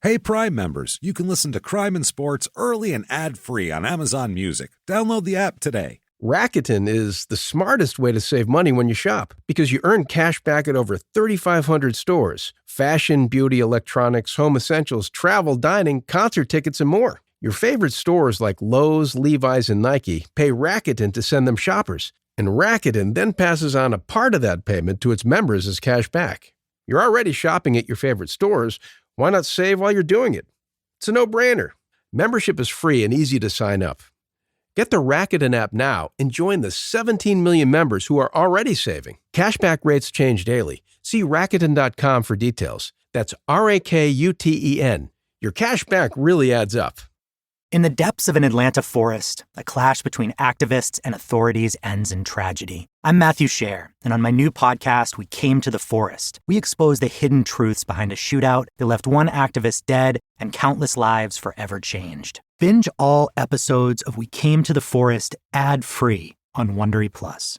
Hey, Prime members, you can listen to Crime and Sports early and ad-free on Amazon Music. Download the app today. Rakuten is the smartest way to save money when you shop because you earn cash back at over 3,500 stores. Fashion, beauty, electronics, home essentials, travel, dining, concert tickets, and more. Your favorite stores like Lowe's, Levi's, and Nike pay Rakuten to send them shoppers. And Rakuten then passes on a part of that payment to its members as cash back. You're already shopping at your favorite stores. Why not save while you're doing it? It's a no-brainer. Membership is free and easy to sign up. Get the Rakuten app now and join the 17 million members who are already saving. Cashback rates change daily. See Rakuten.com for details. That's Rakuten. Your cashback really adds up. In the depths of an Atlanta forest, a clash between activists and authorities ends in tragedy. I'm Matthew Scher, and on my new podcast, We Came to the Forest, we expose the hidden truths behind a shootout that left one activist dead and countless lives forever changed. Binge all episodes of We Came to the Forest ad-free on Wondery Plus.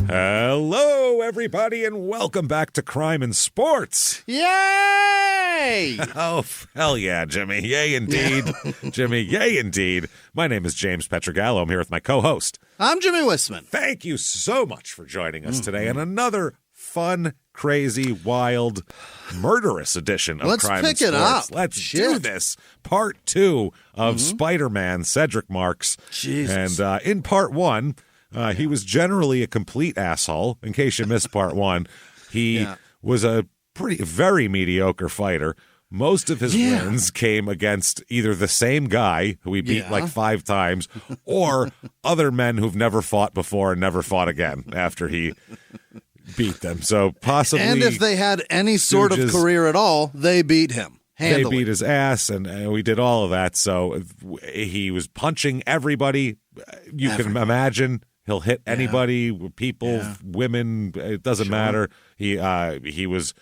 Hello, everybody, and welcome back to Crime and Sports. Yay! Oh, hell yeah, Jimmy. Yay, indeed. Jimmy, yay, indeed. My name is James Pietragallo. I'm here with my co-host. I'm Jimmie Whisman. Thank you so much for joining us today on another fun, crazy, wild, murderous edition of Crime and Sports. Let's pick it up. Let's do this. Part 2 of Spiderman, Cedric Marks. Jesus. And in part 1... he was generally a complete asshole. In case you missed part 1, he was a very mediocre fighter. Most of his wins came against either the same guy who he beat like 5 times or other men who've never fought before and never fought again after he beat them. So possibly, and if they had any sort of career at all, they beat him. They beat his ass, and we did all of that. So he was punching everybody. You can imagine. He'll hit anybody, people, women. It doesn't matter. He was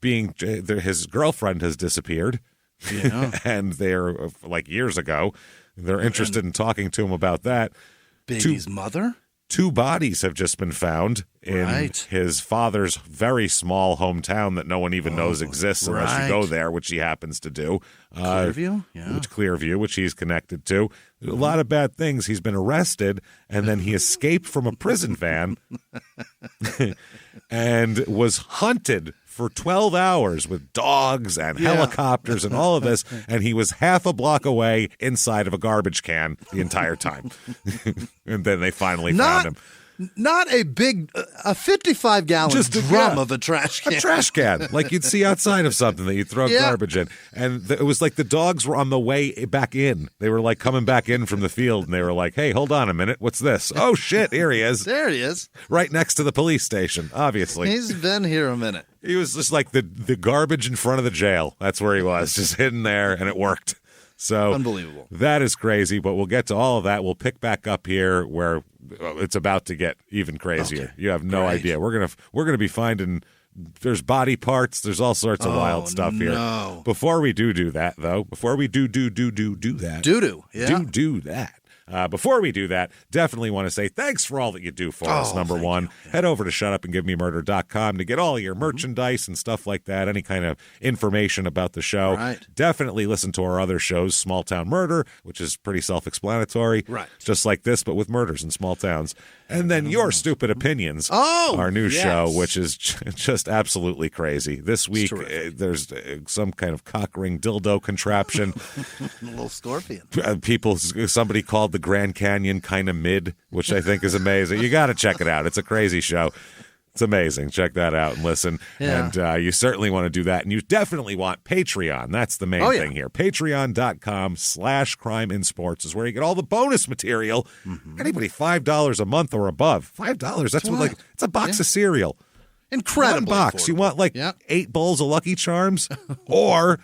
being his girlfriend has disappeared, and they're like years ago. They're interested in talking to him about that. Baby's mother. 2 bodies have just been found in his father's very small hometown that no one even knows exists unless you go there, which he happens to do. Clearview? Clearview, which he's connected to. A lot of bad things. He's been arrested, and then he escaped from a prison van and was hunted for 12 hours with dogs and helicopters and all of this, and he was half a block away inside of a garbage can the entire time. And then they finally found him. Not a big, a 55-gallon drum of a trash can. A trash can, like you'd see outside of something that you throw garbage in. And it was like the dogs were on the way back in. They were like coming back in from the field, and they were like, hey, hold on a minute. What's this? Oh, shit, here he is. There he is. Right next to the police station, obviously. He's been here a minute. He was just like the garbage in front of the jail. That's where he was, just hidden there, and it worked. So unbelievable. That is crazy, but we'll get to all of that. We'll pick back up here where it's about to get even crazier. Okay. You have no idea. We're gonna be finding there's body parts. There's all sorts of wild stuff here. Before we do that, though, before we do that. Before we do that, definitely want to say thanks for all that you do for us, number one. Head over to shutupandgivememurder.com to get all your merchandise and stuff like that, any kind of information about the show. Right. Definitely listen to our other shows, Small Town Murder, which is pretty self-explanatory. Right. Just like this, but with murders in small towns. And then Your Stupid Opinions, our new show, which is just absolutely crazy. This week, there's some kind of cock ring dildo contraption. A little scorpion. Somebody called the Grand Canyon kind of mid, which I think is amazing. You got to check it out. It's a crazy show. It's amazing. Check that out and listen. Yeah. And you certainly want to do that. And you definitely want Patreon. That's the main thing here. Patreon.com/crimeinsports is where you get all the bonus material. Anybody $5 a month or above. $5, that's what, like, it's a box of cereal. Incredible. One box. Affordable. You want 8 bowls of Lucky Charms? Or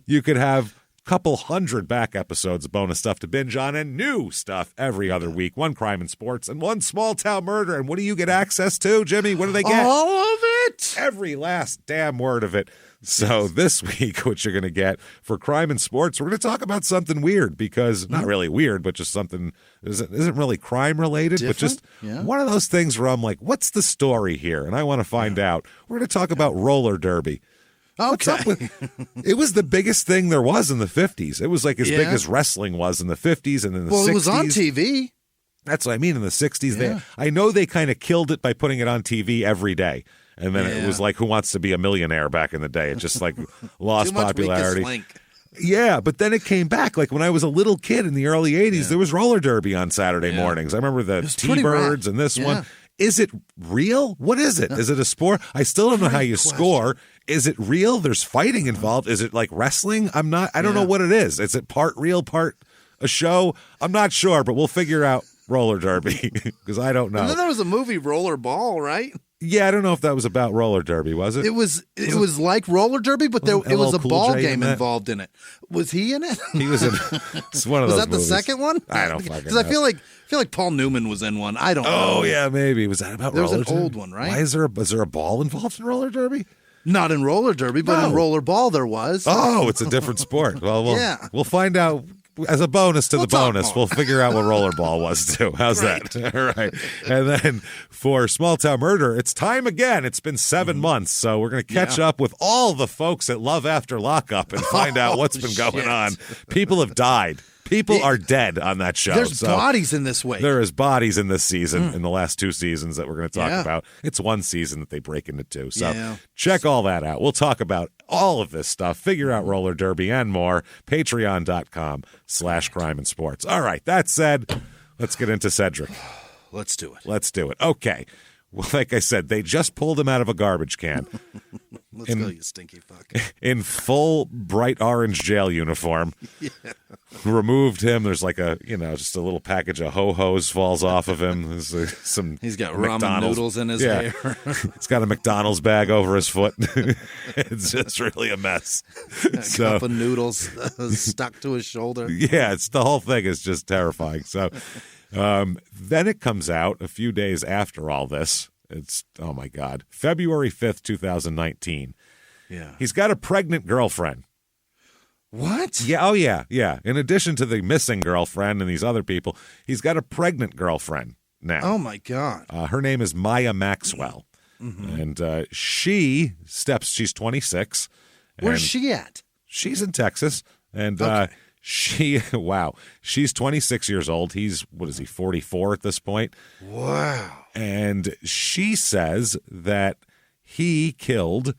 you could have couple hundred back episodes of bonus stuff to binge on, and new stuff every other week. One crime in sports and one small town murder. And what do you get access to, Jimmy? What do they get? All of it. Every last damn word of it. So this week, what you're going to get for crime and sports, we're going to talk about something weird, because not really weird, but just something isn't really crime related, but just one of those things where I'm like, what's the story here? And I want to find out. We're going to talk about roller derby. Okay. It was the biggest thing there was in the 50s. It was like as big as wrestling was in the 50s and in the 60s. Well, it was on TV. That's what I mean. In the 60s, I know they kind of killed it by putting it on TV every day. And then it was like Who Wants to Be a Millionaire back in the day. It just like lost popularity. Yeah, but then it came back. Like when I was a little kid in the early 80s, there was roller derby on Saturday mornings. I remember the T-Birds and this one. Is it real? What is it? Is it a sport? I still don't know how you score. Is it real? There's fighting involved. Is it like wrestling? I don't know what it is. Is it part real, part a show? I'm not sure, but we'll figure out roller derby because I don't know. And then there was a movie, Roller Ball, right? Yeah, I don't know if that was about roller derby, was it? It was like roller derby, but it was a ball game involved in it. Was he in it? He was in. It's one of those. Was that movies. the second one? I don't fucking know. Because I feel like Paul Newman was in one. I don't know. Oh yeah, maybe. Was that about there roller was an derby? old one, right? Why is there a ball involved in roller derby? Not in roller derby, but in roller ball there was. Oh, it's a different sport. Well, we'll find out. As a bonus to the bonus, we'll figure out what rollerball was, too. How's that? All right. And then for Small Town Murder, it's time again. It's been 7 months, so we're going to catch up with all the folks at Love After Lockup and find out what's been going on. People have died. People are dead on that show. There's bodies in this way. There is bodies in this season, in the last 2 seasons that we're going to talk about. It's one season that they break into 2. So check all that out. We'll talk about all of this stuff, figure out roller derby and more. Patreon.com/crimeinsports. All right. That said, let's get into Cedric. Let's do it. Okay. Well, like I said, they just pulled him out of a garbage can. Let's go, you stinky fuck. In full bright orange jail uniform. Removed him. There's like just a little package of ho-hos falls off of him. There's He's got McDonald's. ramen noodles in his hair. He's got a McDonald's bag over his foot. It's just really a mess. A cup of noodles stuck to his shoulder. Yeah, the whole thing is just terrifying. So then it comes out a few days after all this. It's, oh my God, February 5th, 2019. Yeah. He's got a pregnant girlfriend. What? Yeah. Oh, yeah. Yeah. In addition to the missing girlfriend and these other people, he's got a pregnant girlfriend now. Oh, my God. Her name is Maya Maxwell. And she's 26. Where's she at? She's in Texas. And she's 26 years old. He's, what is he, 44 at this point? Wow. And she says that he killed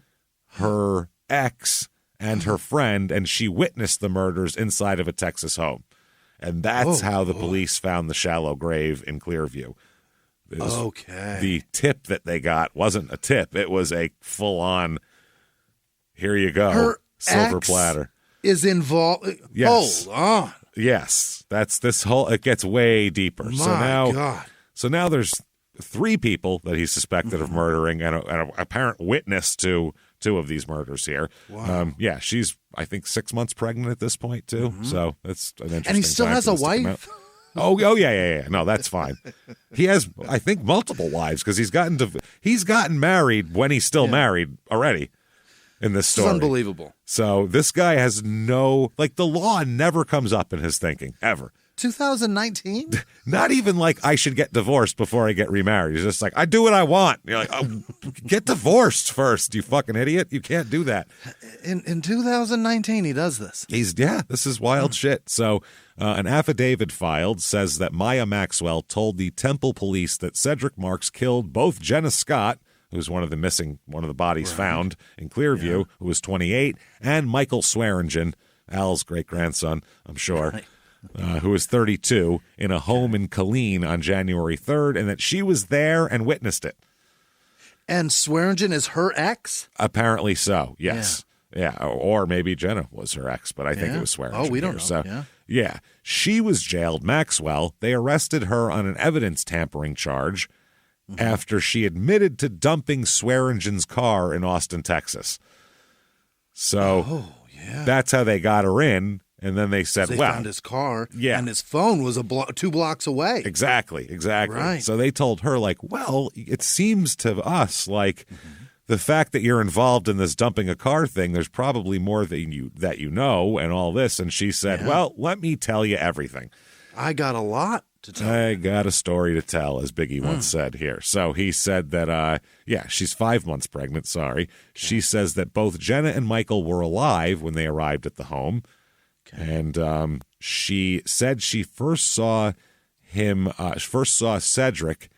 her ex and her friend, and she witnessed the murders inside of a Texas home. And that's how the police found the shallow grave in Clearview. Okay. The tip that they got wasn't a tip. It was a full-on, here you go, her silver ex platter. Is involved. Yes. Hold on. Yes. That's this whole, it gets way deeper. My God. So now there's 3 people that he's suspected of murdering and an apparent witness to 2 of these murders here. Wow. She's, I think, 6 months pregnant at this point, too. So that's an interesting And he still time has for a this to come wife? out. Oh, yeah. No, that's fine. He has, I think, multiple wives because he's gotten married when he's still married already in this story. It's unbelievable. So this guy has the law never comes up in his thinking, ever. 2019? Not even like I should get divorced before I get remarried. He's just like, I do what I want. You're like, oh, get divorced first, you fucking idiot. You can't do that. In 2019, he does this. This is wild shit. So an affidavit filed says that Maya Maxwell told the Temple police that Cedric Marks killed both Jenna Scott, who's one of the bodies found in Clearview, who was 28, and Michael Swearingen, Al's great-grandson, I'm sure. Right. Who was 32, in a home in Killeen on January 3rd, and that she was there and witnessed it. And Swearingen is her ex? Apparently so, yes. Yeah, or maybe Jenna was her ex, but I think it was Swearingen. Oh, we don't know. So, yeah. She was jailed. Maxwell, they arrested her on an evidence tampering charge after she admitted to dumping Swearingen's car in Austin, Texas. So that's how they got her in. And then they said, they well, found his car, yeah. and his phone was 2 blocks away. Exactly. Right. So they told her, like, well, it seems to us like the fact that you're involved in this dumping a car thing, there's probably more that you know and all this. And she said, well, let me tell you everything. I got a lot to tell. I got a story to tell, as Biggie once said here. So he said that, she's 5 months pregnant, sorry. Okay. She says that both Jenna and Michael were alive when they arrived at the home. Okay. And she said she first saw Cedric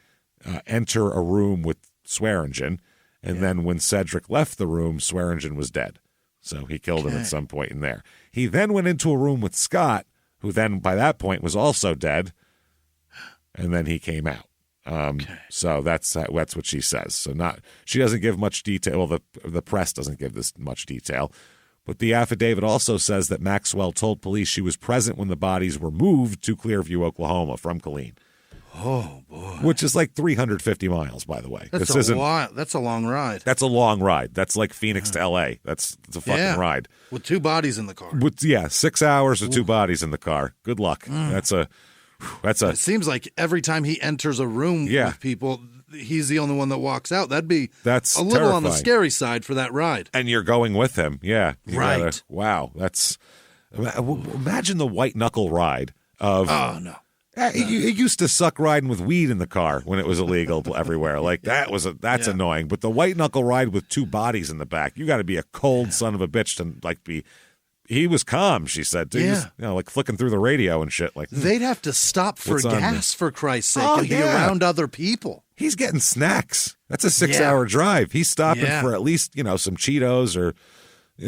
enter a room with Swearingen. And then when Cedric left the room, Swearingen was dead. So he killed him at some point in there. He then went into a room with Scott, who then by that point was also dead. And then he came out. So that's what she says. So she doesn't give much detail. Well, the press doesn't give this much detail. But the affidavit also says that Maxwell told police she was present when the bodies were moved to Clearview, Oklahoma from Killeen. Oh, boy. Which is like 350 miles, by the way. That's a long ride. That's a long ride. That's like Phoenix to L.A. It's a fucking ride. With 2 bodies in the car. 6 hours with 2 bodies in the car. Good luck. That's a. It seems like every time he enters a room with people, he's the only one that walks out. That's a little terrifying. On the scary side for that ride. And you're going with him. Yeah. Right. Wow. Imagine the white knuckle ride of. Oh, no. It used to suck riding with weed in the car when it was illegal everywhere. Like that's annoying. But the white knuckle ride with 2 bodies in the back, you got to be a cold son of a bitch to like be. He was calm, she said. He was, like flicking through the radio and shit. Like they'd have to stop for gas for Christ's sake and be around other people. He's getting snacks. That's a 6-hour drive. He's stopping for at least some Cheetos or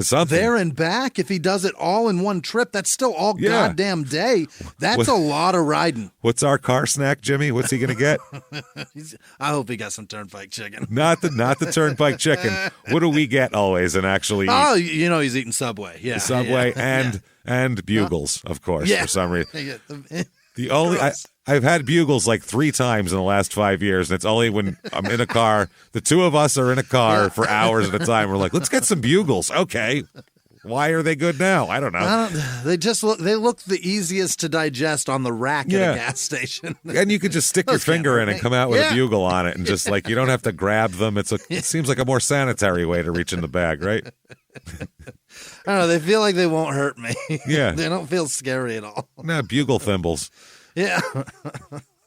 something. There and back. If he does it all in one trip, that's still all goddamn day. That's a lot of riding. What's our car snack, Jimmy? What's he going to get? I hope he got some turnpike chicken. Not the turnpike chicken. What do we get always and actually eat? Oh, he's eating Subway. Yeah. Subway and Bugles, of course, for some reason. The only I've had Bugles like 3 times in the last 5 years, and it's only when I'm in a car. The 2 of us are in a car for hours at a time. We're like, let's get some Bugles. Okay. Why are they good now? I don't know. They look the easiest to digest on the rack at a gas station. And you could just stick your finger in and come out with a bugle on it, and just like you don't have to grab them. It seems like a more sanitary way to reach in the bag, right? I don't know. They feel like they won't hurt me. Yeah. They don't feel scary at all. No, bugle thimbles. Yeah.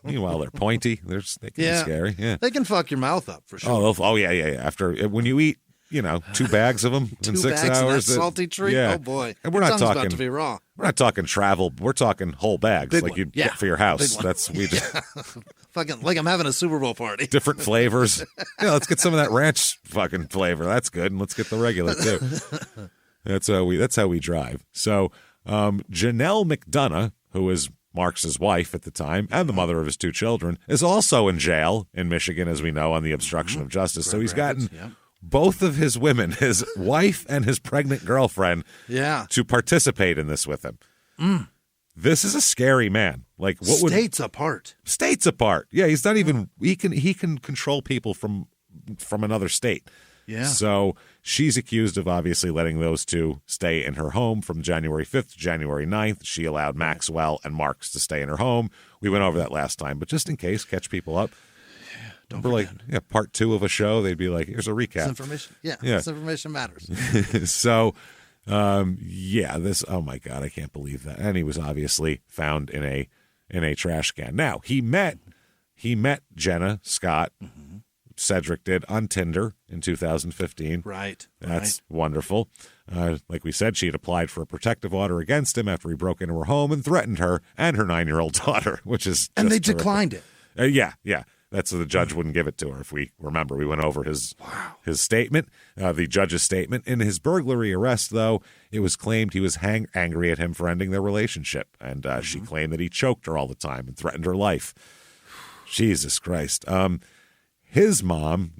Meanwhile, they're pointy. They can be scary. Yeah. They can fuck your mouth up for sure. Oh yeah. After when you eat, 2 bags of them in 6 hours. That salty treat. Yeah. Oh boy. And we're not talking about to be raw. We're not talking travel. We're talking whole bags, Big like one. you'd get for your house. We just fucking like I'm having a Super Bowl party. Different flavors. Let's get some of that ranch fucking flavor. That's good. And let's get the regular too. That's how we drive. So Janelle McDonough, who is Marks' wife at the time and the mother of his 2 children, is also in jail in Michigan, as we know, on the obstruction of justice. So he's gotten both of his women, his wife and his pregnant girlfriend, to participate in this with him. This is a scary man. Like states apart. States apart. Yeah, he's not even. He can control people from another state. Yeah. So she's accused of obviously letting those 2 stay in her home from January 5th to January 9th. She allowed Maxwell and Marks to stay in her home. We went over that last time, but just in case, catch people up. Don't forget. Part 2 of a show, they'd be like, here's a recap. This information. This information matters. So, this, oh my God, I can't believe that. And he was obviously found in a trash can. Now, he met Jenna Scott, Cedric did, on Tinder in 2015. Right. That's wonderful. Like we said, she had applied for a protective order against him after he broke into her home and threatened her and her 9-year-old daughter, which is And they terrific. declined it. Yeah. That's the judge wouldn't give it to her. If we remember, we went over his statement, the judge's statement. In his burglary arrest, though, it was claimed he was angry at him for ending their relationship. And she claimed that he choked her all the time and threatened her life. Jesus Christ. His mom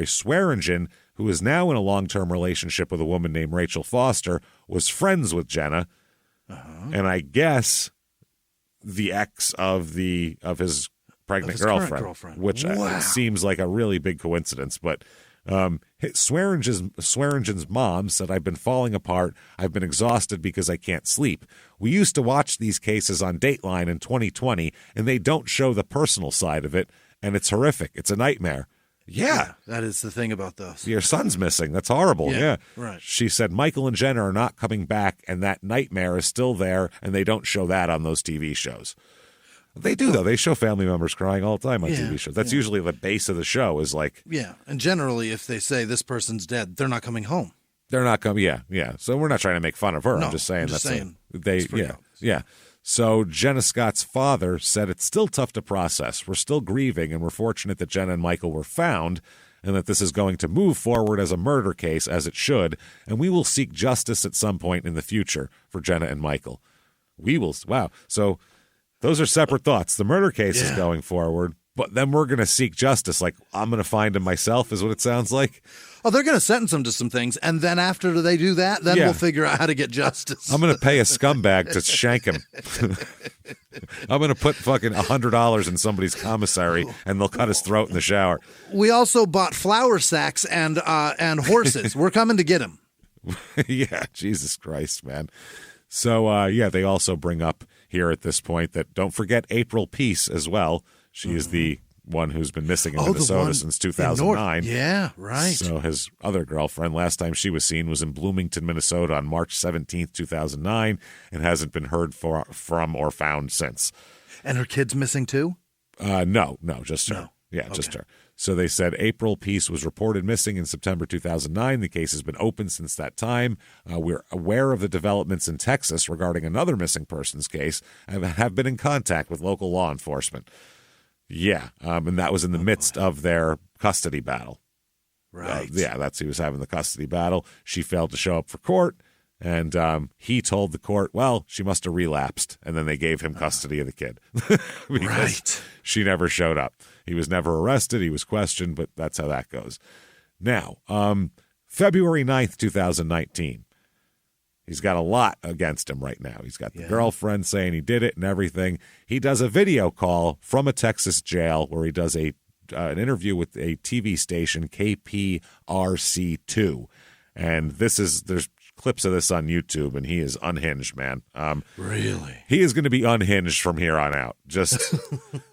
Swearingen, who is now in a long-term relationship with a woman named Rachel Foster, was friends with Jenna. And I guess the ex of his pregnant girlfriend, which seems like a really big coincidence, but Swearingen's mom said, "I've been falling apart. I've been exhausted because I can't sleep. We used to watch these cases on Dateline in 2020, and they don't show the personal side of it, and it's horrific. It's a nightmare." Yeah. That is the thing about those. Your son's missing. That's horrible. Yeah. Right. She said Michael and Jenna are not coming back, and that nightmare is still there, and they don't show that on those TV shows. They do, though. They show family members crying all the time on TV shows. That's usually the base of the show is like... Yeah, and generally, if they say this person's dead, they're not coming home. They're not coming... Yeah. So we're not trying to make fun of her. No, I'm just saying it's pretty obvious. Yeah. So Jenna Scott's father said it's still tough to process. We're still grieving, and we're fortunate that Jenna and Michael were found, and that this is going to move forward as a murder case, as it should, and we will seek justice at some point in the future for Jenna and Michael. We will... Wow. So... Those are separate thoughts. The murder case is going forward, but then we're going to seek justice. Like, I'm going to find him myself is what it sounds like. Oh, they're going to sentence him to some things, and then after they do that, then we'll figure out how to get justice. I'm going to pay a scumbag to shank him. I'm going to put fucking $100 in somebody's commissary, and they'll cut his throat in the shower. We also bought flour sacks and horses. We're coming to get him. Yeah, Jesus Christ, man. So, they also bring up here at this point that don't forget April Peace as well. She is the one who's been missing in Minnesota since 2009. Yeah, right. So his other girlfriend, last time she was seen was in Bloomington, Minnesota on March 17th, 2009, and hasn't been heard from or found since. And her kid's missing too? No, just her. No. Yeah, just her. So they said April Peace was reported missing in September 2009. The case has been open since that time. We're aware of the developments in Texas regarding another missing persons case and have been in contact with local law enforcement. Yeah, and that was in the midst of their custody battle. Right. He was having the custody battle. She failed to show up for court, and he told the court, well, she must have relapsed, and then they gave him custody of the kid. Because she never showed up. He was never arrested. He was questioned, but that's how that goes. Now, February 9th, 2019. He's got a lot against him right now. He's got the girlfriend saying he did it and everything. He does a video call from a Texas jail where he does an interview with a TV station, KPRC2. And there's clips of this on YouTube, and he is unhinged, man. Really? He is going to be unhinged from here on out. Just,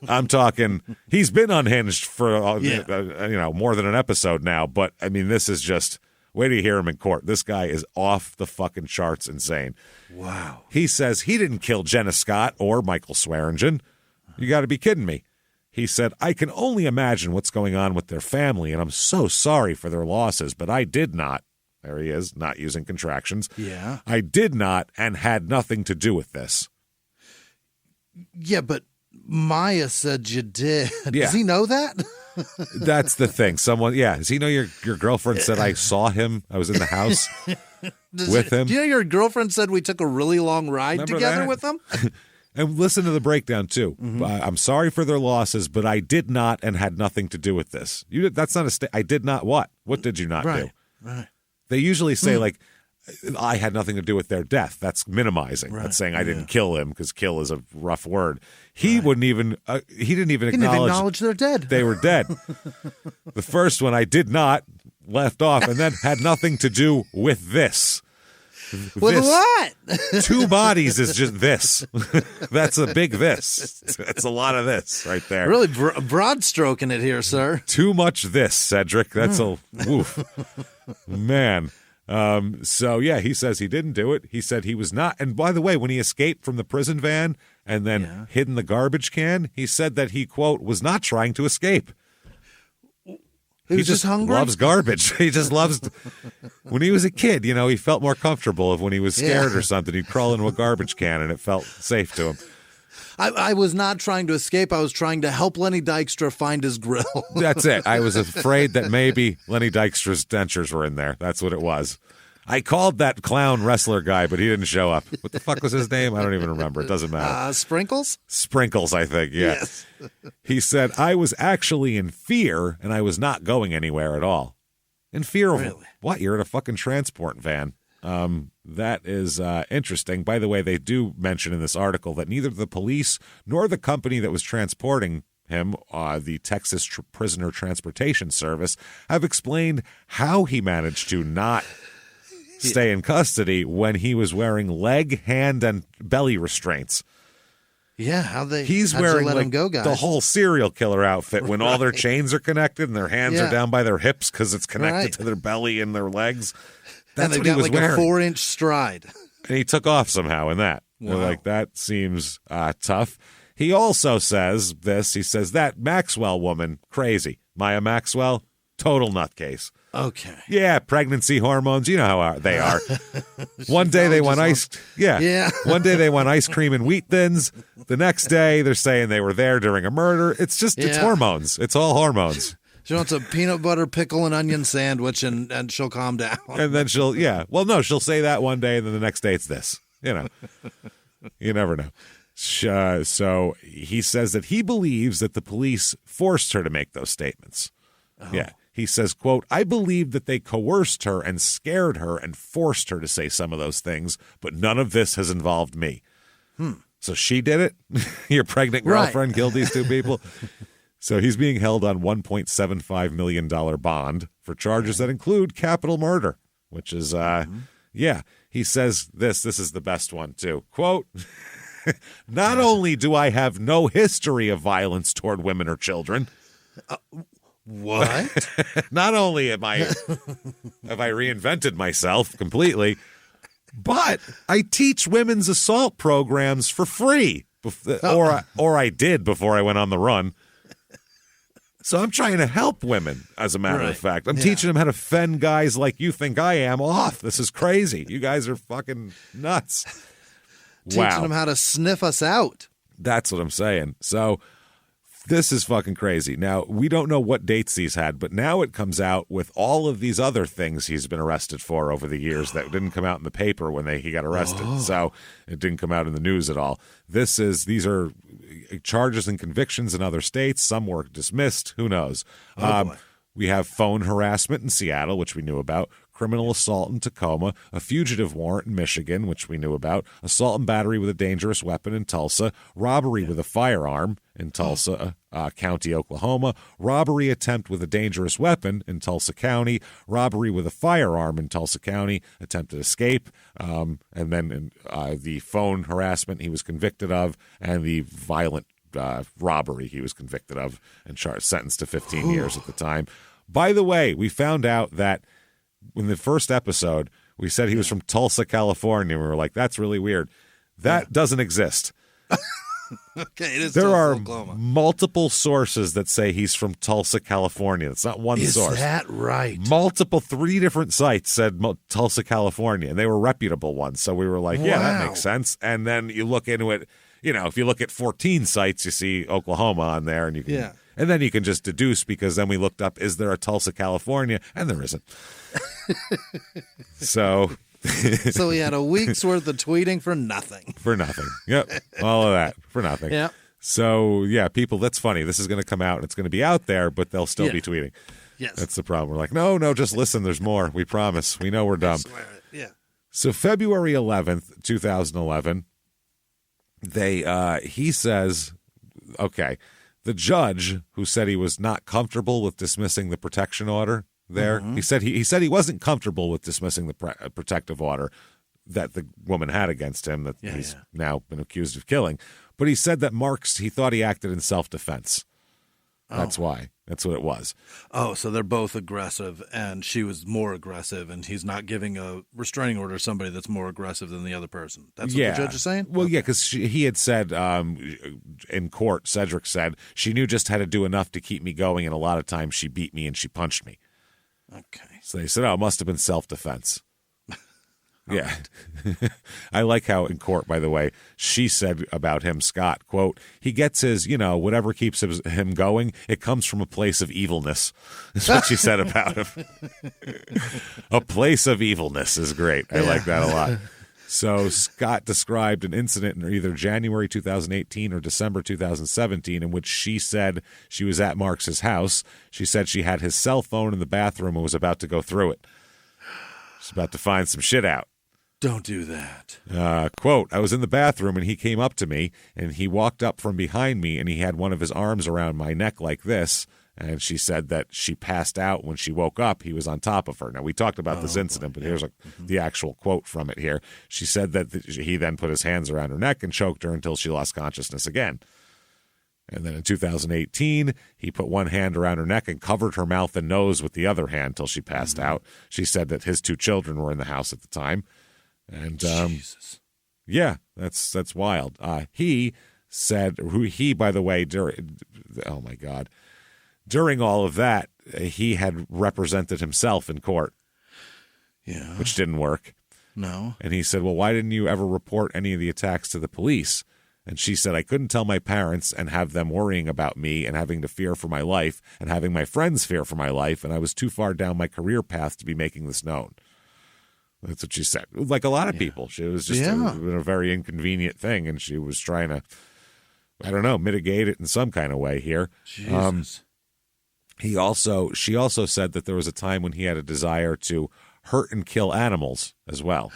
I'm talking, he's been unhinged for, more than an episode now. But, I mean, this is just, wait till you hear him in court. This guy is off the fucking charts insane. Wow. He says he didn't kill Jenna Scott or Michael Swearingen. You got to be kidding me. He said, I can only imagine what's going on with their family, and I'm so sorry for their losses, but I did not. There he is, not using contractions. Yeah. I did not and had nothing to do with this. Yeah, but Maya said you did. Yeah. Does he know that? That's the thing. Does he know your girlfriend said I saw him? I was in the house with him. Do you know your girlfriend said we took a really long ride Remember together that? with him? And listen to the breakdown, too. Mm-hmm. I'm sorry for their losses, but I did not and had nothing to do with this. That's not I did not what? What did you not do? Right. They usually say, like, I had nothing to do with their death. That's minimizing. Right. That's saying I didn't kill him, because kill is a rough word. He wouldn't even, he didn't even acknowledge they're dead. They were dead. The first one, I did not, left off, and then had nothing to do with this. With what? 2 bodies is just this. That's a big this. That's a lot of this right there. Really broad stroking it here, sir. Too much this, Cedric. That's a woof. Man. So, he says he didn't do it. He said he was not. And by the way, when he escaped from the prison van and then hid in the garbage can, he said that he, quote, was not trying to escape. He was just hungry? Loves garbage. He just loves. When he was a kid, he felt more comfortable if when he was scared or something, he'd crawl into a garbage can and it felt safe to him. I was not trying to escape. I was trying to help Lenny Dykstra find his grill. That's it. I was afraid that maybe Lenny Dykstra's dentures were in there. That's what it was. I called that clown wrestler guy, but he didn't show up. What the fuck was his name? I don't even remember. It doesn't matter. Sprinkles? Sprinkles, I think, yeah. Yes. He said, I was actually in fear, and I was not going anywhere at all. In fear of what? You're in a fucking transport van. That is interesting. By the way, they do mention in this article that neither the police nor the company that was transporting him, the Texas Prisoner Transportation Service, have explained how he managed to not stay in custody when he was wearing leg, hand, and belly restraints. Yeah, he's wearing let him go, guys. The whole serial killer outfit when all their chains are connected and their hands are down by their hips because it's connected to their belly and their legs. That's what he was wearing. A 4-inch stride. And he took off somehow in that. Wow. Like, that seems tough. He also says this. He says, that Maxwell woman, crazy. Maya Maxwell, total nutcase. Okay. Yeah, pregnancy hormones. You know how they are. One day they want ice. Yeah. One day they want ice cream and wheat thins. The next day they're saying they were there during a murder. It's just it's hormones. It's all hormones. She wants a peanut butter pickle and onion sandwich, and she'll calm down. And then she'll she'll say that one day, and then the next day it's this. You never know. So he says that he believes that the police forced her to make those statements. Oh. Yeah. He says, quote, I believe that they coerced her and scared her and forced her to say some of those things, but none of this has involved me. So she did it? Your pregnant girlfriend killed these two people? So he's being held on $1.75 million bond for charges that include capital murder, which is, he says this is the best one too. Quote, not only do I have no history of violence toward women or children. What? Not only have I reinvented myself completely, but I teach women's assault programs for free, or I did before I went on the run. So I'm trying to help women, as a matter of fact. I'm teaching them how to fend guys like you think I am off. This is crazy. You guys are fucking nuts. Teaching them how to sniff us out. That's what I'm saying. So this is fucking crazy. Now, we don't know what dates these had, but now it comes out with all of these other things he's been arrested for over the years that didn't come out in the paper when he got arrested. So it didn't come out in the news at all. These are charges and convictions in other states. Some were dismissed. Who knows? We have phone harassment in Seattle, which we knew about, criminal assault in Tacoma, a fugitive warrant in Michigan, which we knew about, assault and battery with a dangerous weapon in Tulsa, robbery with a firearm in Tulsa County, Oklahoma, robbery attempt with a dangerous weapon in Tulsa County, robbery with a firearm in Tulsa County, attempted escape, and then the phone harassment he was convicted of, and the violent robbery he was convicted of and sentenced to 15 years at the time. By the way, we found out that in the first episode, we said he was from Tulsa, California. We were like, that's really weird. That doesn't exist. Okay, it is. There are Oklahoma. Multiple sources that say he's from Tulsa, California. It's not one source. Is that right? 3 different sites said Tulsa, California, and they were reputable ones. So we were like, yeah, that makes sense. And then you look into it, if you look at 14 sites, you see Oklahoma on there, and you can, and then you can just deduce, because then we looked up, is there a Tulsa, California? And there isn't. So we had a week's worth of tweeting for nothing. For nothing. Yep. All of that for nothing. Yep. So, yeah, people, that's funny. This is going to come out, and it's going to be out there, but they'll still be tweeting. Yes. That's the problem. We're like, no, just listen. There's more. We promise. We know we're dumb. I swear it. Yeah. So February 11th, 2011, he says, okay, the judge who said he was not comfortable with dismissing the protection order there, he said he wasn't comfortable with dismissing the protective order that the woman had against him that he's now been accused of killing. But he said that he thought he acted in self-defense. That's why. That's what it was. Oh, so they're both aggressive, and she was more aggressive, and he's not giving a restraining order to somebody that's more aggressive than the other person. That's what the judge is saying? Well, yeah, because he had said in court, Cedric said, she knew just how to do enough to keep me going, and a lot of times she beat me and she punched me. Okay. So they said, it must have been self-defense. Yeah. I like how in court, by the way, she said about him, Scott, quote, he gets his, whatever keeps him going, it comes from a place of evilness. That's what she said about him. A place of evilness is great. I like that a lot. So Scott described an incident in either January 2018 or December 2017 in which she said she was at Marks's house. She said she had his cell phone in the bathroom and was about to go through it. She's about to find some shit out. Don't do that. Quote, I was in the bathroom and he came up to me and he walked up from behind me and he had one of his arms around my neck like this. And she said that she passed out when she woke up. He was on top of her. Now, we talked about this incident, but here's the actual quote from it here. She said that he then put his hands around her neck and choked her until she lost consciousness again. And then in 2018, he put one hand around her neck and covered her mouth and nose with the other hand till she passed out. She said that his 2 children were in the house at the time. And Jesus. Yeah, that's wild. He said, by the way, oh my God, during all of that, he had represented himself in court. Yeah. Which didn't work. No. And he said, well, why didn't you ever report any of the attacks to the police? And she said, I couldn't tell my parents and have them worrying about me and having to fear for my life and having my friends fear for my life, and I was too far down my career path to be making this known. That's what she said. Like a lot of people. She was just a very inconvenient thing, and she was trying to, I don't know, mitigate it in some kind of way here. Jesus. She also said that there was a time when he had a desire to hurt and kill animals as well.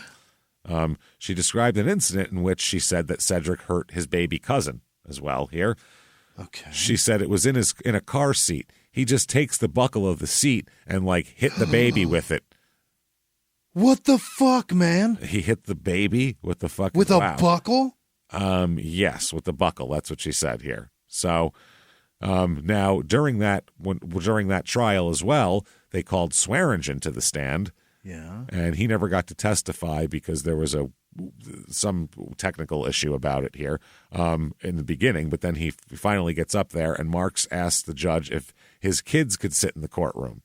She described an incident in which she said that Cedric hurt his baby cousin as well here. Okay. She said it was in a car seat. He just takes the buckle of the seat and hit the baby with it. What the fuck, man? He hit the baby with the fucking with a buckle? Yes, with the buckle. That's what she said here. So now during that trial as well, they called Swearingen to the stand. Yeah. And he never got to testify because there was some technical issue about it here in the beginning. But then he finally gets up there, and Marks asked the judge if his kids could sit in the courtroom.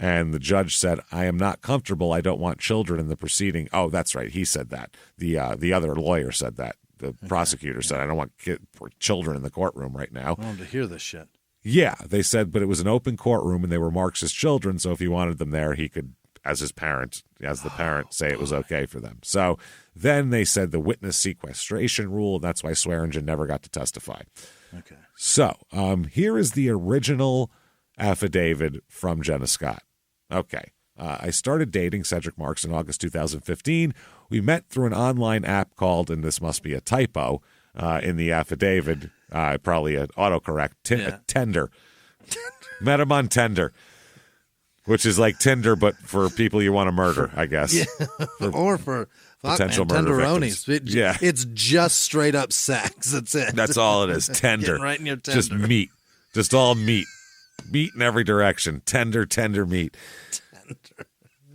And the judge said, I am not comfortable. I don't want children in the proceeding. Oh, that's right. He said that. The other lawyer said that. The prosecutor said, I don't want children in the courtroom right now. I wanted to hear this shit. Yeah, they said, but it was an open courtroom and they were Marks' children. So if he wanted them there, he could, as the parent, say it was okay for them. So then they said the witness sequestration rule. And that's why Swearingen never got to testify. Okay. So here is the original affidavit from Jenna Scott. Okay. I started dating Cedric Marks in August 2015. We met through an online app called, and this must be a typo in the affidavit, probably an autocorrect, Tinder. Met him on Tinder, which is like Tinder, but for people you want to murder, I guess. Yeah. Or for potential murder victims. It's just straight up sex. That's it. That's all it is. Tender. Right in your tender. Just meat. Just all meat. Meat in every direction. Tender meat.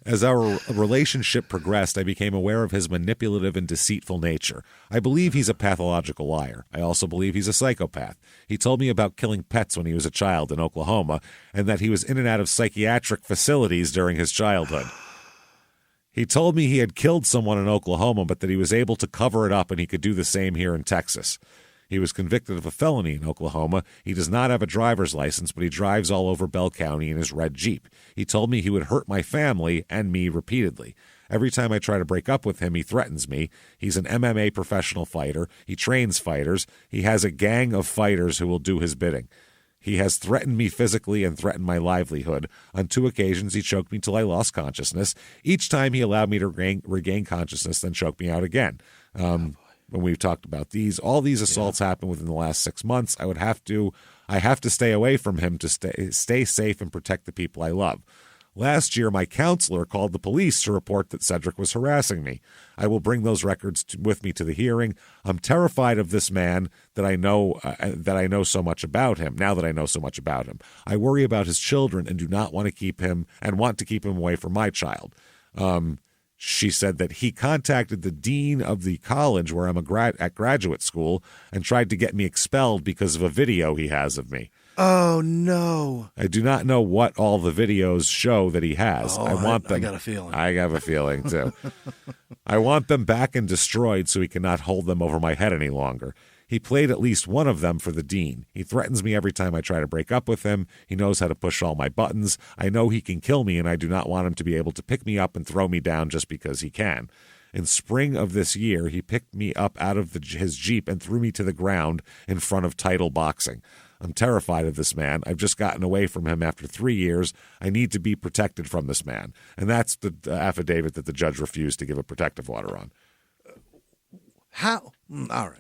As our relationship progressed, I became aware of his manipulative and deceitful nature. I believe he's a pathological liar. I also believe he's a psychopath. He told me about killing pets when he was a child in Oklahoma, and that he was in and out of psychiatric facilities during his childhood. He told me he had killed someone in Oklahoma, but that he was able to cover it up and he could do the same here in Texas. He was convicted of a felony in Oklahoma. He does not have a driver's license, but he drives all over Bell County in his red Jeep. He told me he would hurt my family and me repeatedly. Every time I try to break up with him, he threatens me. He's an MMA professional fighter. He trains fighters. He has a gang of fighters who will do his bidding. He has threatened me physically and threatened my livelihood. On 2 occasions, he choked me till I lost consciousness. Each time, he allowed me to regain consciousness, then choked me out again. When we've talked about these, all these assaults happened within the last 6 months. I have to stay away from him to stay safe and protect the people I love. Last year, my counselor called the police to report that Cedric was harassing me. I will bring those records with me to the hearing. I'm terrified of this man that I know so much about him. Now that I know so much about him, I worry about his children and do not want to keep him away from my child. She said that he contacted the dean of the college where I'm at graduate school and tried to get me expelled because of a video he has of me. Oh, no. I do not know what all the videos show that he has. I got a feeling. I have a feeling, too. I want them back and destroyed so he cannot hold them over my head any longer. He played at least one of them for the dean. He threatens me every time I try to break up with him. He knows how to push all my buttons. I know he can kill me, and I do not want him to be able to pick me up and throw me down just because he can. In spring of this year, he picked me up out of his Jeep and threw me to the ground in front of Title Boxing. I'm terrified of this man. I've just gotten away from him after 3 years. I need to be protected from this man. And that's the affidavit that the judge refused to give a protective order on. How? All right.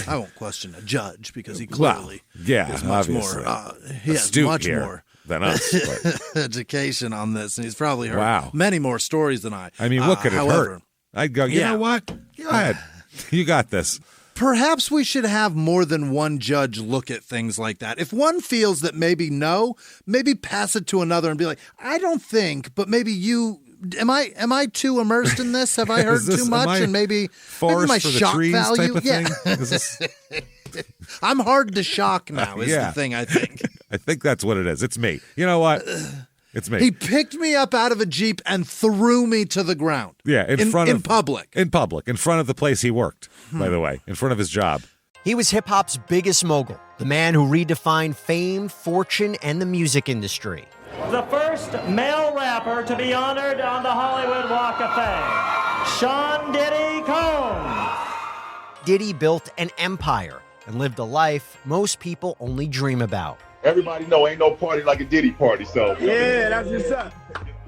I won't question a judge because he clearly is much more. He has much more than us. Education on this, and he's probably heard many more stories than I. I mean, what could it hurt? I'd go, you know what? Go ahead. You got this. Perhaps we should have more than one judge look at things like that. If one feels that maybe pass it to another and be like, I don't think, but maybe you. Am I too immersed in this? Have I heard too much? And maybe my shock value. I'm hard to shock now. Is the thing I think. I think that's what it is. It's me. You know what? It's me. He picked me up out of a Jeep and threw me to the ground. Yeah, in public. In public, in front of the place he worked. By the way, in front of his job. He was hip-hop's biggest mogul, the man who redefined fame, fortune, and the music industry. The first male rapper to be honored on the Hollywood Walk of Fame, Sean Diddy Combs. Diddy built an empire and lived a life most people only dream about. Everybody know ain't no party like a Diddy party, so. Yeah, that's what's up.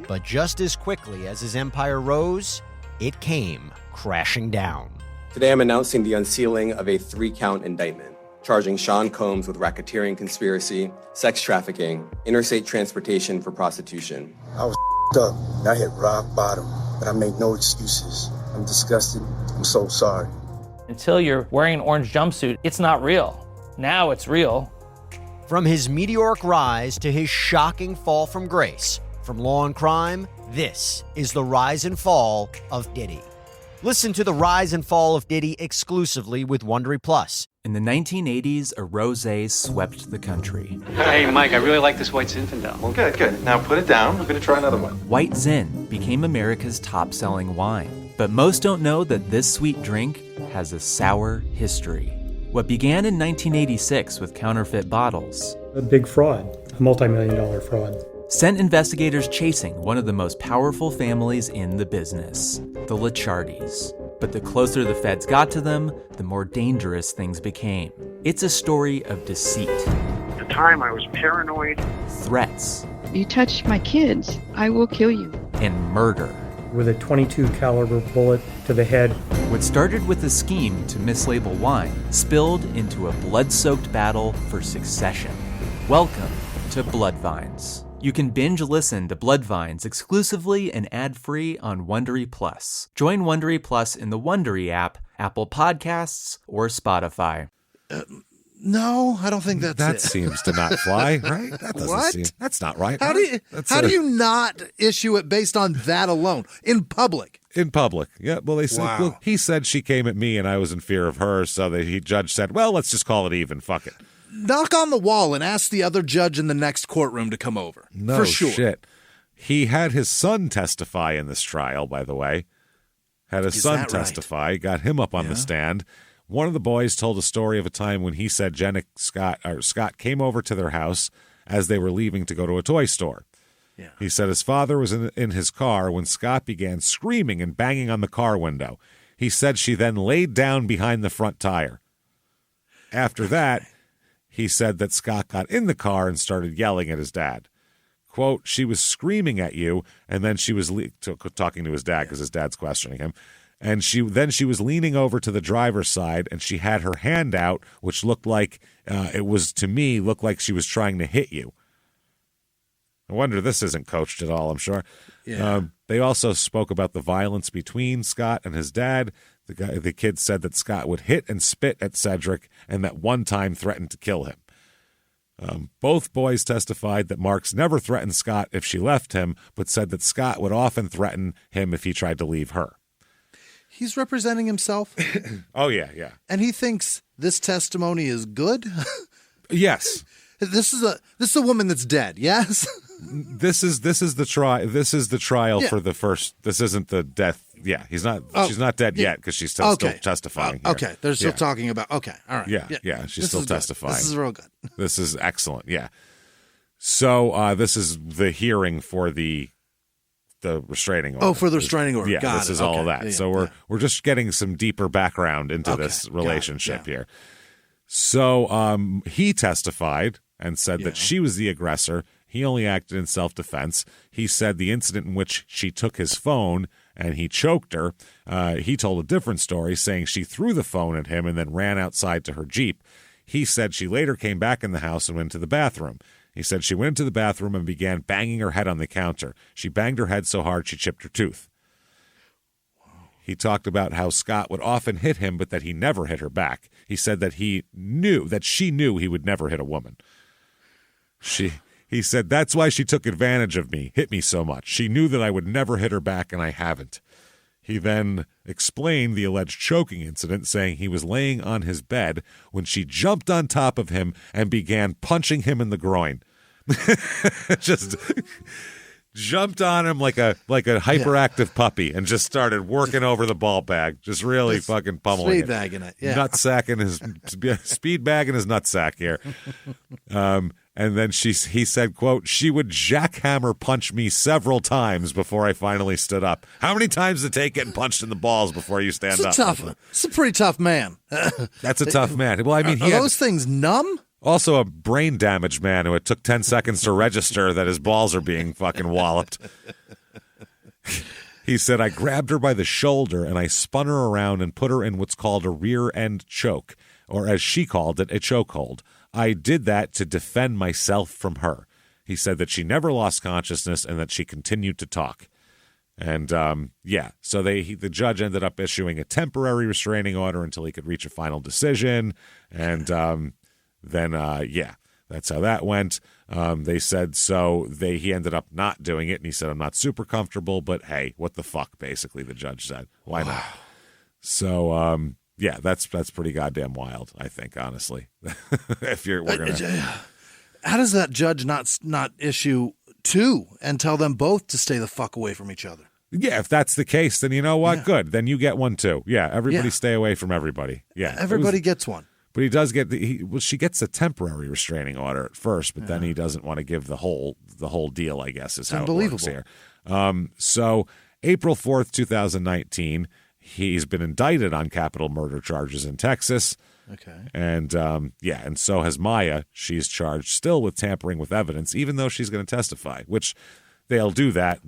But just as quickly as his empire rose, it came crashing down. Today I'm announcing the unsealing of a 3-count indictment, charging Sean Combs with racketeering conspiracy, sex trafficking, interstate transportation for prostitution. I was up. I hit rock bottom, but I made no excuses. I'm disgusted. I'm so sorry. Until you're wearing an orange jumpsuit, it's not real. Now it's real. From his meteoric rise to his shocking fall from grace, from law and crime, this is the rise and fall of Diddy. Listen to the rise and fall of Diddy exclusively with Wondery Plus. In the 1980s, a rosé swept the country. Hey, Mike, I really like this White Zinfandel. Well, good. Now put it down. I'm going to try another one. White Zin became America's top-selling wine. But most don't know that this sweet drink has a sour history. What began in 1986 with counterfeit bottles. A big fraud, a multi-million-dollar fraud. Sent investigators chasing one of the most powerful families in the business, the Licciardis. But the closer the feds got to them, the more dangerous things became. It's a story of deceit. At the time, I was paranoid. Threats. You touch my kids, I will kill you. And murder. With a .22 caliber bullet to the head. What started with a scheme to mislabel wine spilled into a blood-soaked battle for succession. Welcome to Bloodvines. You can binge listen to Bloodvines exclusively and ad-free on Wondery Plus. Join Wondery Plus in the Wondery app, Apple Podcasts, or Spotify. No, I don't think that's that seems to not fly, right? That doesn't seem. That's not right. How do you not issue it based on that alone in public? In public, yeah. Well, they said well, he said she came at me and I was in fear of her, so the judge said, "Well, let's just call it even. Fuck it." Knock on the wall and ask the other judge in the next courtroom to come over. No for sure. Shit. He had his son testify in this trial. By the way, had his son testify. Right? Got him up on the stand. One of the boys told a story of a time when he said Scott came over to their house as they were leaving to go to a toy store. Yeah. He said his father was in his car when Scott began screaming and banging on the car window. He said she then laid down behind the front tire. After that, he said that Scott got in the car and started yelling at his dad. Quote, she was screaming at you, and then she was talking to his dad because his dad's questioning him. And she was leaning over to the driver's side, and she had her hand out, which looked like looked like she was trying to hit you. I wonder this isn't coached at all, I'm sure. Yeah. They also spoke about the violence between Scott and his dad. The kid said that Scott would hit and spit at Cedric and that one time threatened to kill him. Both boys testified that Marks never threatened Scott if she left him, but said that Scott would often threaten him if he tried to leave her. He's representing himself. Oh, yeah. And he thinks this testimony is good? Yes. This is a woman that's dead, yes? This is the trial. This is the trial for the first. This isn't the death. Yeah, he's not. She's not dead yet because she's still testifying. Here. Okay, they're still talking about. Okay, all right. Yeah. She's still testifying. This is real good. This is excellent. Yeah. So this is the hearing for the restraining order. Oh, for the restraining order. Yeah, Got this it. is all of that. Yeah, so we're just getting some deeper background into this relationship here. So he testified and said that she was the aggressor. He only acted in self-defense. He said the incident in which she took his phone and he choked her, he told a different story, saying she threw the phone at him and then ran outside to her Jeep. He said she later came back in the house and went to the bathroom. He said she went into the bathroom and began banging her head on the counter. She banged her head so hard she chipped her tooth. He talked about how Scott would often hit him, but that he never hit her back. He said that she knew he would never hit a woman. He said, that's why she took advantage of me, hit me so much. She knew that I would never hit her back, and I haven't. He then explained the alleged choking incident, saying he was laying on his bed when she jumped on top of him and began punching him in the groin. Just jumped on him like a hyperactive puppy and just started working over the ball bag, just really fucking pummeling speed bagging it. Yeah. Nutsack in his speed bag in his nutsack here. And then he said, quote, she would jackhammer punch me several times before I finally stood up. How many times did it take getting punched in the balls before you stand up? It's a pretty tough man. That's a tough man. Well, I mean, are those things numb? Also a brain damaged man who it took 10 seconds to register that his balls are being fucking walloped. He said, I grabbed her by the shoulder and I spun her around and put her in what's called a rear end choke, or as she called it, a chokehold. I did that to defend myself from her. He said that she never lost consciousness and that she continued to talk. And, so the judge ended up issuing a temporary restraining order until he could reach a final decision. And that's how that went. They said he ended up not doing it, and he said, I'm not super comfortable, but hey, what the fuck, basically, the judge said. Why not? So, that's pretty goddamn wild, I think, honestly. How does that judge not issue two and tell them both to stay the fuck away from each other? Yeah, if that's the case, then you know what? Yeah. Good. Then you get one too. Yeah, everybody stay away from everybody. Yeah, everybody gets one. But he does get she gets a temporary restraining order at first, but then he doesn't want to give the whole deal, I guess, is how it works here. So April 4th, 2019, he's been indicted on capital murder charges in Texas. Okay. And and so has Maya. She's charged still with tampering with evidence, even though she's going to testify, which they'll do that.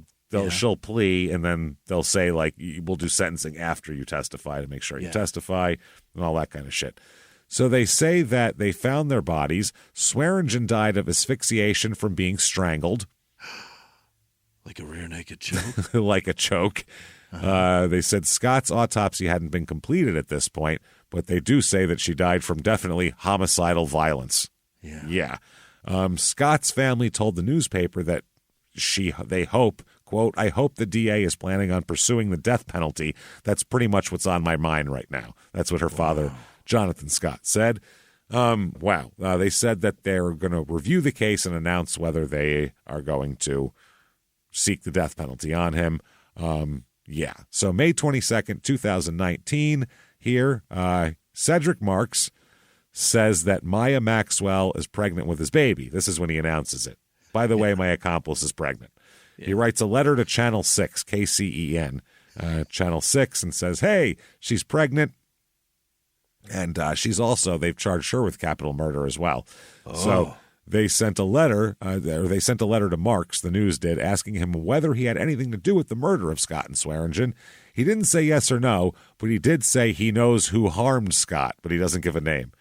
She'll plea, and then they'll say, like, we'll do sentencing after you testify to make sure you testify and all that kind of shit. So they say that they found their bodies. Swearingen died of asphyxiation from being strangled. Like a rear naked choke? Like a choke. They said Scott's autopsy hadn't been completed at this point, but they do say that she died from definitely homicidal violence. Yeah. Scott's family told the newspaper that they hope, quote, I hope the DA is planning on pursuing the death penalty. That's pretty much what's on my mind right now. That's what her father, Jonathan Scott, said. They said that they're going to review the case and announce whether they are going to seek the death penalty on him. So May 22nd, 2019, here, Cedric Marks says that Maya Maxwell is pregnant with his baby. This is when he announces it. By the way, my accomplice is pregnant. He writes a letter to Channel 6, KCEN, Channel 6, and says, hey, she's pregnant. And they've charged her with capital murder as well. So they sent a letter, to Marks, the news did, asking him whether he had anything to do with the murder of Scott and Swearingen. He didn't say yes or no, but he did say he knows who harmed Scott, but he doesn't give a name.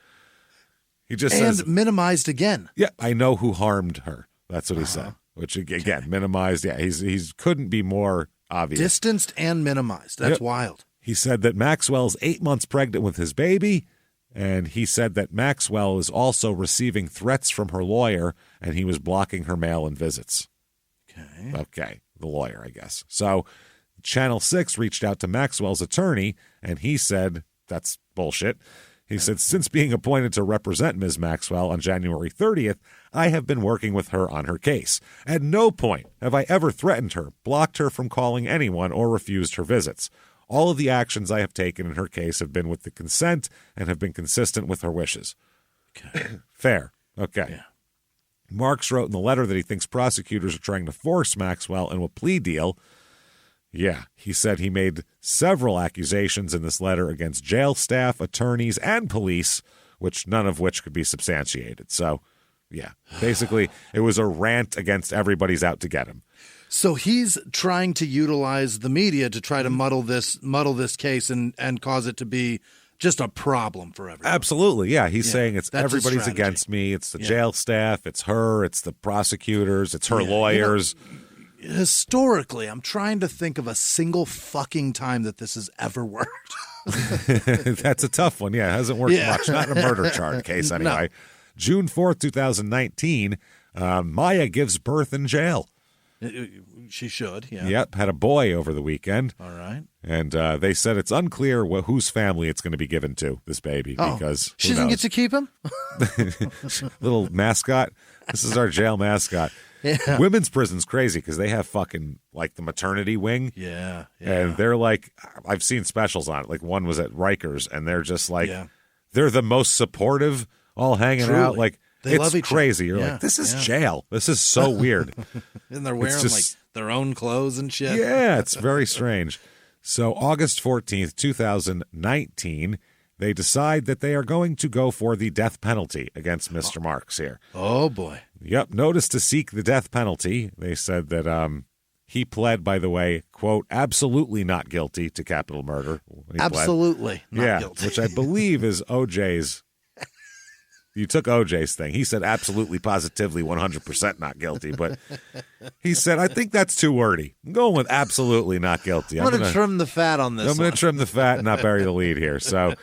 He just says, minimized again. Yeah, I know who harmed her. That's what he said, which, again, minimized. Yeah, he's couldn't be more obvious. Distanced and minimized. That's wild. He said that Maxwell's 8 months pregnant with his baby, and he said that Maxwell is also receiving threats from her lawyer, and he was blocking her mail and visits. Okay, the lawyer, I guess. So Channel 6 reached out to Maxwell's attorney, and he said, that's bullshit. He said, since being appointed to represent Ms. Maxwell on January 30th, I have been working with her on her case. At no point have I ever threatened her, blocked her from calling anyone, or refused her visits. All of the actions I have taken in her case have been with the consent and have been consistent with her wishes. Okay. Fair. Okay. Yeah. Marks wrote in the letter that he thinks prosecutors are trying to force Maxwell into a plea deal. Yeah, he said he made several accusations in this letter against jail staff, attorneys, and police, which none of which could be substantiated. So, yeah, basically it was a rant against everybody's out to get him. So he's trying to utilize the media to try to muddle this case and cause it to be just a problem for everyone. Absolutely, yeah. He's saying it's everybody's against me. It's the jail staff. It's her. It's the prosecutors. It's her lawyers. Historically, I'm trying to think of a single fucking time that this has ever worked. That's a tough one. Yeah, it hasn't worked much. Not in a murder charge case anyway. No. June 4th, 2019, Maya gives birth in jail. She should, yeah. Yep, had a boy over the weekend. All right. And they said it's unclear whose family it's going to be given to, this baby, because she doesn't get to keep him? Little mascot. This is our jail mascot. Yeah. Women's prison's crazy because they have fucking, like, the maternity wing. Yeah. And they're like, I've seen specials on it. Like, one was at Rikers, and they're just like, they're the most supportive, all hanging out. Like, they it's crazy. You're like, this is jail. This is so weird. And they're wearing like their own clothes and shit. Yeah, it's very strange. So August 14th, 2019, they decide that they are going to go for the death penalty against Mr. Marks here. Oh, boy. Yep. Notice to seek the death penalty. They said that he pled, by the way, quote, absolutely not guilty to capital murder. Absolutely not guilty. Which I believe is OJ's. You took OJ's thing. He said absolutely, positively, 100% not guilty. But he said, I think that's too wordy. I'm going with absolutely not guilty. I'm going to trim the fat on this. I'm going to trim the fat and not bury the lead here. So,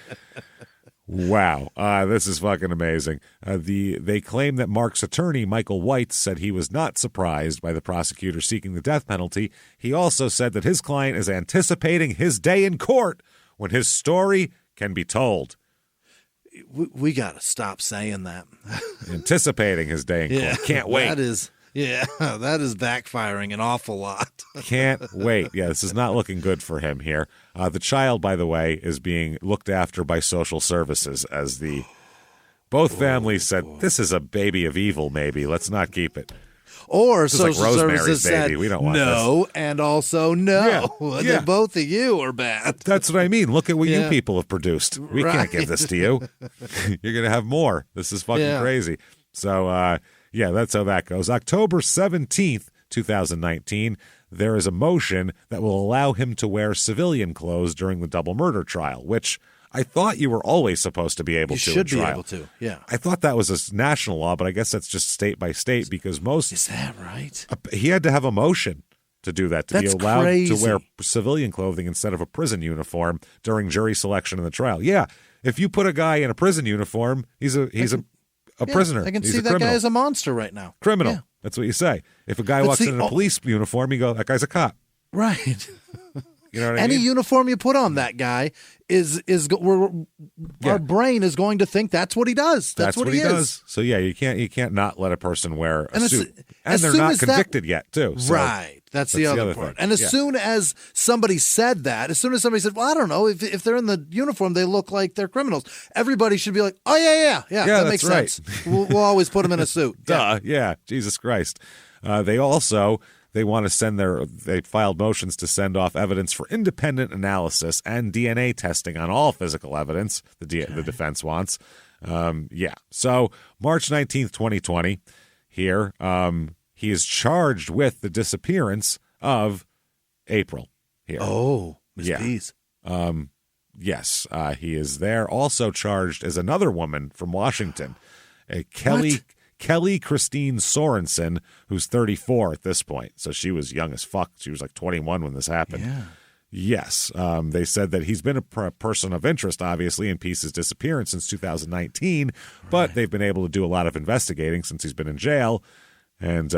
wow. This is fucking amazing. They claim that Mark's attorney, Michael White, said he was not surprised by the prosecutor seeking the death penalty. He also said that his client is anticipating his day in court when his story can be told. We got to stop saying that. Anticipating his day in court. Can't wait. That is backfiring an awful lot. Can't wait. Yeah, this is not looking good for him here. The child, by the way, is being looked after by social services as both families said, this is a baby of evil, maybe. Let's not keep it. Or this social like services baby. said We don't want no, this. And also no. Yeah. Both of you are bad. That's what I mean. Look at what you people have produced. We can't give this to you. You're going to have more. This is fucking crazy. So, that's how that goes. October 17th, 2019, there is a motion that will allow him to wear civilian clothes during the double murder trial, which I thought you were always supposed to be able to. You should in trial. be able to, yeah. I thought that was a national law, but I guess that's just state by state because most. Is that right? He had to have a motion to do that, to be allowed to wear civilian clothing instead of a prison uniform during jury selection in the trial. Yeah, if you put a guy in a prison uniform, he's a prisoner. I can he's see a that criminal. guy as a monster right now. Criminal. Yeah. That's what you say. If a guy walks in a police uniform, you go, that guy's a cop. Right. You know what I Any mean? uniform you put on that guy our brain is going to think that's what he does. That's what he does. So you can't not let a person wear a suit, and as they're soon not as convicted yet, too. So right. That's the other part. thing. And as soon as somebody said that, as soon as somebody said, well, I don't know, if they're in the uniform, they look like they're criminals. Everybody should be like, oh, yeah, that makes right. sense. We'll always put them in a suit. Duh, yeah, Jesus Christ. They want to send they filed motions to send off evidence for independent analysis and DNA testing on all physical evidence, the defense wants. So March 19th, 2020, here, he is charged with the disappearance of April here. Oh, Miss Pease. Yes, he is there. Also charged as another woman from Washington, Kelly Christine Sorensen, who's 34 at this point. So she was young as fuck. She was like 21 when this happened. Yeah. Yes. They said that he's been a person of interest, obviously, in Peace's disappearance since 2019, but they've been able to do a lot of investigating since he's been in jail. And,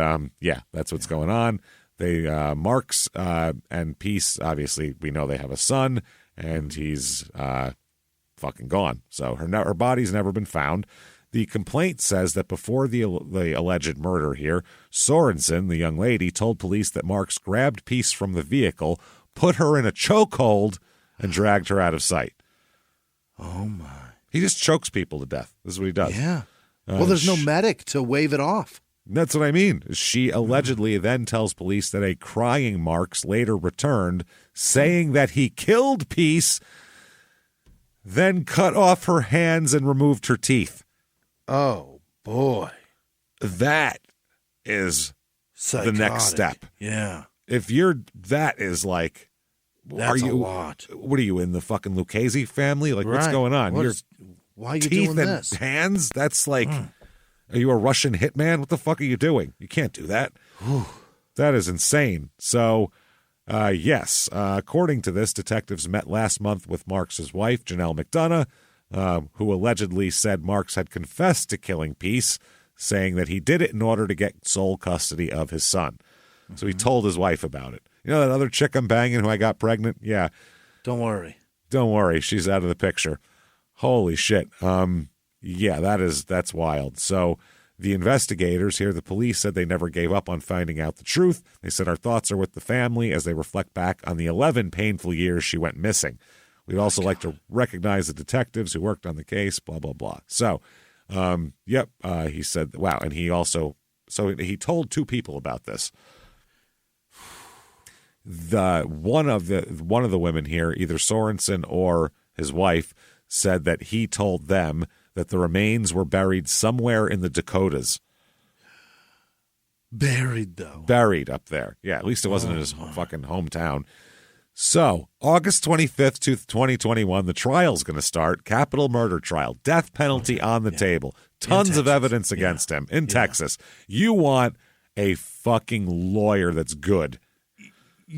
that's what's going on. Marks and Peace, obviously, we know they have a son, and he's fucking gone. So her body's never been found. The complaint says that before the alleged murder here, Sorensen, the young lady, told police that Marks grabbed Peace from the vehicle, put her in a chokehold, and dragged her out of sight. Oh, my. He just chokes people to death. This is what he does. Yeah. Well, there's no medic to wave it off. That's what I mean. She allegedly then tells police that a crying Marks later returned, saying that he killed Peace. then cut off her hands and removed her teeth. Oh, boy. That is Psychotic. the next step. Yeah. If that is like, That's a lot. What are you, in the fucking Lucchese family? Like, what's going on? Why are you teeth doing and this? hands? That's like, are you a Russian hitman? What the fuck are you doing? You can't do that. That is insane. So, yes, according to this, detectives met last month with Marks' wife, Janelle McDonough, who allegedly said Marks had confessed to killing Peace, saying that he did it in order to get sole custody of his son. So he told his wife about it. You know that other chick I'm banging who I got pregnant? Yeah. Don't worry. Don't worry. She's out of the picture. Holy shit. Yeah, that's wild. So the investigators here, the police, said they never gave up on finding out the truth. They said, our thoughts are with the family as they reflect back on the 11 painful years she went missing. We'd also like to recognize the detectives who worked on the case, blah, blah, blah. So, he said, wow. And he also, he told two people about this. One of the women here, either Sorensen or his wife, said that he told them that the remains were buried somewhere in the Dakotas. Buried, though. Buried up there. Yeah, at least it wasn't in his fucking hometown. So, August 25th, 2021, the trial's going to start. Capital murder trial. Death penalty on the table. Tons of evidence against him in Texas. You want a fucking lawyer that's good.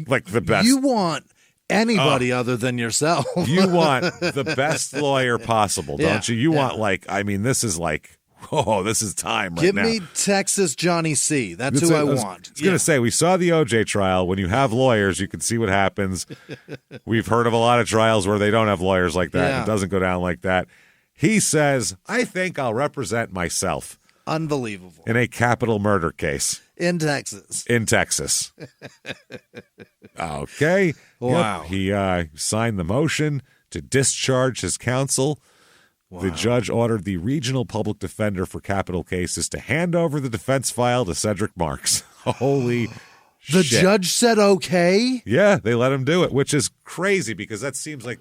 Like the best. You want anybody other than yourself. You want the best lawyer possible, don't you? You want this is time right now. Give me Texas Johnny C. That's who I want. I was going to say, we saw the OJ trial. When you have lawyers, you can see what happens. We've heard of a lot of trials where they don't have lawyers like that. Yeah. It doesn't go down like that. He says, I think I'll represent myself. Unbelievable. In a capital murder case. In Texas. Okay. Wow. Yep. He signed the motion to discharge his counsel. Wow. The judge ordered the regional public defender for capital cases to hand over the defense file to Cedric Marks. Holy The shit. judge said okay? Yeah, they let him do it, which is crazy because that seems like,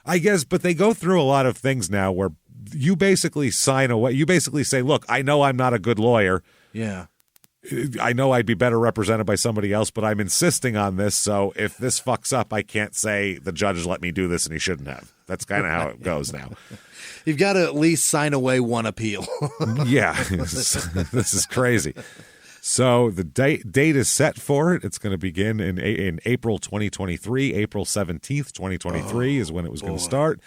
I guess, but they go through a lot of things now where you basically sign away. You basically say, look, I know I'm not a good lawyer. Yeah. I know I'd be better represented by somebody else, but I'm insisting on this. So if this fucks up, I can't say the judge let me do this and he shouldn't have. That's kind of how it goes now. You've got to at least sign away one appeal. Yeah. This is crazy. So the date is set for it. It's going to begin in April 2023. April 17th, 2023 is when it was going to start.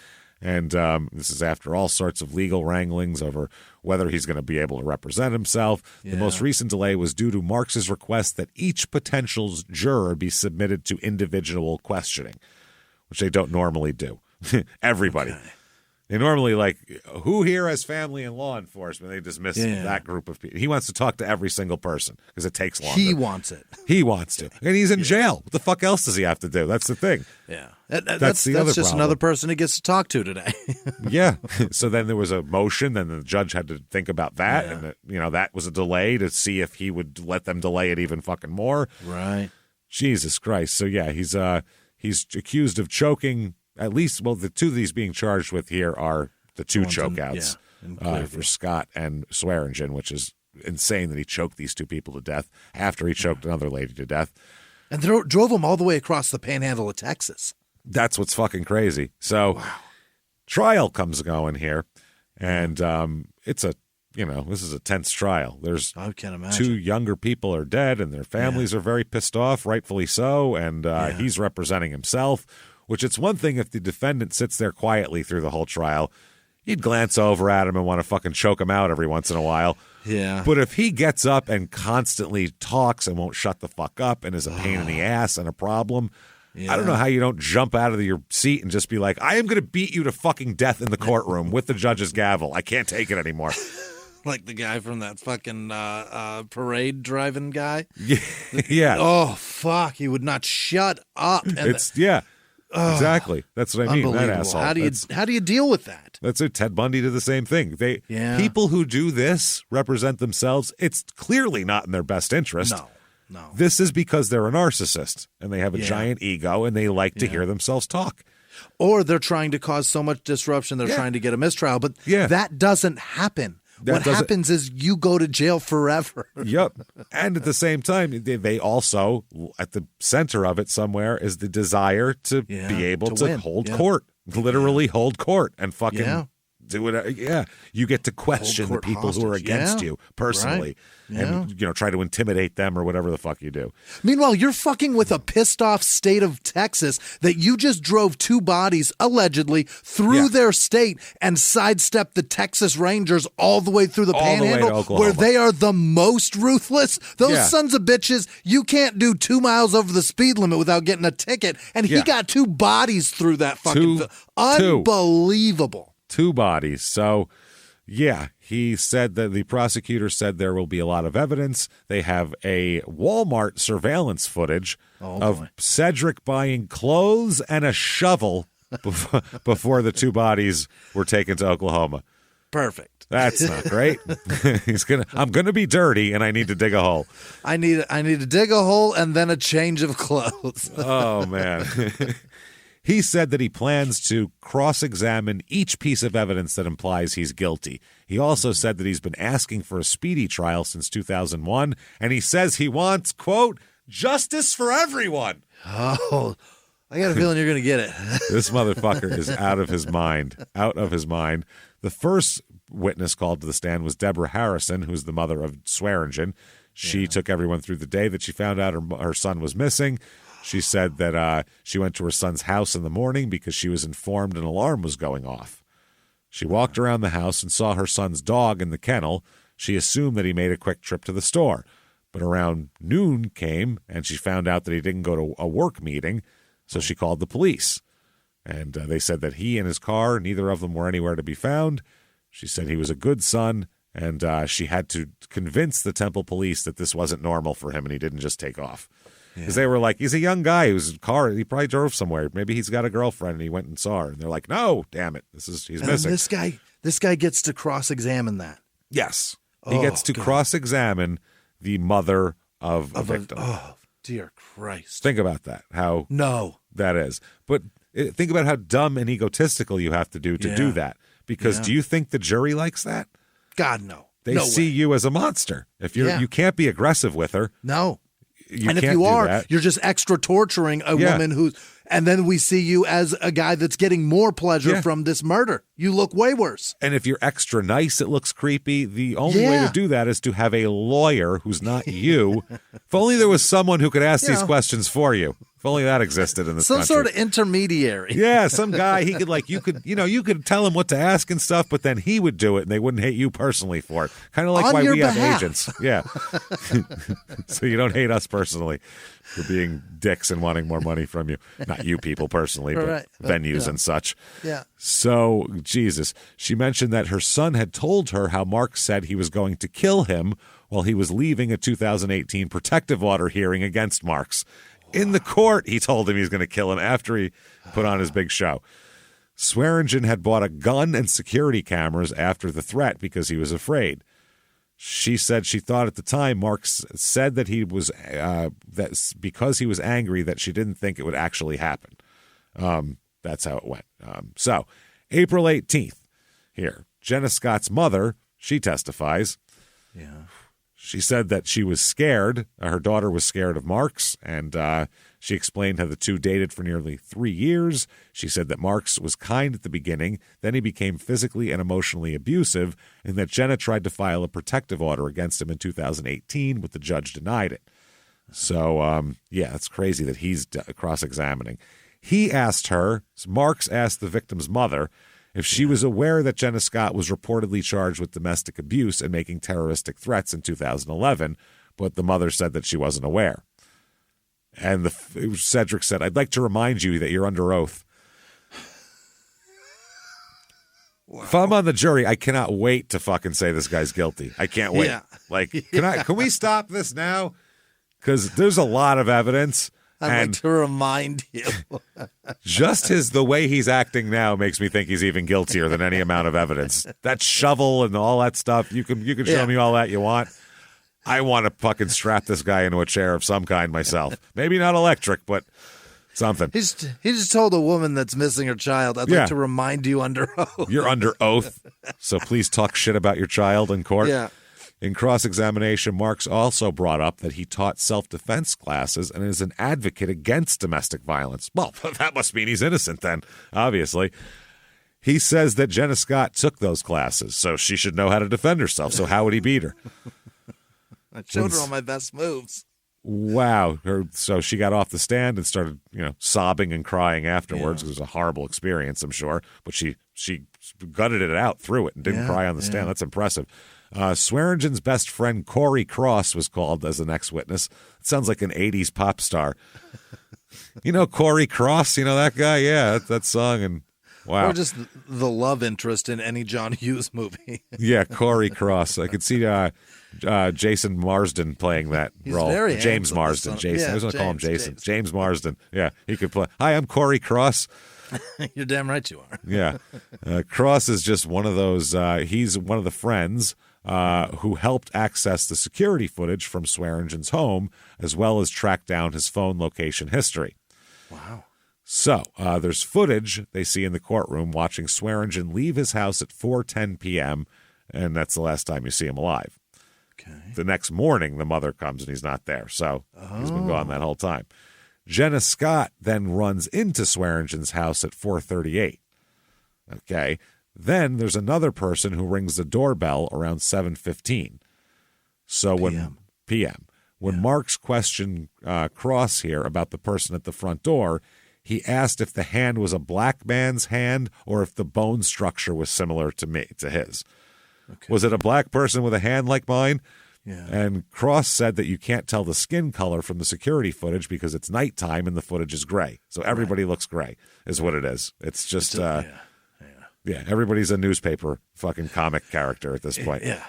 And this is after all sorts of legal wranglings over whether he's going to be able to represent himself. Yeah. The most recent delay was due to Marks's request that each potential juror be submitted to individual questioning, which they don't normally do. Everybody. Okay. They normally, who here has family in law enforcement? They dismiss that group of people. He wants to talk to every single person because it takes longer. He wants it. He wants to. And he's in jail. What the fuck else does he have to do? That's the thing. Yeah. That's just problem. Another person he gets to talk to today. Yeah. So then there was a motion, and the judge had to think about that. Yeah. And, that was a delay to see if he would let them delay it even fucking more. Right. Jesus Christ. So, yeah, he's accused of choking. At least, well, the two that he's being charged with here are the two chokeouts for Scott and Swearingen, which is insane that he choked these two people to death after he choked another lady to death. And drove them all the way across the panhandle of Texas. That's what's fucking crazy. So, trial comes going here, and it's this is a tense trial. I can imagine. Two younger people are dead, and their families are very pissed off, rightfully so, and he's representing himself. Which it's one thing if the defendant sits there quietly through the whole trial. You'd glance over at him and want to fucking choke him out every once in a while. Yeah. But if he gets up and constantly talks and won't shut the fuck up and is a pain in the ass and a problem, I don't know how you don't jump out of your seat and just be like, I am going to beat you to fucking death in the courtroom with the judge's gavel. I can't take it anymore. Like the guy from that fucking parade driving guy? Yeah. Oh, fuck. He would not shut up. And Exactly. That's what I mean. That asshole. How do you deal with that? That's it. Ted Bundy did the same thing. People who do this represent themselves. It's clearly not in their best interest. No. This is because they're a narcissist and they have a giant ego and they like to hear themselves talk. Or they're trying to cause so much disruption, they're trying to get a mistrial. But that doesn't happen. What happens is you go to jail forever. Yep. And at the same time, they also, at the center of it somewhere, is the desire to be able to hold court, literally hold court and fucking do it. Yeah. You get to question the people who are against you personally and, try to intimidate them or whatever the fuck you do. Meanwhile, you're fucking with a pissed off state of Texas that you just drove 2 bodies, allegedly, through their state and sidestepped the Texas Rangers all the way through the Panhandle, where they are the most ruthless. Those sons of bitches, you can't do 2 miles over the speed limit without getting a ticket. And he got 2 bodies through that fucking unbelievable. 2 bodies. So, he said that the prosecutor said there will be a lot of evidence. They have a Walmart surveillance footage of Cedric buying clothes and a shovel before the 2 bodies were taken to Oklahoma. Perfect. That's not great. I'm gonna be dirty and I need to dig a hole. I need to dig a hole and then a change of clothes. Oh man. He said that he plans to cross-examine each piece of evidence that implies he's guilty. He also said that he's been asking for a speedy trial since 2001, and he says he wants, quote, justice for everyone. Oh, I got a feeling you're going to get it. This motherfucker is out of his mind. The first witness called to the stand was Deborah Harrison, who's the mother of Swearingen. She took everyone through the day that she found out her son was missing. She said that she went to her son's house in the morning because she was informed an alarm was going off. She walked around the house and saw her son's dog in the kennel. She assumed that he made a quick trip to the store. But around noon came, and she found out that he didn't go to a work meeting, so she called the police. And they said that he and his car, neither of them were anywhere to be found. She said he was a good son, and she had to convince the Temple police that this wasn't normal for him and he didn't just take off. Because they were like, he's a young guy whose car, he probably drove somewhere. Maybe he's got a girlfriend and he went and saw her. And they're like, no, damn it, he's missing. This guy gets to cross-examine that. Yes. He gets to cross-examine the mother of a victim. Oh, dear Christ. Think about that, how that is. But think about how dumb and egotistical you have to do that. Because do you think the jury likes that? God, no. They see you as a monster. If you can't be aggressive with her. No. And if you are, you're just extra torturing a woman and then we see you as a guy that's getting more pleasure from this murder. You look way worse. And if you're extra nice, it looks creepy. The only way to do that is to have a lawyer who's not you. If only there was someone who could ask these questions for you. If only that existed in this country. Some sort of intermediary. Yeah, some guy, he could you could tell him what to ask and stuff, but then he would do it and they wouldn't hate you personally for it. Kind of like On why your we behalf. have agents. Yeah. So you don't hate us personally for being dicks and wanting more money from you. Not you people personally, but venues and such. Yeah. So, Jesus. She mentioned that her son had told her how Mark said he was going to kill him while he was leaving a 2018 protective order hearing against Marks. In the court, he told him he was going to kill him after he put on his big show. Swearingen had bought a gun and security cameras after the threat because he was afraid. She said she thought at the time Marks said that he was that because he was angry that she didn't think it would actually happen. That's how it went. So, April 18th here, Jenna Scott's mother, she testifies. Yeah. She said that she was scared. Her daughter was scared of Marks, and she explained how the two dated for nearly 3 years. She said that Marks was kind at the beginning, then he became physically and emotionally abusive, and that Jenna tried to file a protective order against him in 2018, but the judge denied it. So, it's crazy that he's cross-examining. He asked her, Marks asked the victim's mother, if she was aware that Jenna Scott was reportedly charged with domestic abuse and making terroristic threats in 2011, but the mother said that she wasn't aware. And Cedric said, I'd like to remind you that you're under oath. Wow. If I'm on the jury, I cannot wait to fucking say this guy's guilty. I can't wait. Yeah. Can we stop this now? Because there's a lot of evidence. I'd like to remind you. Just the way he's acting now makes me think he's even guiltier than any amount of evidence. That shovel and all that stuff, you can show me all that you want. I want to fucking strap this guy into a chair of some kind myself. Maybe not electric, but Something. He just told a woman that's missing her child, I'd like to remind you under oath. You're under oath, so please talk shit about your child in court. Yeah. In cross-examination, Marks also brought up that he taught self-defense classes and is an advocate against domestic violence. Well, that must mean he's innocent then, obviously. He says that Jenna Scott took those classes, so she should know how to defend herself. So how would he beat her? I showed her all my best moves. Wow. So she got off the stand and started, sobbing and crying afterwards. It was a horrible experience, I'm sure. But she gutted it out through it and didn't cry on the stand. That's impressive. Swearengen's best friend, Corey Cross, was called as the next witness. It sounds like an 80s pop star. Corey Cross? That guy? Yeah, that song. And wow. Or just the love interest in any John Hughes movie. Yeah, Corey Cross. I could see Jason Marsden playing that role. Very James Marsden. Jason. I was going to call him Jason. James Marsden. Yeah, he could play. Hi, I'm Corey Cross. You're damn right you are. Yeah. Cross is just one of those. He's one of the friends who helped access the security footage from Swearengen's home, as well as track down his phone location history. Wow. So there's footage they see in the courtroom watching Swearingen leave his house at 4:10 p.m., and that's the last time you see him alive. Okay. The next morning, the mother comes and he's not there, so he's been gone that whole time. Jenna Scott then runs into Swearengen's house at 4:38. Okay. Then there's another person who rings the doorbell around 7:15. So when PM. When Marks questioned Cross here about the person at the front door, he asked if the hand was a black man's hand or if the bone structure was similar to his. Okay. Was it a black person with a hand like mine? Yeah. And Cross said that you can't tell the skin color from the security footage because it's nighttime and the footage is gray. So everybody looks gray is what it is. It's just, everybody's a newspaper fucking comic character at this point. Yeah.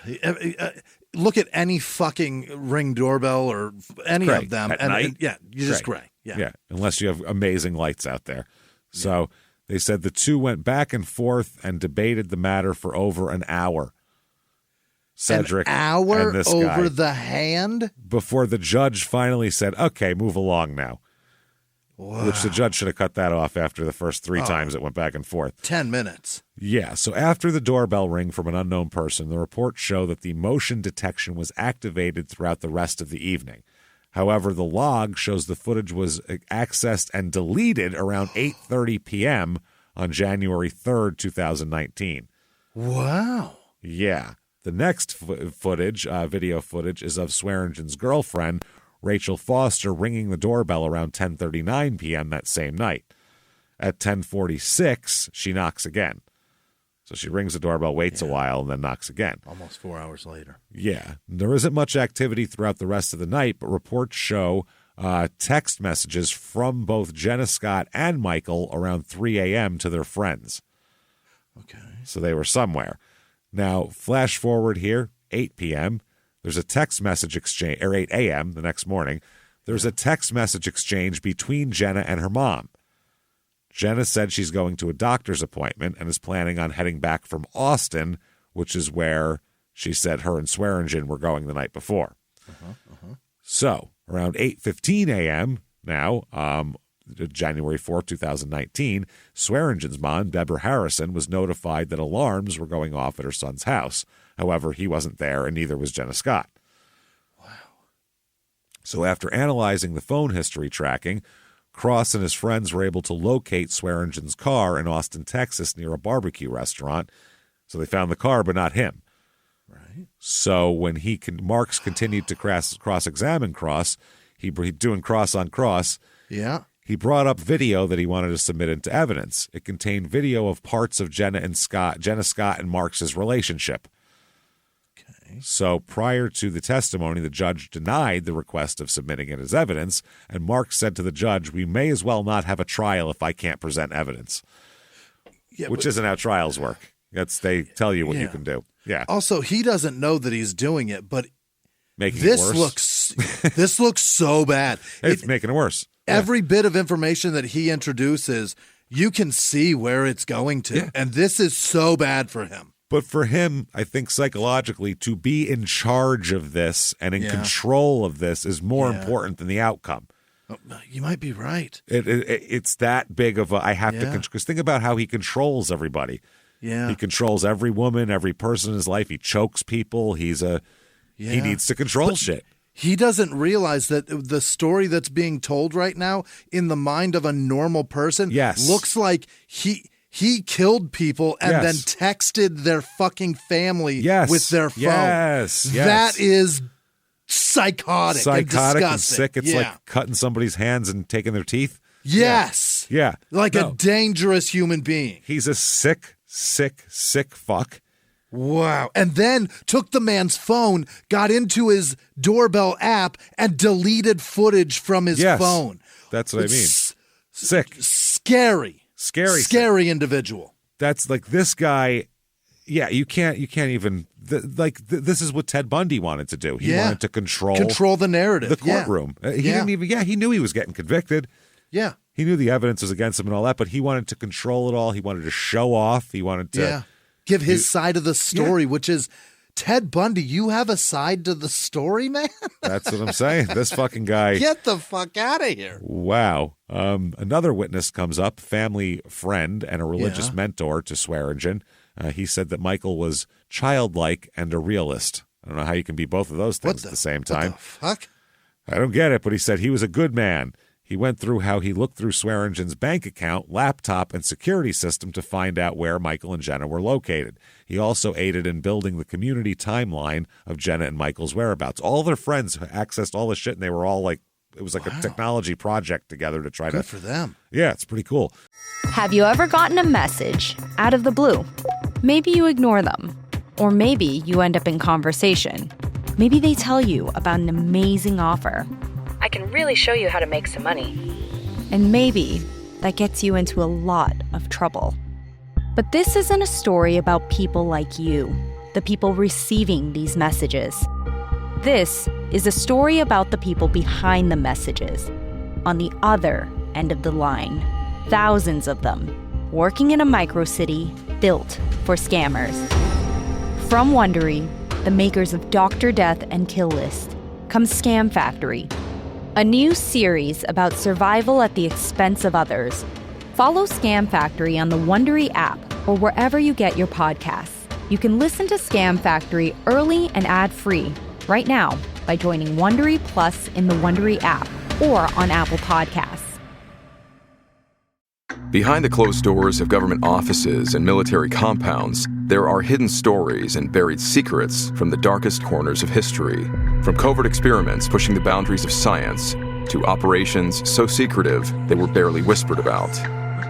Look at any fucking Ring doorbell or any gray. of them. At night? You're just gray. Yeah, unless you have amazing lights out there. So they said the two went back and forth and debated the matter for over an hour. Cedric an hour and this over guy, the hand? Before the judge finally said, okay, move along now. Wow. Which the judge should have cut that off after the first three times it went back and forth. 10 minutes. Yeah, so after the doorbell ring from an unknown person, the reports show that the motion detection was activated throughout the rest of the evening. However, the log shows the footage was accessed and deleted around 8:30 p.m. on January 3rd, 2019. Wow. Yeah. The next footage, video footage, is of Swearengen's girlfriend, Rachel Foster, ringing the doorbell around 10:39 p.m. that same night. At 10:46, she knocks again. So she rings the doorbell, waits a while, and then knocks again. Almost 4 hours later. Yeah. There isn't much activity throughout the rest of the night, but reports show text messages from both Jenna Scott and Michael around 3 a.m. to their friends. Okay. So they were somewhere. Now, flash forward here, 8 p.m. There's a text message exchange, or 8 a.m. the next morning. There's a text message exchange between Jenna and her mom. Jenna said she's going to a doctor's appointment and is planning on heading back from Austin, which is where she said her and Swearingen were going the night before. So, around 8:15 a.m. now, January 4th, 2019, Swearingen's mom, Deborah Harrison, was notified that alarms were going off at her son's house. However, he wasn't there, and neither was Jenna Scott. Wow. So after analyzing the phone history tracking, Cross and his friends were able to locate Swearingen's car in Austin, Texas, near a barbecue restaurant. So they found the car, but not him. Right. So when Marks continued to cross-examine Cross, he doing cross on cross. Yeah. He brought up video that he wanted to submit into evidence. It contained video of parts of Jenna Scott and Marks' relationship. Okay. So prior to the testimony, the judge denied the request of submitting it as evidence, and Marks said to the judge, we may as well not have a trial if I can't present evidence. Yeah, which isn't how trials work. They tell you what you can do. Yeah. Also, he doesn't know that he's doing it, but making this it worse. this looks so bad. It's making it worse. Every bit of information that he introduces, you can see where it's going to. And this is so bad for him. But for him, I think psychologically, to be in charge of this and in control of this is more important than the outcome. You might be right. It's that big of a, I have to, because think about how he controls everybody. Yeah. He controls every woman, every person in his life. He chokes people. He needs to control shit. He doesn't realize that the story that's being told right now in the mind of a normal person looks like he killed people and then texted their fucking family with their phone. Yes. That is psychotic and disgusting. And sick. It's like cutting somebody's hands and taking their teeth. Yes. Yeah. Like a dangerous human being. He's a sick fuck. Wow. And then took the man's phone, got into his doorbell app, and deleted footage from his phone. That's what I mean. Sick. Scary individual. That's like this guy. Yeah, you can't even this is what Ted Bundy wanted to do. He wanted to control the narrative, the courtroom. He didn't even. He knew he was getting convicted. Yeah, he knew the evidence was against him and all that, but he wanted to control it all. He wanted to show off. He wanted to give his side of the story, which is Ted Bundy. You have a side to the story, man. That's what I'm saying. This fucking guy. Get the fuck out of here. Wow. Another witness comes up, family friend and a religious mentor to Swearingen. He said that Michael was childlike and a realist. I don't know how you can be both of those things at the same time. What the fuck? I don't get it, but he said he was a good man. He went through how he looked through Swearingen's bank account, laptop, and security system to find out where Michael and Jenna were located. He also aided in building the community timeline of Jenna and Michael's whereabouts. All their friends accessed all this shit, and they were all like, it was like a technology project together to try Good for them. Yeah, it's pretty cool. Have you ever gotten a message out of the blue? Maybe you ignore them. Or maybe you end up in conversation. Maybe they tell you about an amazing offer. I can really show you how to make some money. And maybe that gets you into a lot of trouble. But this isn't a story about people like you, the people receiving these messages. This is a story about the people behind the messages, on the other end of the line. Thousands of them, working in a microcity built for scammers. From Wondery, the makers of Dr. Death and Kill List, comes Scam Factory, a new series about survival at the expense of others. Follow Scam Factory on the Wondery app or wherever you get your podcasts. You can listen to Scam Factory early and ad-free right now by joining Wondery Plus in the Wondery app or on Apple Podcasts. Behind the closed doors of government offices and military compounds, there are hidden stories and buried secrets from the darkest corners of history. From covert experiments pushing the boundaries of science to operations so secretive they were barely whispered about.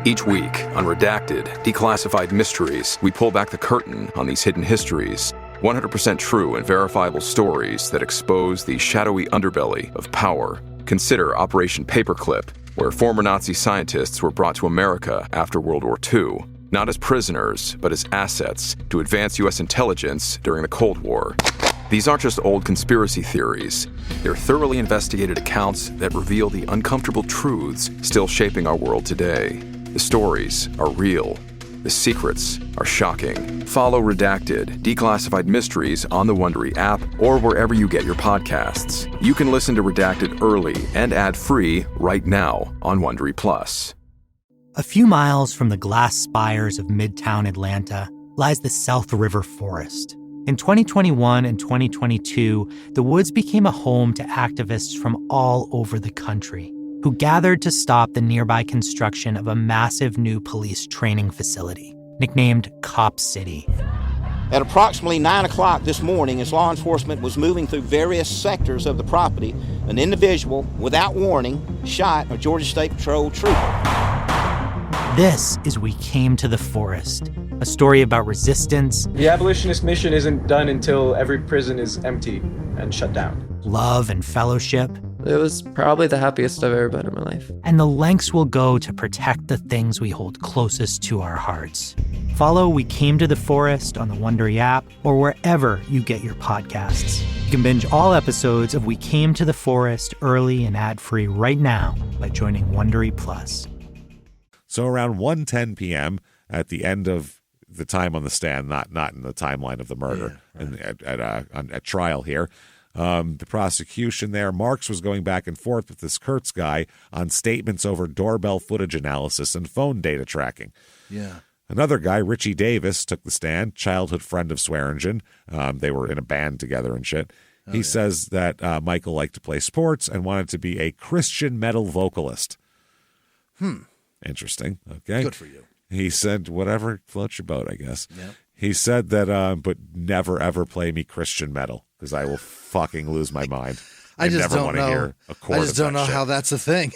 Each week, on Redacted, Declassified Mysteries, we pull back the curtain on these hidden histories. 100% true and verifiable stories that expose the shadowy underbelly of power. Consider Operation Paperclip, where former Nazi scientists were brought to America after World War II, not as prisoners, but as assets to advance U.S. intelligence during the Cold War. These aren't just old conspiracy theories. They're thoroughly investigated accounts that reveal the uncomfortable truths still shaping our world today. The stories are real. The secrets are shocking. Follow Redacted, Declassified Mysteries on the Wondery app or wherever you get your podcasts. You can listen to Redacted early and ad-free right now on Wondery Plus. A few miles from the glass spires of Midtown Atlanta lies the South River Forest. In 2021 and 2022, the woods became a home to activists from all over the country who gathered to stop the nearby construction of a massive new police training facility, nicknamed Cop City. At approximately 9 o'clock this morning, as law enforcement was moving through various sectors of the property, an individual, without warning, shot a Georgia State Patrol trooper. This is We Came to the Forest, a story about resistance. The abolitionist mission isn't done until every prison is empty and shut down. Love and fellowship. It was probably the happiest I've ever been in my life. And the lengths we'll go to protect the things we hold closest to our hearts. Follow We Came to the Forest on the Wondery app or wherever you get your podcasts. You can binge all episodes of We Came to the Forest early and ad-free right now by joining Wondery Plus. So around 1:10 p.m. at the end of the time on the stand, not in the timeline of the murder at trial here, The prosecution there, Marks was going back and forth with this Kurtz guy on statements over doorbell footage analysis and phone data tracking. Yeah. Another guy, Richie Davis, took the stand, childhood friend of Swearingen. They were in a band together and shit. He says that Michael liked to play sports and wanted to be a Christian metal vocalist. Interesting. Okay. Good for you. He said, whatever floats your boat, I guess. Yeah. He said that, but never, ever play me Christian metal because I will fucking lose my mind. I just never don't want to know. hear a chord I just of don't that know shit. how that's a thing.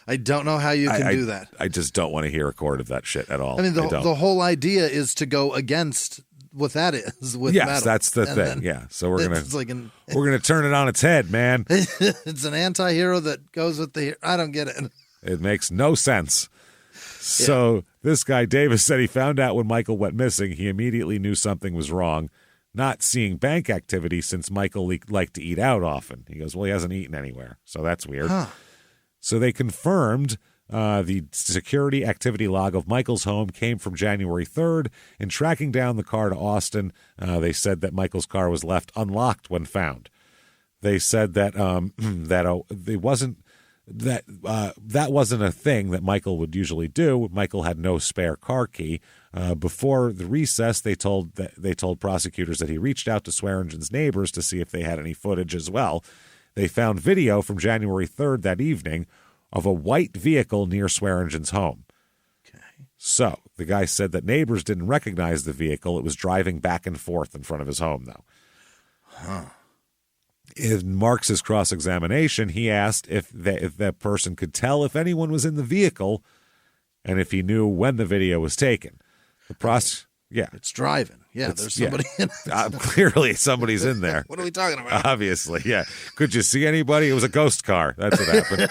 I don't know how you can do that. I just don't want to hear a chord of that shit at all. I mean, don't. the whole idea is to go against what that is with yes, metal. that's the And thing. then Yeah, so we're it's like we're gonna turn it on its head, man. it's an anti-hero that goes with the. I don't get it. It makes no sense. So this guy Davis said he found out when Michael went missing. He immediately knew something was wrong. Not seeing bank activity since Michael liked to eat out often. He goes, well, he hasn't eaten anywhere, so that's weird. So they confirmed the security activity log of Michael's home came from January 3rd. In tracking down the car to Austin, they said that Michael's car was left unlocked when found. They said that that wasn't a thing that Michael would usually do. Michael had no spare car key. Before the recess, they told prosecutors that he reached out to Swearingen's neighbors to see if they had any footage as well. They found video from January 3rd that evening of a white vehicle near Swearingen's home. Okay. So the guy said that neighbors didn't recognize the vehicle. It was driving back and forth in front of his home, though. In Marks's cross-examination, he asked if that person could tell if anyone was in the vehicle and if he knew when the video was taken. It's driving. Yeah, there's somebody in it. Clearly somebody's in there. What are we talking about? Obviously, yeah. Could you see anybody? It was a ghost car. That's what happened.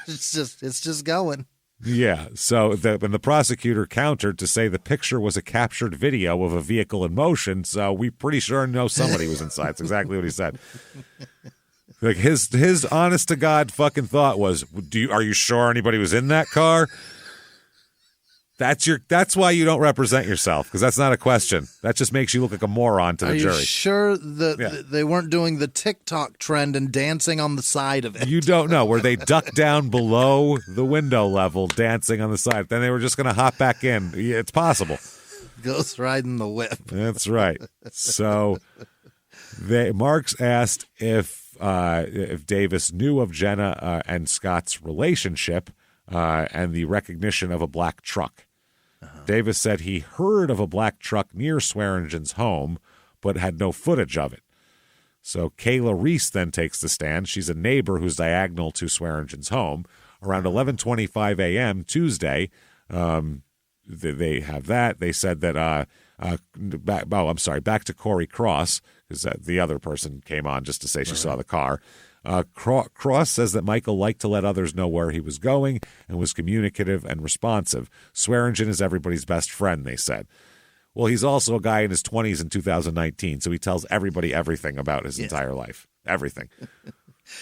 It's just going. Yeah. So the prosecutor countered to say the picture was a captured video of a vehicle in motion. So we pretty sure know somebody was inside. That's exactly what he said. Like his honest to God fucking thought was, are you sure anybody was in that car? That's why you don't represent yourself, because that's not a question. That just makes you look like a moron to the jury. Are you sure that they weren't doing the TikTok trend and dancing on the side of it? You don't know. Where they duck down below the window level, dancing on the side. Then they were just going to hop back in. It's possible. Ghost riding the whip. That's right. So Marks asked if Davis knew of Jenna and Scott's relationship and the recognition of a black truck. Davis said he heard of a black truck near Swearingen's home, but had no footage of it. So Kayla Reese then takes the stand. She's a neighbor who's diagonal to Swearingen's home. Around 11:25 a.m. Tuesday, they have that. They said that, back to Corey Cross, because the other person came on just to say she saw the car. Cross says that Michael liked to let others know where he was going and was communicative and responsive. Swearingen is everybody's best friend, they said. Well, he's also a guy in his 20s in 2019, so he tells everybody everything about his entire life. Everything.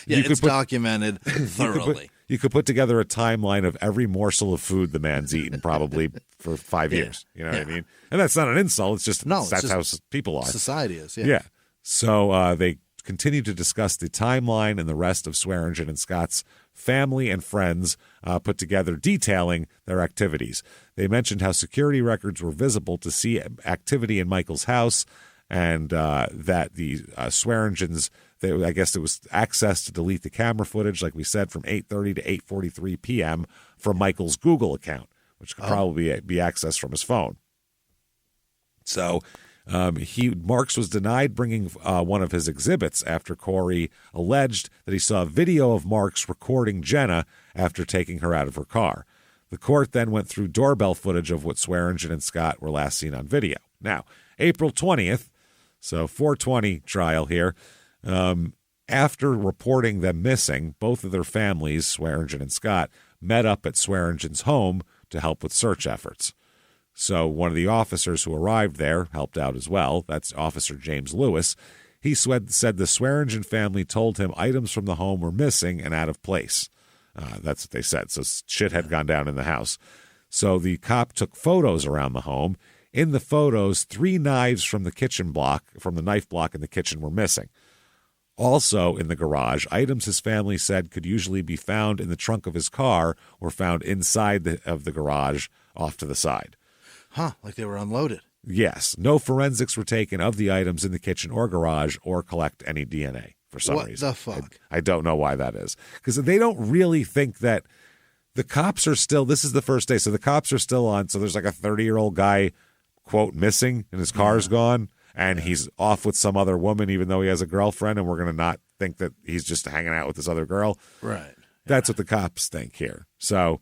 It's documented thoroughly. You could put together a timeline of every morsel of food the man's eaten probably for 5 years. You know what I mean? And that's not an insult. It's just that's how people are. Society is, Yeah. So they continue to discuss the timeline and the rest of Swearingen and Scott's family and friends put together detailing their activities. They mentioned how security records were visible to see activity in Michael's house and that the Swearingens, I guess there was access to delete the camera footage, like we said, from 8:30 to 8:43 p.m. from Michael's Google account, which could probably be accessed from his phone. So Marks was denied bringing one of his exhibits after Corey alleged that he saw a video of Marks recording Jenna after taking her out of her car. The court then went through doorbell footage of what Swearingen and Scott were last seen on video. Now, April 20th, so 420 trial here, after reporting them missing, both of their families, Swearingen and Scott, met up at Swearingen's home to help with search efforts. So one of the officers who arrived there helped out as well. That's Officer James Lewis. He said the Swearingen family told him items from the home were missing and out of place. That's what they said. So shit had gone down in the house. So the cop took photos around the home. In the photos, 3 knives from the kitchen block, from the knife block in the kitchen, were missing. Also in the garage, items his family said could usually be found in the trunk of his car were found inside of the garage off to the side. Huh, like they were unloaded. Yes. No forensics were taken of the items in the kitchen or garage or collect any DNA for some reason. What the fuck? I don't know why that is. Because they don't really think that the cops are still, this is the first day, so the cops are still on. So there's like a 30-year-old guy, quote, missing, and his car's gone. And he's off with some other woman, even though he has a girlfriend, and we're going to not think that he's just hanging out with this other girl. Right. That's what the cops think here. So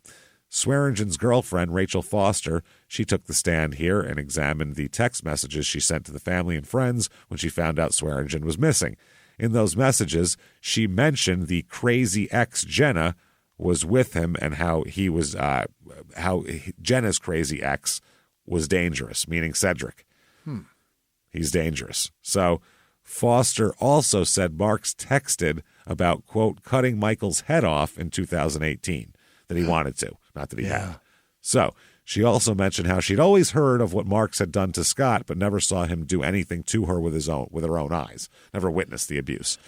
Swearingen's girlfriend, Rachel Foster, she took the stand here and examined the text messages she sent to the family and friends when she found out Swearingen was missing. In those messages, she mentioned the crazy ex Jenna was with him and how he was, Jenna's crazy ex was dangerous, meaning Cedric. He's dangerous. So Foster also said Marks texted about, quote, cutting Michael's head off in 2018, that he wanted to, not that he had. So she also mentioned how she'd always heard of what Marks had done to Scott, but never saw him do anything to her with her own eyes, never witnessed the abuse.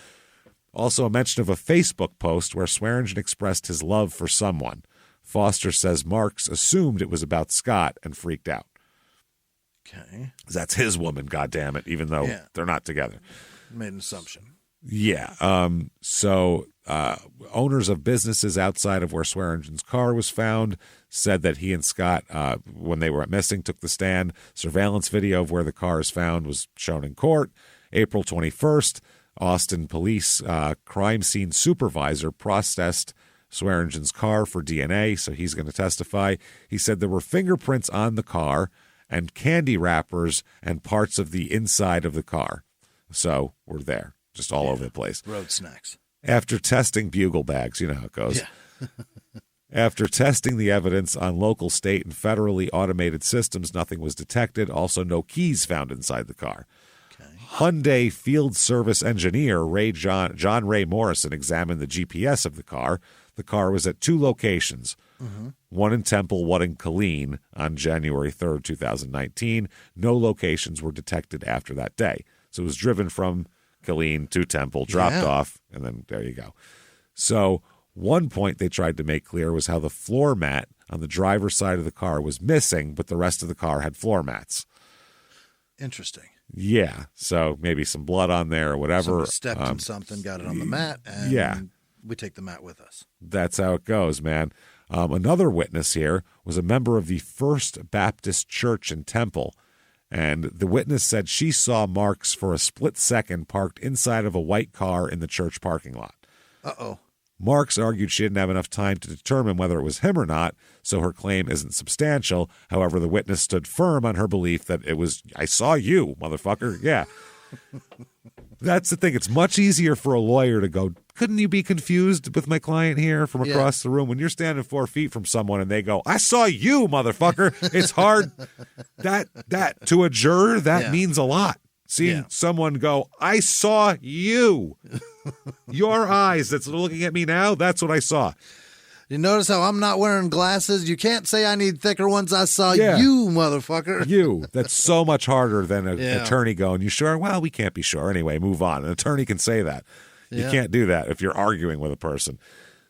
Also a mention of a Facebook post where Swearingen expressed his love for someone. Foster says Marks assumed it was about Scott and freaked out. Okay. That's his woman, goddammit, even though they're not together. Made an assumption. Yeah. So owners of businesses outside of where Swearingen's car was found said that he and Scott, when they were missing, took the stand. Surveillance video of where the car is found was shown in court. April 21st, Austin police crime scene supervisor processed Swearingen's car for DNA, so he's going to testify. He said there were fingerprints on the car and candy wrappers and parts of the inside of the car. So we're there, just all over the place. Road snacks. After testing bugle bags, you know how it goes. Yeah. After testing the evidence on local, state, and federally automated systems, nothing was detected. Also, no keys found inside the car. Okay. Hyundai field service engineer John Ray Morrison examined the GPS of the car. The car was at 2 locations, one in Temple, one in Killeen on January 3rd, 2019. No locations were detected after that day. So it was driven from Killeen to Temple, dropped off, and then there you go. So one point they tried to make clear was how the floor mat on the driver's side of the car was missing, but the rest of the car had floor mats. Interesting. Yeah, so maybe some blood on there or whatever. Somebody stepped in something, got it on the mat, and we take the mat with us. That's how it goes, man. Another witness here was a member of the First Baptist Church in Temple, and the witness said she saw Marks for a split second parked inside of a white car in the church parking lot. Uh-oh. Marks argued she didn't have enough time to determine whether it was him or not, so her claim isn't substantial. However, the witness stood firm on her belief that it was, I saw you, motherfucker. Yeah. That's the thing. It's much easier for a lawyer to go, couldn't you be confused with my client here from across the room? When you're standing 4 feet from someone and they go, I saw you, motherfucker. It's hard. That to a juror, that means a lot. Seeing someone go, I saw you. Your eyes that's looking at me now, that's what I saw. You notice how I'm not wearing glasses? You can't say I need thicker ones. I saw you, motherfucker. You. That's so much harder than an attorney going, you sure? Well, we can't be sure. Anyway, move on. An attorney can say that. You can't do that if you're arguing with a person.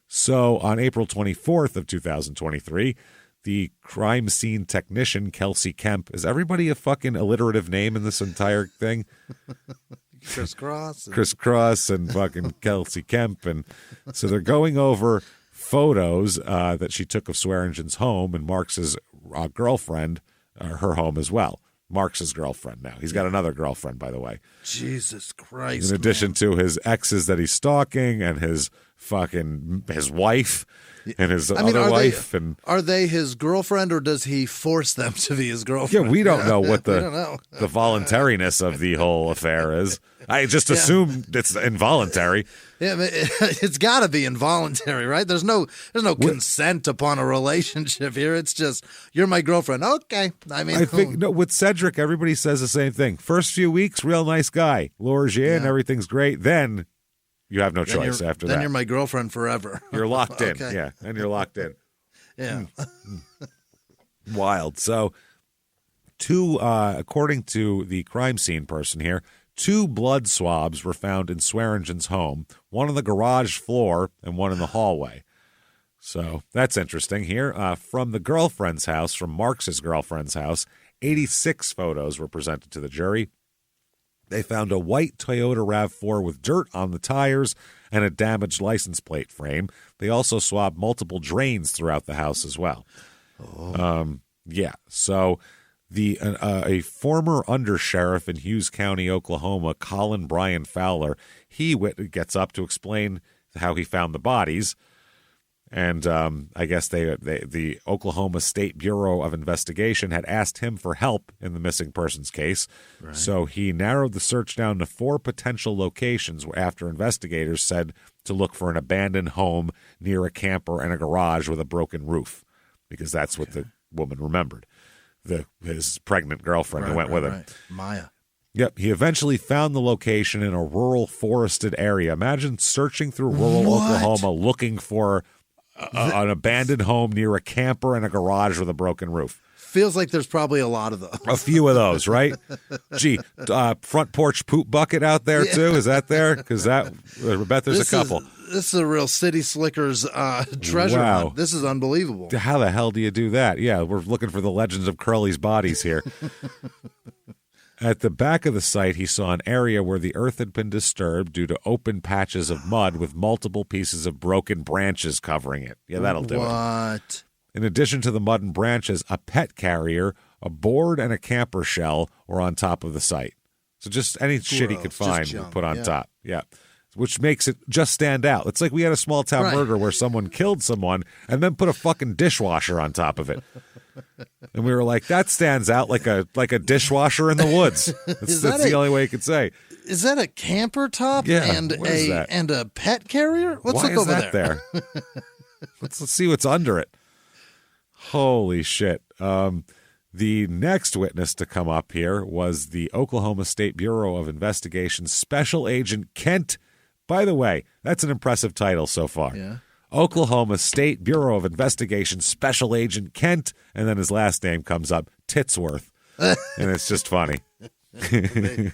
So on April 24th of 2023, the crime scene technician, Kelsey Kemp. Is everybody a fucking alliterative name in this entire thing? Criss Cross and fucking Kelsey Kemp. And so they're going over photos that she took of Swearingen's home and Marks's girlfriend, her home as well. Marks's girlfriend now. He's got another girlfriend, by the way. Jesus Christ. In addition to his exes that he's stalking and his wife and his other wife. Are they his girlfriend or does he force them to be his girlfriend? Yeah, we don't know what the voluntariness of the whole affair is. I just assume it's involuntary. Yeah, but it's got to be involuntary, right? There's no consent upon a relationship here. It's just, you're my girlfriend. Okay. I think with Cedric, everybody says the same thing. First few weeks, real nice guy. Lures you in, everything's great. Then you have no choice after that. Then you're my girlfriend forever. You're locked in. Yeah, and you're locked in. Yeah. Wild. So, according to the crime scene person here, 2 blood swabs were found in Swearingen's home, one on the garage floor and one in the hallway. So that's interesting here. From the girlfriend's house, from Marks' girlfriend's house, 86 photos were presented to the jury. They found a white Toyota RAV4 with dirt on the tires and a damaged license plate frame. They also swabbed multiple drains throughout the house as well. So a former undersheriff in Hughes County, Oklahoma, Colin Brian Fowler, he gets up to explain how he found the bodies. And I guess the Oklahoma State Bureau of Investigation had asked him for help in the missing persons case. Right. So he narrowed the search down to 4 potential locations after investigators said to look for an abandoned home near a camper and a garage with a broken roof, because that's what the woman remembered, his pregnant girlfriend who went with him. Maya. Yep, he eventually found the location in a rural forested area. Imagine searching through rural Oklahoma looking for an abandoned home near a camper and a garage with a broken roof. Feels like there's probably a lot of those. A few of those, right? Gee, front porch poop bucket out there too? Is that there? Because I bet there's a couple. This is a real City Slickers treasure hunt. This is unbelievable. How the hell do you do that? Yeah, we're looking for the legends of Curly's bodies here. At the back of the site, he saw an area where the earth had been disturbed due to open patches of mud with multiple pieces of broken branches covering it. Yeah, that'll do it. What? In addition to the mud and branches, a pet carrier, a board, and a camper shell were on top of the site. So just any shit he could find, we put on top. Yeah. Which makes it just stand out. It's like we had a small town murder where someone killed someone and then put a fucking dishwasher on top of it. And we were like, that stands out like a dishwasher in the woods. That's the only way you could say. Is that a camper top and a pet carrier? Let's look over there. Let's see what's under it. Holy shit. The next witness to come up here was the Oklahoma State Bureau of Investigation Special Agent Kent. By the way, that's an impressive title so far. Yeah. Oklahoma State Bureau of Investigation Special Agent Kent, and then his last name comes up, Titsworth. And it's just funny. It's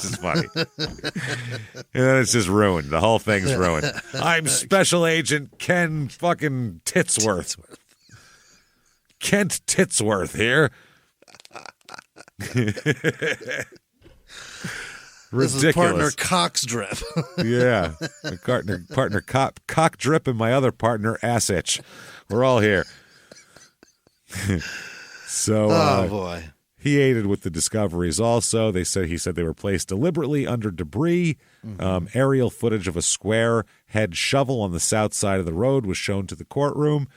just funny. And then it's just ruined. The whole thing's ruined. I'm Special Agent Ken fucking Titsworth. Kent Titsworth here. This is partner Cox Drip. Yeah. My partner Cock Drip and my other partner Ass Itch. We're all here. So oh boy. He aided with the discoveries also. He said they were placed deliberately under debris. Aerial footage of a square head shovel on the south side of the road was shown to the courtroom.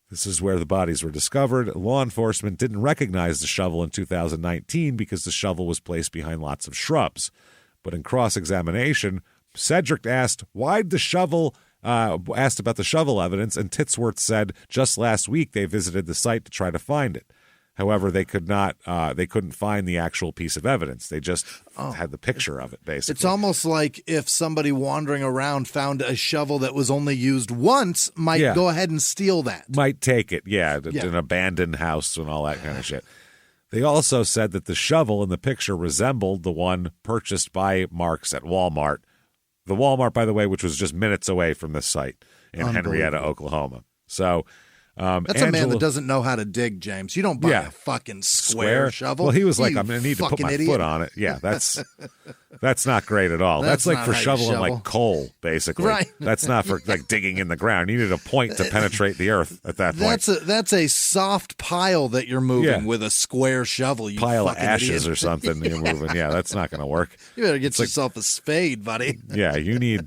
This is where the bodies were discovered. Law enforcement didn't recognize the shovel in 2019 because the shovel was placed behind lots of shrubs. But in cross-examination, Cedric asked about the shovel evidence, and Titsworth said just last week they visited the site to try to find it. However, they couldn't find the actual piece of evidence. They just had the picture of it, basically. It's almost like if somebody wandering around found a shovel that was only used once, might go ahead and steal that. Might take it, an abandoned house and all that kind of shit. They also said that the shovel in the picture resembled the one purchased by Marks at Walmart. The Walmart, by the way, which was just minutes away from this site in Henrietta, Oklahoma. So that's a man that doesn't know how to dig, James. You don't buy a fucking square shovel. Well, he was like, I'm going to need to put my foot on it. Yeah, that's not great at all. That's like for shoveling like coal, basically. Right. That's not for like digging in the ground. You need a point to penetrate the earth at that point. That's a soft pile that you're moving with a square shovel. You pile of ashes idiot. Or something you're moving. Yeah, that's not going to work. You better get yourself a spade, buddy. Yeah, you need,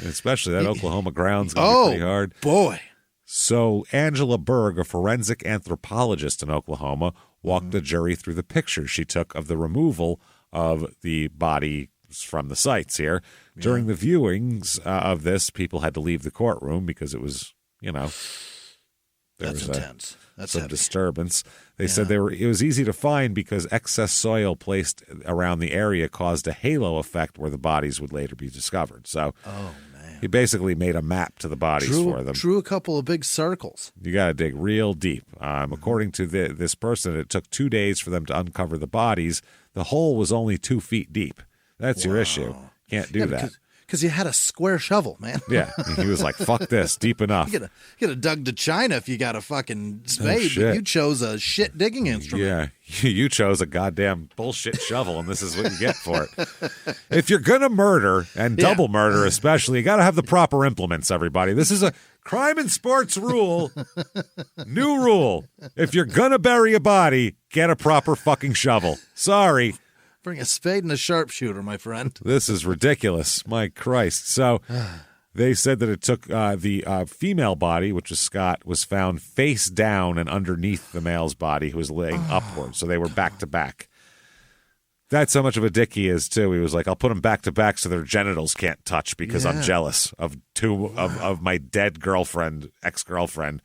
especially that Oklahoma ground's going to be pretty hard. Boy. So Angela Berg, a forensic anthropologist in Oklahoma, walked the jury through the pictures she took of the removal of the body from the sites here. Yeah. During the viewings of this, people had to leave the courtroom because it was, there was intense. That's some heavy. Disturbance. They said it was easy to find because excess soil placed around the area caused a halo effect where the bodies would later be discovered. So, He basically made a map to the bodies for them. Drew a couple of big circles. You got to dig real deep. According to this person, it took 2 days for them to uncover the bodies. The hole was only 2 feet deep. That's your issue. Can't do that. Because you had a square shovel, man. Yeah. He was like, fuck this, deep enough. You could have dug to China if you got a fucking spade, but you chose a shit digging instrument. Yeah. You chose a goddamn bullshit shovel, and this is what you get for it. If you're going to murder, and double murder especially, you got to have the proper implements, everybody. This is a crime and sports rule. New rule. If you're going to bury a body, get a proper fucking shovel. Sorry. Bring a spade and a sharpshooter, my friend. This is ridiculous. My Christ. So they said that it took the female body, which was Scott, was found face down and underneath the male's body, who was laying upward. So they were back to back. That's how much of a dick he is, too. He was like, I'll put them back to back so their genitals can't touch because I'm jealous of of my dead girlfriend, ex-girlfriend.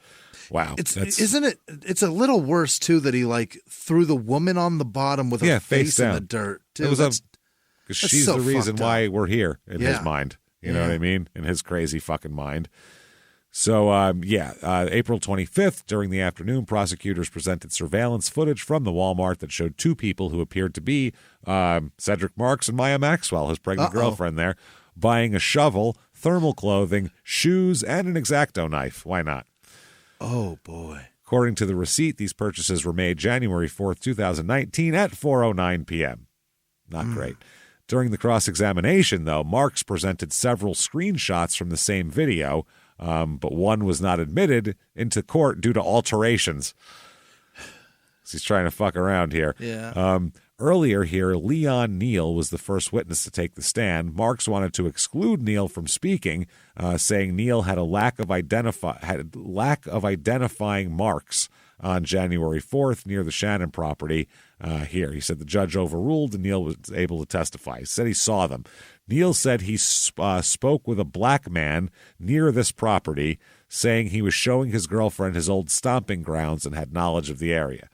Wow. Isn't it? It's a little worse, too, that he threw the woman on the bottom with her face in the dirt, too. Because she's the reason why we're here in his mind. You know what I mean? In his crazy fucking mind. So, April 25th, during the afternoon, prosecutors presented surveillance footage from the Walmart that showed 2 people who appeared to be Cedric Marks and Maya Maxwell, his pregnant girlfriend there, buying a shovel, thermal clothing, shoes, and an X-Acto knife. Why not? Oh, boy. According to the receipt, these purchases were made January 4th, 2019 at 4:09 p.m. Not great. During the cross-examination, though, Marks presented several screenshots from the same video, but one was not admitted into court due to alterations. He's trying to fuck around here. Yeah. Earlier here, Leon Neal was the first witness to take the stand. Marks wanted to exclude Neal from speaking, saying Neal had a lack of identifying marks on January 4th near the Shannon property here. He said the judge overruled and Neal was able to testify. He said he saw them. Neal said he spoke with a black man near this property, saying he was showing his girlfriend his old stomping grounds and had knowledge of the area.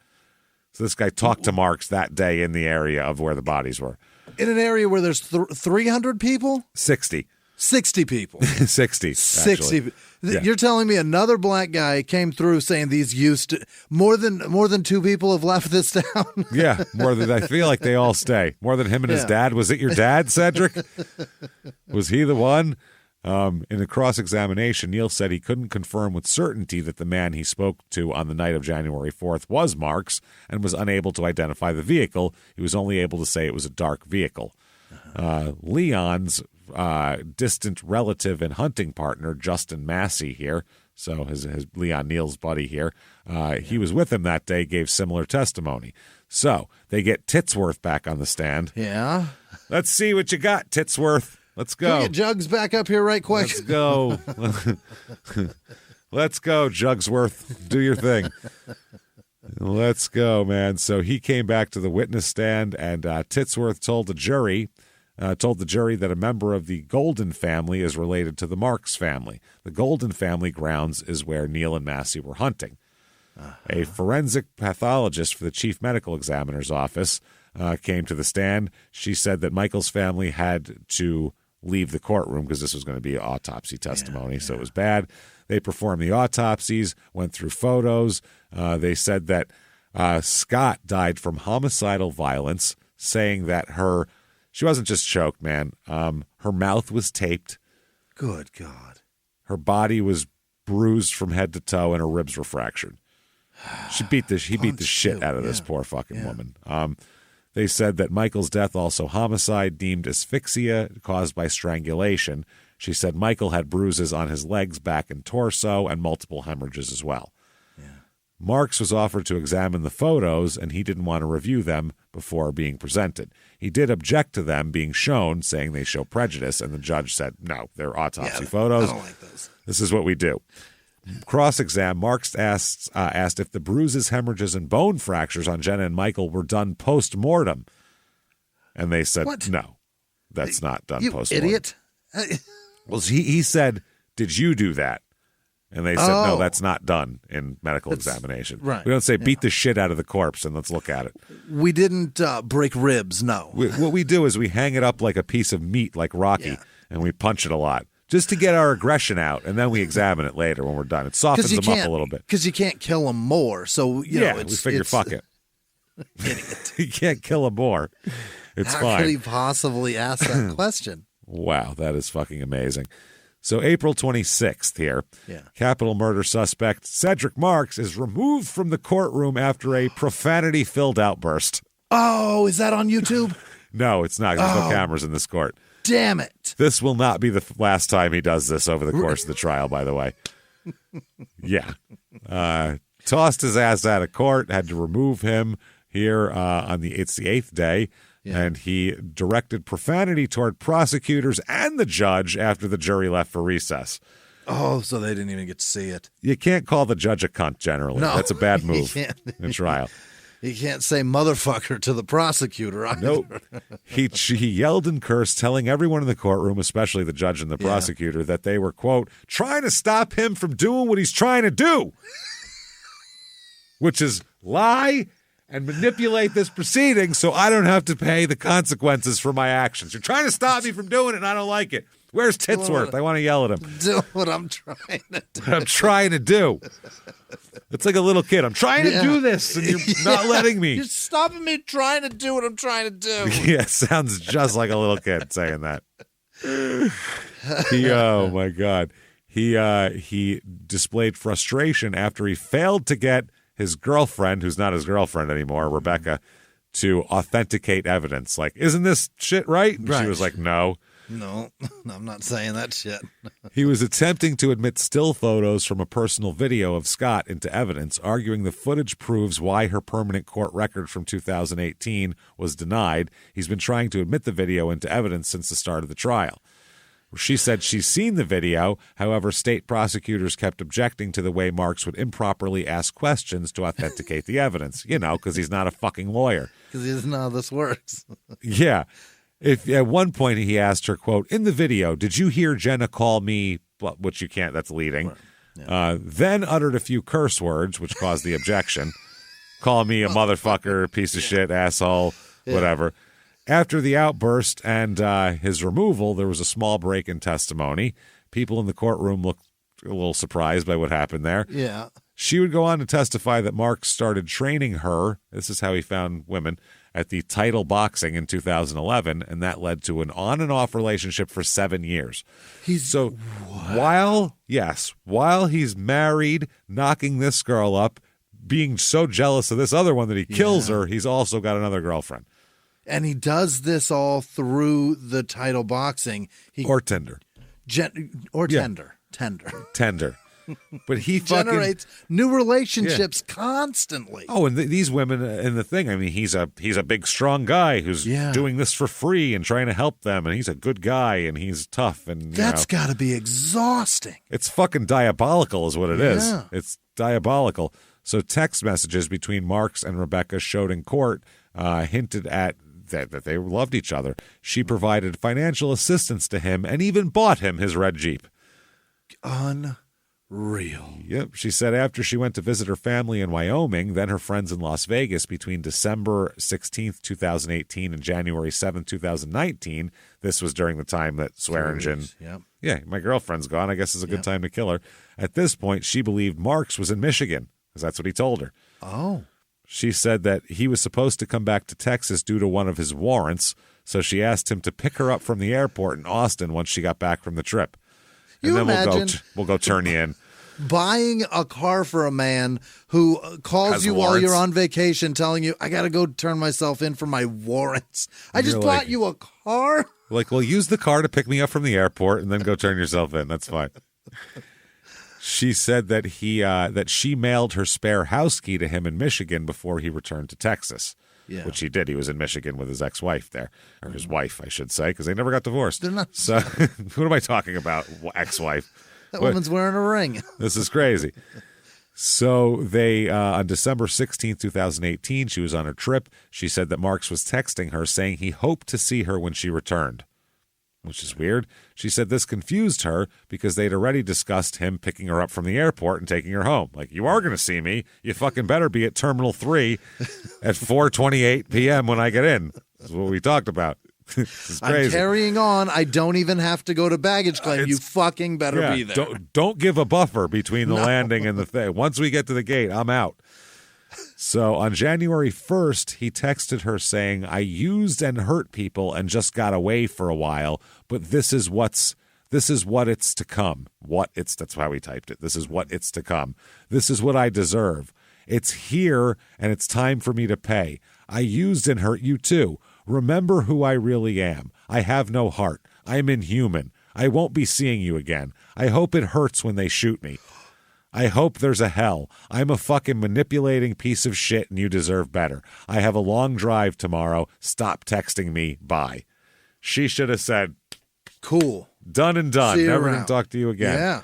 So this guy talked to Marks that day in the area of where the bodies were. In an area where there's 300 people? 60. 60 people. 60. 60. Yeah. You're telling me another black guy came through saying these used to, more than 2 people have left this town? Yeah, more than I feel like they all stay. More than him and his dad. Was it your dad, Cedric? Was he the one? In a cross-examination, Neal said he couldn't confirm with certainty that the man he spoke to on the night of January 4th was Marks and was unable to identify the vehicle. He was only able to say it was a dark vehicle. Leon's distant relative and hunting partner, Justin Massey here, so his Leon Neal's buddy here, he was with him that day, gave similar testimony. So they get Titsworth back on the stand. Yeah. Let's see what you got, Titsworth. Let's go. Can we get Jugs back up here right quick? Let's go. Let's go, Jugsworth. Do your thing. Let's go, man. So he came back to the witness stand, and Titsworth told the jury that a member of the Golden family is related to the Marks family. The Golden family grounds is where Neal and Massey were hunting. A forensic pathologist for the chief medical examiner's office came to the stand. She said that Michael's family had to leave the courtroom because this was going to be autopsy testimony, so it was bad. They performed the autopsies, went through photos. They said that Scott died from homicidal violence, saying that she wasn't just choked, man. Her mouth was taped. Good God. Her body was bruised from head to toe, and her ribs were fractured. He beat the shit out of this poor fucking woman. They said that Michael's death also homicide, deemed asphyxia caused by strangulation. She said Michael had bruises on his legs, back, and torso, and multiple hemorrhages as well. Marks was offered to examine the photos, and he didn't want to review them before being presented. He did object to them being shown, saying they show prejudice, and the judge said, no, they're autopsy photos. I don't like those. This is what we do. Cross-exam, Marks asked if the bruises, hemorrhages, and bone fractures on Jenna and Michael were done post-mortem. And they said, no, that's not done post-mortem. You idiot. Well, he said, did you do that? And they said, no, that's not done in medical examination. Right. We don't say beat the shit out of the corpse and let's look at it. We didn't break ribs, no. What we do is we hang it up like a piece of meat, like Rocky, and we punch it a lot just to get our aggression out, and then we examine it later when we're done. It softens them up a little bit. Because you can't kill them more. So, you know, we figure, fuck it. Idiot. You can't kill him more. It's How fine. could he possibly ask that question? Wow, that is fucking amazing. So April 26th here, capital murder suspect Cedric Marks is removed from the courtroom after a profanity-filled outburst. Oh, is that on YouTube? No, it's not. There's no cameras in this court. Damn it. This will not be the last time he does this over the course of the trial, by the way. Yeah. Tossed his ass out of court, had to remove him here it's the 8th day. And he directed profanity toward prosecutors and the judge after the jury left for recess. Oh, so they didn't even get to see it. You can't call the judge a cunt generally. No, that's a bad move you can't. in trial. You can't say motherfucker to the prosecutor either. Nope. He yelled and cursed, telling everyone in the courtroom, especially the judge and the prosecutor, that they were, quote, trying to stop him from doing what he's trying to do, which is lie and manipulate this proceeding so I don't have to pay the consequences for my actions. You're trying to stop me from doing it, and I don't like it. Where's Titsworth? I want to yell at him. Do what I'm trying to do. What I'm trying to do. It's like a little kid. I'm trying to do this, and you're not letting me. You're stopping me trying to do what I'm trying to do. Yeah, sounds just like a little kid saying that. Oh, my God. He displayed frustration after he failed to get his girlfriend, who's not his girlfriend anymore, Rebecca, to authenticate evidence. Like, isn't this shit right? And she was like, no. No, I'm not saying that shit. He was attempting to admit still photos from a personal video of Scott into evidence, arguing the footage proves why her permanent court record from 2018 was denied. He's been trying to admit the video into evidence since the start of the trial. She said she's seen the video. However, state prosecutors kept objecting to the way Marks would improperly ask questions to authenticate the evidence, because he's not a fucking lawyer. Because he doesn't know how this works. Yeah. If at one point he asked her, quote, in the video, did you hear Jenna call me, which you can't, that's leading, then uttered a few curse words, which caused the objection. Call me a motherfucker, piece of shit, asshole, whatever. After the outburst and his removal, there was a small break in testimony. People in the courtroom looked a little surprised by what happened there. Yeah. She would go on to testify that Mark started training her, this is how he found women, at the Title Boxing in 2011, and that led to an on and off relationship for 7 years. While he's married, knocking this girl up, being so jealous of this other one that he kills her, he's also got another girlfriend. And he does this all through the Title Boxing. Or Tinder. Tender. But he generates new relationships constantly. Oh, and these women in the thing, I mean, he's a big, strong guy who's doing this for free and trying to help them, and he's a good guy, and he's tough. And that's got to be exhausting. It's fucking diabolical is what it is. It's diabolical. So text messages between Marks and Rebecca showed in court hinted at that they loved each other. She provided financial assistance to him and even bought him his red Jeep. Real. Yep. She said after she went to visit her family in Wyoming, then her friends in Las Vegas between December 16th, 2018 and January 7th, 2019. This was during the time that Swearingen. Yeah, my girlfriend's gone. I guess it's a good time to kill her. At this point, she believed Marks was in Michigan because that's what he told her. Oh. She said that he was supposed to come back to Texas due to one of his warrants, so she asked him to pick her up from the airport in Austin once she got back from the trip. And then we'll go turn you in. Buying a car for a man who calls you while you're on vacation telling you, I got to go turn myself in for my warrants. I just bought you a car? Like, well, use the car to pick me up from the airport and then go turn yourself in. That's fine. She said that that she mailed her spare house key to him in Michigan before he returned to Texas. Yeah. Which he did. He was in Michigan with his ex-wife there. Or his wife, I should say, because they never got divorced. They're not. So what am I talking about? Ex-wife. That woman's wearing a ring. This is crazy. So they, on December 16th, 2018, she was on her trip. She said that Marks was texting her saying he hoped to see her when she returned, which is weird. She said this confused her because they'd already discussed him picking her up from the airport and taking her home. Like, you are going to see me. You fucking better be at Terminal 3 at 4:28 p.m. when I get in. That's what we talked about. This is I'm crazy. carrying on. I don't even have to go to baggage claim. You fucking better be there. Don't give a buffer between the landing and the thing. Once we get to the gate, I'm out. So on January 1st, he texted her saying, I used and hurt people and just got away for a while, but this is what it's to come. That's how he typed it. This is what it's to come. This is what I deserve. It's here and it's time for me to pay. I used and hurt you too. Remember who I really am. I have no heart. I'm inhuman. I won't be seeing you again. I hope it hurts when they shoot me. I hope there's a hell. I'm a fucking manipulating piece of shit and you deserve better. I have a long drive tomorrow. Stop texting me. Bye. She should have said, cool. Done and done. See you Never around. going to talk to you again. Yeah.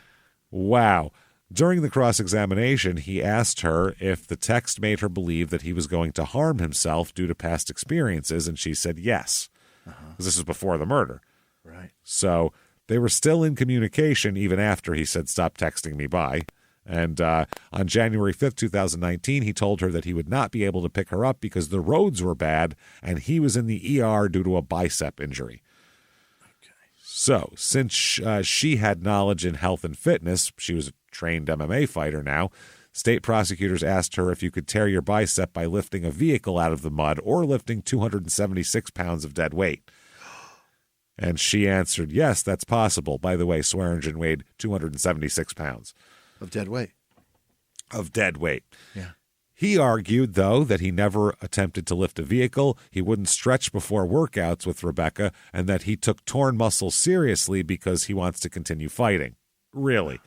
Wow. During the cross-examination, he asked her if the text made her believe that he was going to harm himself due to past experiences, and she said yes. Because this was before the murder. Right. So they were still in communication even after he said, stop texting me, bye. And on January 5th, 2019, he told her that he would not be able to pick her up because the roads were bad and he was in the ER due to a bicep injury. So, since she had knowledge in health and fitness, she was a trained MMA fighter now, state prosecutors asked her if you could tear your bicep by lifting a vehicle out of the mud or lifting 276 pounds of dead weight. And she answered, yes, that's possible. By the way, Swearingen weighed 276 pounds. Of dead weight. Of dead weight. Yeah. He argued, though, that he never attempted to lift a vehicle, he wouldn't stretch before workouts with Rebecca, and that he took torn muscles seriously because he wants to continue fighting. Really.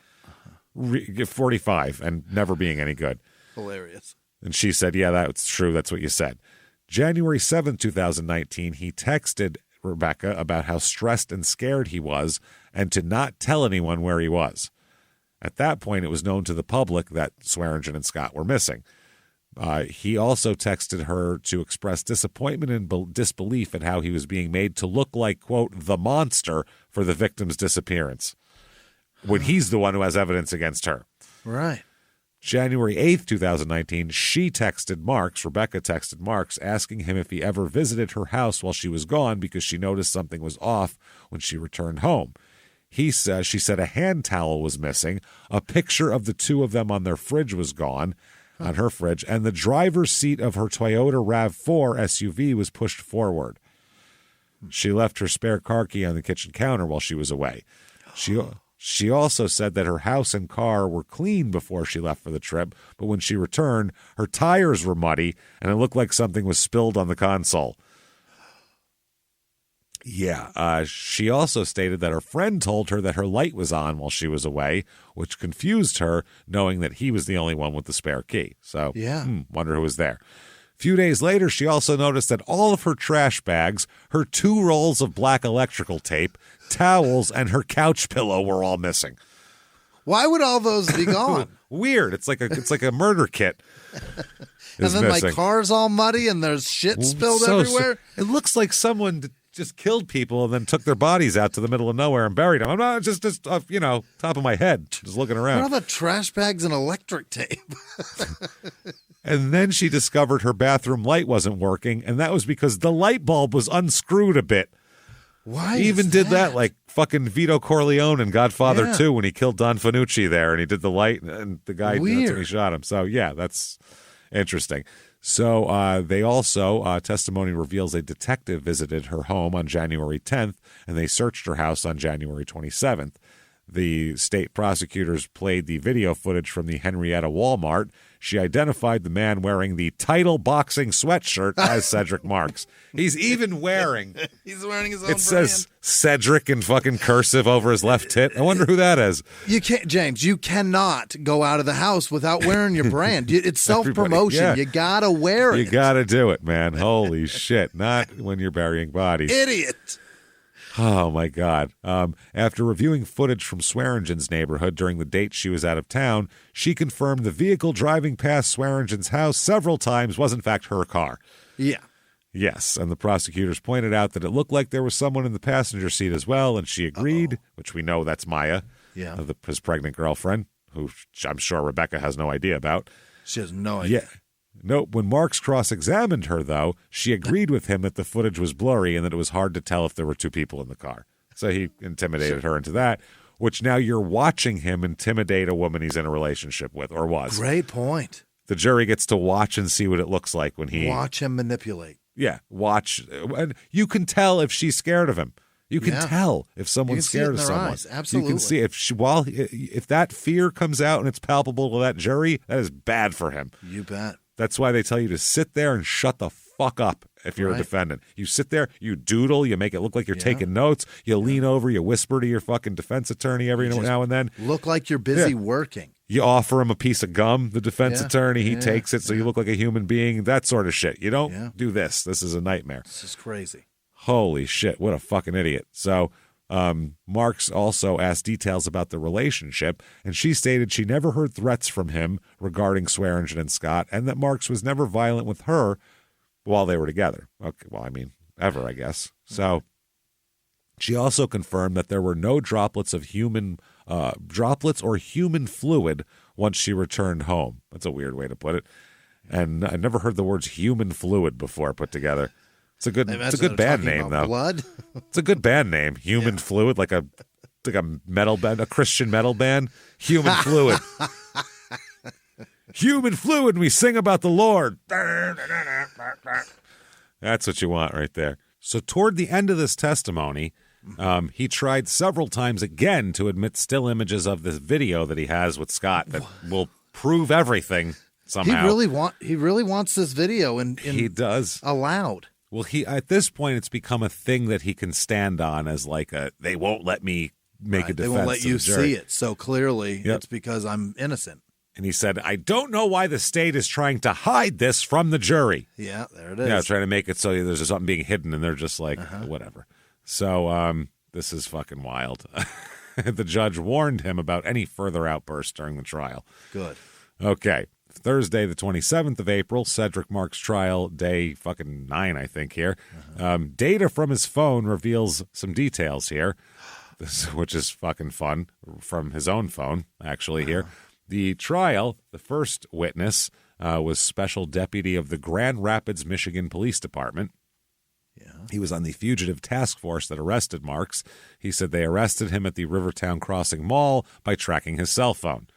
45 and never being any good. Hilarious. And she said, yeah, that's true. That's what you said. January 7th, 2019, he texted Rebecca about how stressed and scared he was and to not tell anyone where he was. At that point, it was known to the public that Swearingen and Scott were missing. He also texted her to express disappointment and disbelief at how he was being made to look like, quote, the monster for the victim's disappearance, when he's the one who has evidence against her. Right. January 8th, 2019, Rebecca texted Marks, asking him if he ever visited her house while she was gone because she noticed something was off when she returned home. She said a hand towel was missing, a picture of the two of them on their fridge was gone, on her fridge, and the driver's seat of her Toyota RAV4 SUV was pushed forward. She left her spare car key on the kitchen counter while she was away. She also said that her house and car were clean before she left for the trip, but when she returned, her tires were muddy, and it looked like something was spilled on the console. Yeah, she also stated that her friend told her that her light was on while she was away, which confused her, knowing that he was the only one with the spare key. So, wonder who was there. A few days later, she also noticed that all of her trash bags, her 2 rolls of black electrical tape, towels, and her couch pillow were all missing. Why would all those be gone? Weird. It's like a murder kit. And then missing. my car's all muddy and there's shit spilled everywhere. It looks like someone just killed people and then took their bodies out to the middle of nowhere and buried them. I'm not just top of my head, just looking around. What are the trash bags and electric tape? And then she discovered her bathroom light wasn't working, and that was because the light bulb was unscrewed a bit. Why? He even did that like fucking Vito Corleone in Godfather 2 when he killed Don Fanucci there, and he did the light, and the guy that's when he shot him. So yeah, that's interesting. So they also, testimony reveals a detective visited her home on January 10th, and they searched her house on January 27th. The state prosecutors played the video footage from the Henrietta Walmart. She identified the man wearing the title boxing sweatshirt as Cedric Marks. He's even wearing... He's wearing his own It says Cedric in fucking cursive over his left tit. I wonder who that is. You can't, James, you cannot go out of the house without wearing your brand. It's self-promotion. Yeah. You got to wear it. You got to do it, man. Holy shit. Not when you're burying bodies. Idiot. Oh, my God. After reviewing footage from Swearingen's neighborhood during the date she was out of town, she confirmed the vehicle driving past Swearingen's house several times was, in fact, her car. Yeah. Yes, and the prosecutors pointed out that it looked like there was someone in the passenger seat as well, and she agreed, which we know that's Maya, his pregnant girlfriend, who I'm sure Rebecca has no idea about. She has no idea. Nope. When Marks cross-examined her, though, she agreed with him that the footage was blurry and that it was hard to tell if there were two people in the car. So he intimidated her into that, which now you're watching him intimidate a woman he's in a relationship with, or was. Great point. The jury gets to watch and see what it looks like when he... Watch him manipulate. Yeah, watch. And you can tell if she's scared of him. You can tell if someone's scared of someone. Eyes. Absolutely. You can see if that fear comes out and it's palpable to that jury, that is bad for him. You bet. That's why they tell you to sit there and shut the fuck up if you're a defendant. You sit there, you doodle, you make it look like you're taking notes, you lean over, you whisper to your fucking defense attorney every now and then. Look like you're busy working. You offer him a piece of gum, the defense attorney, he takes it so you look like a human being, that sort of shit. You don't do this. This is a nightmare. This is crazy. Holy shit, what a fucking idiot. So Marks also asked details about the relationship, and she stated she never heard threats from him regarding Swearingen and Scott, and that Marks was never violent with her while they were together. Okay, well, I mean, ever, I guess. So she also confirmed that there were no droplets or human fluid once she returned home. That's a weird way to put it. And I never heard the words human fluid before put together. It's a good band name, though. Blood? It's a good band name. Human Fluid, like a metal band, a Christian metal band. Human Fluid. Human Fluid, and we sing about the Lord. That's what you want right there. So toward the end of this testimony, he tried several times again to admit still images of this video that he has with Scott that will prove everything somehow. He really wants this video and he does allowed. Well, at this point, it's become a thing that he can stand on as like they won't let me make a defense. They won't let you to the jury. see it. So clearly it's because I'm innocent. And he said, I don't know why the state is trying to hide this from the jury. Yeah, there it is. Yeah, trying to make it so there's something being hidden, and they're just like, whatever. So this is fucking wild. The judge warned him about any further outbursts during the trial. Good. Okay. Thursday, the 27th of April, Cedric Marks' trial, day fucking 9, I think, here. Data from his phone reveals some details here, which is fucking fun, from his own phone, actually, here. The trial, the first witness was Special Deputy of the Grand Rapids, Michigan Police Department. Yeah. He was on the fugitive task force that arrested Marks. He said they arrested him at the Rivertown Crossing Mall by tracking his cell phone.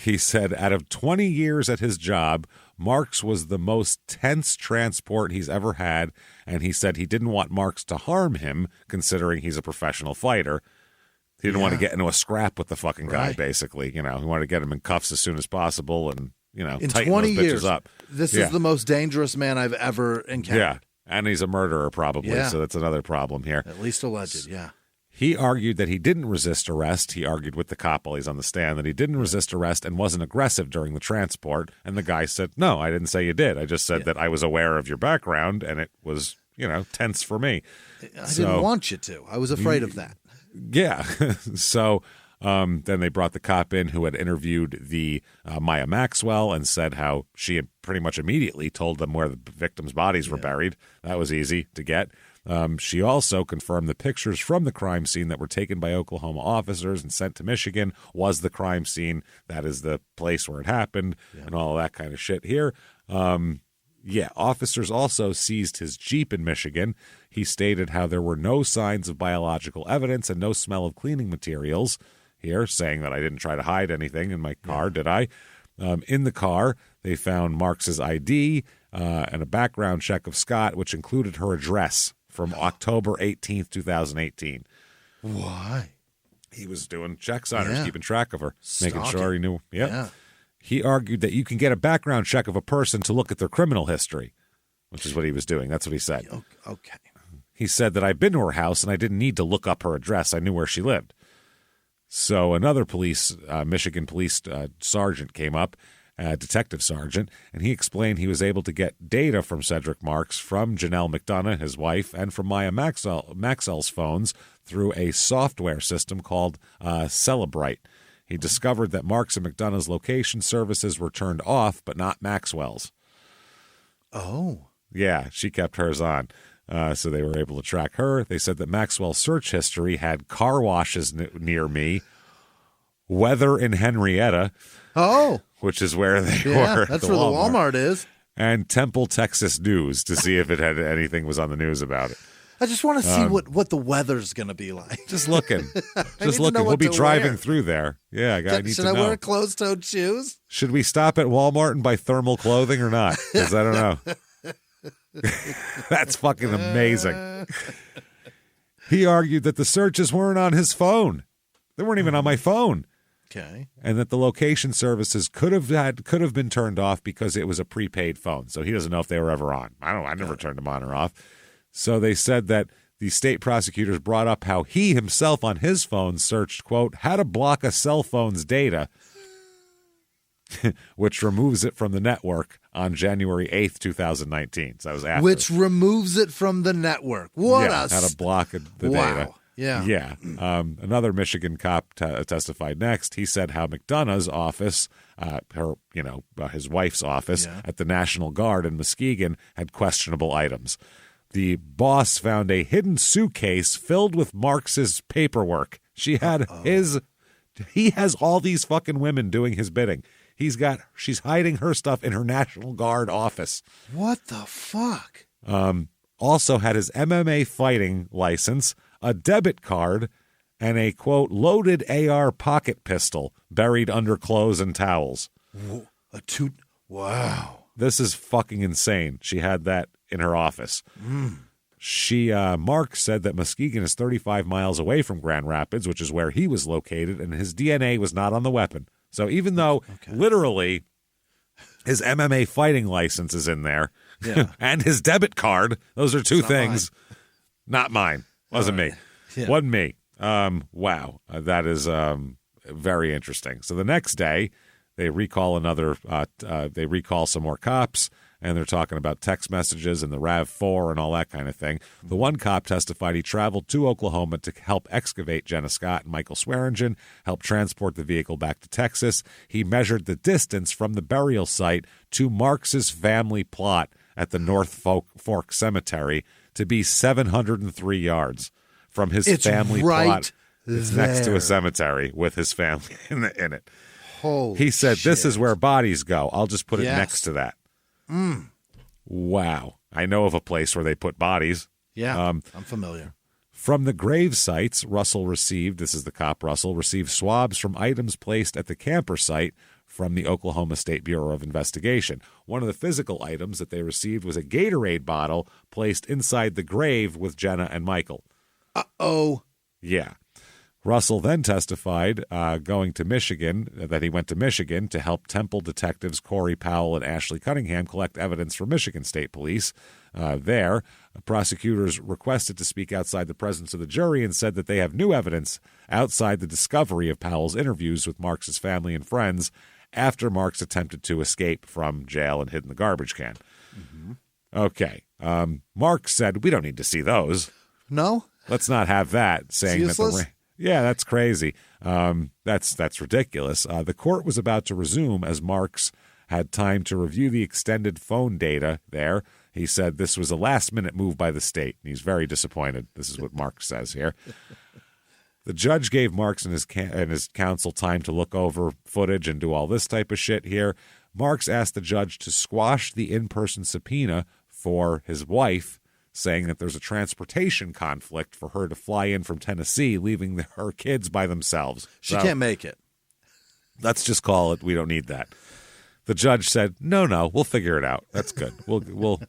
He said out of 20 years at his job, Marks was the most tense transport he's ever had, and he said he didn't want Marks to harm him, considering he's a professional fighter. He didn't want to get into a scrap with the fucking guy, basically. You know, he wanted to get him in cuffs as soon as possible and, in tighten 20 those bitches years, up. This is the most dangerous man I've ever encountered. Yeah, and he's a murderer probably, so that's another problem here. At least alleged, yeah. He argued that he didn't resist arrest. He argued with the cop while he's on the stand that he didn't resist arrest and wasn't aggressive during the transport. And the guy said, no, I didn't say you did. I just said that I was aware of your background and it was, tense for me. I didn't want you to. I was afraid of that. Yeah. So then they brought the cop in who had interviewed the Maya Maxwell and said how she had pretty much immediately told them where the victims' bodies were buried. That was easy to get. She also confirmed the pictures from the crime scene that were taken by Oklahoma officers and sent to Michigan was the crime scene. That is the place where it happened and all that kind of shit here. Officers also seized his Jeep in Michigan. He stated how there were no signs of biological evidence and no smell of cleaning materials here, saying that I didn't try to hide anything in my car, did I? In the car, they found Marks's ID and a background check of Scott, which included her address from October 18th, 2018. Why? He was doing checks on her, keeping track of her, making Stalking. sure he knew. Yep. Yeah. He argued that you can get a background check of a person to look at their criminal history, which is what he was doing. That's what he said. Okay. He said that I've been to her house and I didn't need to look up her address. I knew where she lived. So another Michigan police sergeant came up, detective sergeant, and he explained he was able to get data from Cedric Marks, from Janelle McDonough, his wife, and from Maya Maxwell's phones through a software system called Celebrite. He discovered that Marks and McDonough's location services were turned off, but not Maxwell's. Oh. Yeah, she kept hers on. So they were able to track her. They said that Maxwell's search history had car washes near me, weather in Henrietta. Oh. which is where they Yeah, were. that's where the Walmart is. And Temple, Texas News to see if it had anything was on the news about it. I just want to see what the weather's going to be like. Just looking. Just looking. We'll be driving through there. Yeah, I need to know. Should I wear closed-toed shoes? Should we stop at Walmart and buy thermal clothing or not? Because I don't know. That's fucking amazing. He argued that the searches weren't on his phone. They weren't even on my phone. Okay. And that the location services could have been turned off because it was a prepaid phone. So he doesn't know if they were ever on. I never turned them on or off. So they said that the state prosecutors brought up how he himself on his phone searched, quote, how to block a cell phone's data, which removes it from the network on January 8th, 2019. So that was after. Which removes it from the network. How to block the data. Yeah. Yeah. Another Michigan cop testified next. He said how McDonough's office, his wife's office at the National Guard in Muskegon had questionable items. The boss found a hidden suitcase filled with Marx's paperwork. He has all these fucking women doing his bidding. She's hiding her stuff in her National Guard office. What the fuck? Also had his MMA fighting license, a debit card, and a, quote, loaded AR pocket pistol buried under clothes and towels. Wow. This is fucking insane. She had that in her office. Mark said that Muskegon is 35 miles away from Grand Rapids, which is where he was located, and his DNA was not on the weapon. So even though literally his MMA fighting license is in there and his debit card, those are two things. Not mine. Wasn't me. Yeah. Wasn't me. Wow. That is very interesting. So the next day, they recall some more cops, and they're talking about text messages and the RAV4 and all that kind of thing. The one cop testified he traveled to Oklahoma to help excavate Jenna Scott and Michael Swearingen, help transport the vehicle back to Texas. He measured the distance from the burial site to Marx's family plot at the North Fork Cemetery to be 703 yards from his family plot. It's next to a cemetery with his family in it. He said, this is where bodies go. I'll just put it next to that. Wow. I know of a place where they put bodies. Yeah, I'm familiar. From the grave sites, this is the cop Russell, received swabs from items placed at the camper site from the Oklahoma State Bureau of Investigation. One of the physical items that they received was a Gatorade bottle placed inside the grave with Jenna and Michael. Uh-oh. Yeah. Russell then testified that he went to Michigan to help Temple detectives Corey Powell and Ashley Cunningham collect evidence for Michigan State Police. There, prosecutors requested to speak outside the presence of the jury and said that they have new evidence outside the discovery of Powell's interviews with Marx's family and friends after Marx attempted to escape from jail and hid in the garbage can. Mm-hmm. Okay. Marx said, we don't need to see those. No? Let's not have that, saying that yeah, that's crazy. That's ridiculous. The court was about to resume as Marx had time to review the extended phone data there. He said this was a last-minute move by the state, and he's very disappointed. This is what Marx says here. The judge gave Marx and his counsel time to look over footage and do all this type of shit here. Marx asked the judge to squash the in-person subpoena for his wife, saying that there's a transportation conflict for her to fly in from Tennessee, leaving her kids by themselves. She can't make it. Let's just call it. We don't need that. The judge said, no, we'll figure it out. That's good. We'll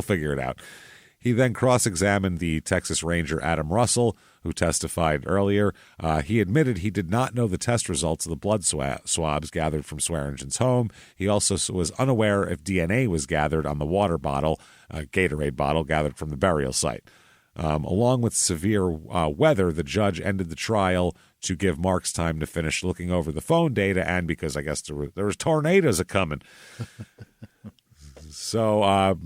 figure it out. He then cross-examined the Texas Ranger Adam Russell, who testified earlier. He admitted he did not know the test results of the blood swabs gathered from Swearingen's home. He also was unaware if DNA was gathered on the water bottle, Gatorade bottle, gathered from the burial site. Along with severe weather, the judge ended the trial to give Marx time to finish looking over the phone data, and because I guess there was tornadoes a-coming. So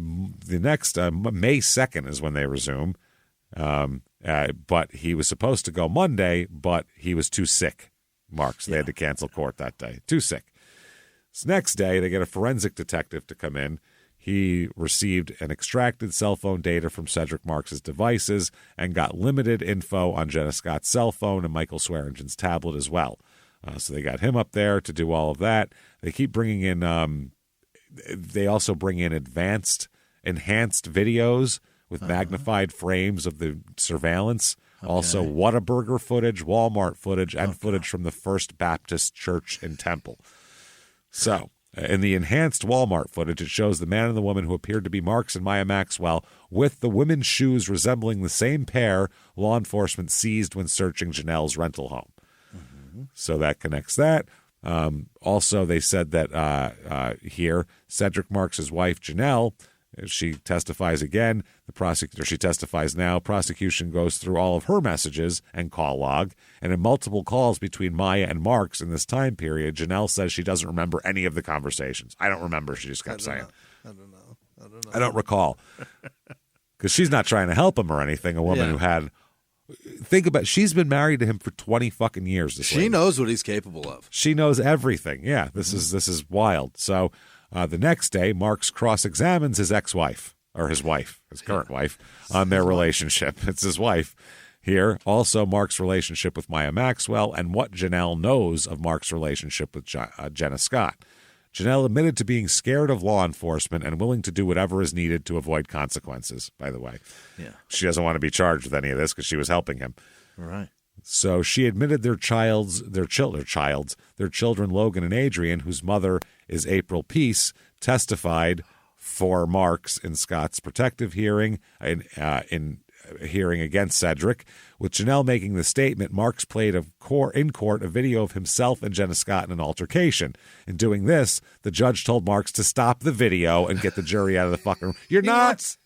the next May 2nd is when they resume. But he was supposed to go Monday, but he was too sick, Marx. They had to cancel court that day. Too sick. So next day, they get a forensic detective to come in. He received and extracted cell phone data from Cedric Marx's devices and got limited info on Jenna Scott's cell phone and Michael Swearingen's tablet as well. So they got him up there to do all of that. They keep bringing in, they also bring in enhanced videos with magnified frames of the surveillance. Okay. Also Whataburger footage, Walmart footage, and footage from the First Baptist Church and Temple. So in the enhanced Walmart footage, it shows the man and the woman who appeared to be Marks and Maya Maxwell with the women's shoes resembling the same pair law enforcement seized when searching Janelle's rental home. Mm-hmm. So that connects that. Also, they said that here, Cedric Marks' wife, Janelle, she testifies again. She testifies now. Prosecution goes through all of her messages and call log. And in multiple calls between Maya and Marks in this time period, Janelle says she doesn't remember any of the conversations. I don't remember, she just kept saying. I don't know. I don't recall. Because she's not trying to help him or anything. A woman who had... Think about, she's been married to him for 20 fucking years. She knows what he's capable of. She knows everything. Yeah, this is wild. So the next day, Marks cross-examines his ex-wife, or his wife, his current wife, on their relationship. It's his wife here. Also, Mark's relationship with Maya Maxwell and what Janelle knows of Mark's relationship with Jenna Scott. Janelle admitted to being scared of law enforcement and willing to do whatever is needed to avoid consequences, by the way. Yeah. She doesn't want to be charged with any of this because she was helping him. All right. So she admitted their children, Logan and Adrian, whose mother is April Peace, testified for Marks in Scott's protective hearing in hearing against Cedric. With Janelle making the statement, Marks played in court a video of himself and Jenna Scott in an altercation. In doing this, the judge told Marks to stop the video and get the jury out of the fucking room. You're not.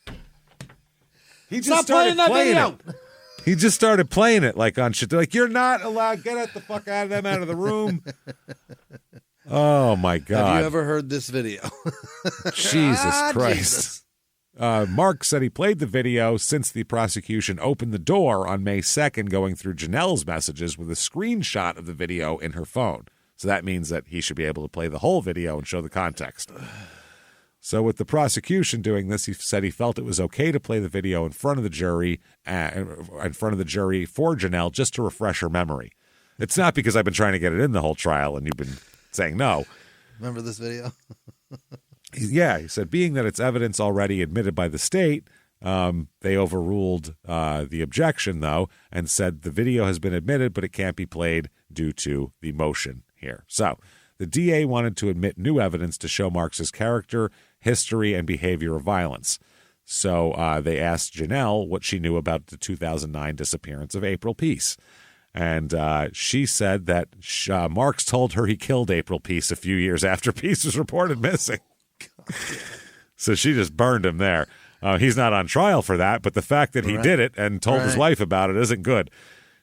He just started playing it. He just started playing it like on shit. They're like, you're not allowed. Get the fuck out of the room. Oh, my God. Have you ever heard this video? Jesus Christ. Mark said he played the video since the prosecution opened the door on May 2nd, going through Janelle's messages with a screenshot of the video in her phone. So that means that he should be able to play the whole video and show the context. So with the prosecution doing this, he said he felt it was okay to play the video in front of the jury for Janelle just to refresh her memory. It's not because I've been trying to get it in the whole trial and you've been saying no. Remember this video? Yeah, he said, being that it's evidence already admitted by the state, they overruled the objection, though, and said the video has been admitted, but it can't be played due to the motion here. So the DA wanted to admit new evidence to show Marks's character, history, and behavior of violence. So they asked Janelle what she knew about the 2009 disappearance of April Peace. And she said that Marks told her he killed April Peace a few years after Peace was reported missing. So she just burned him there. He's not on trial for that, but the fact that he did it and told his wife about it isn't good.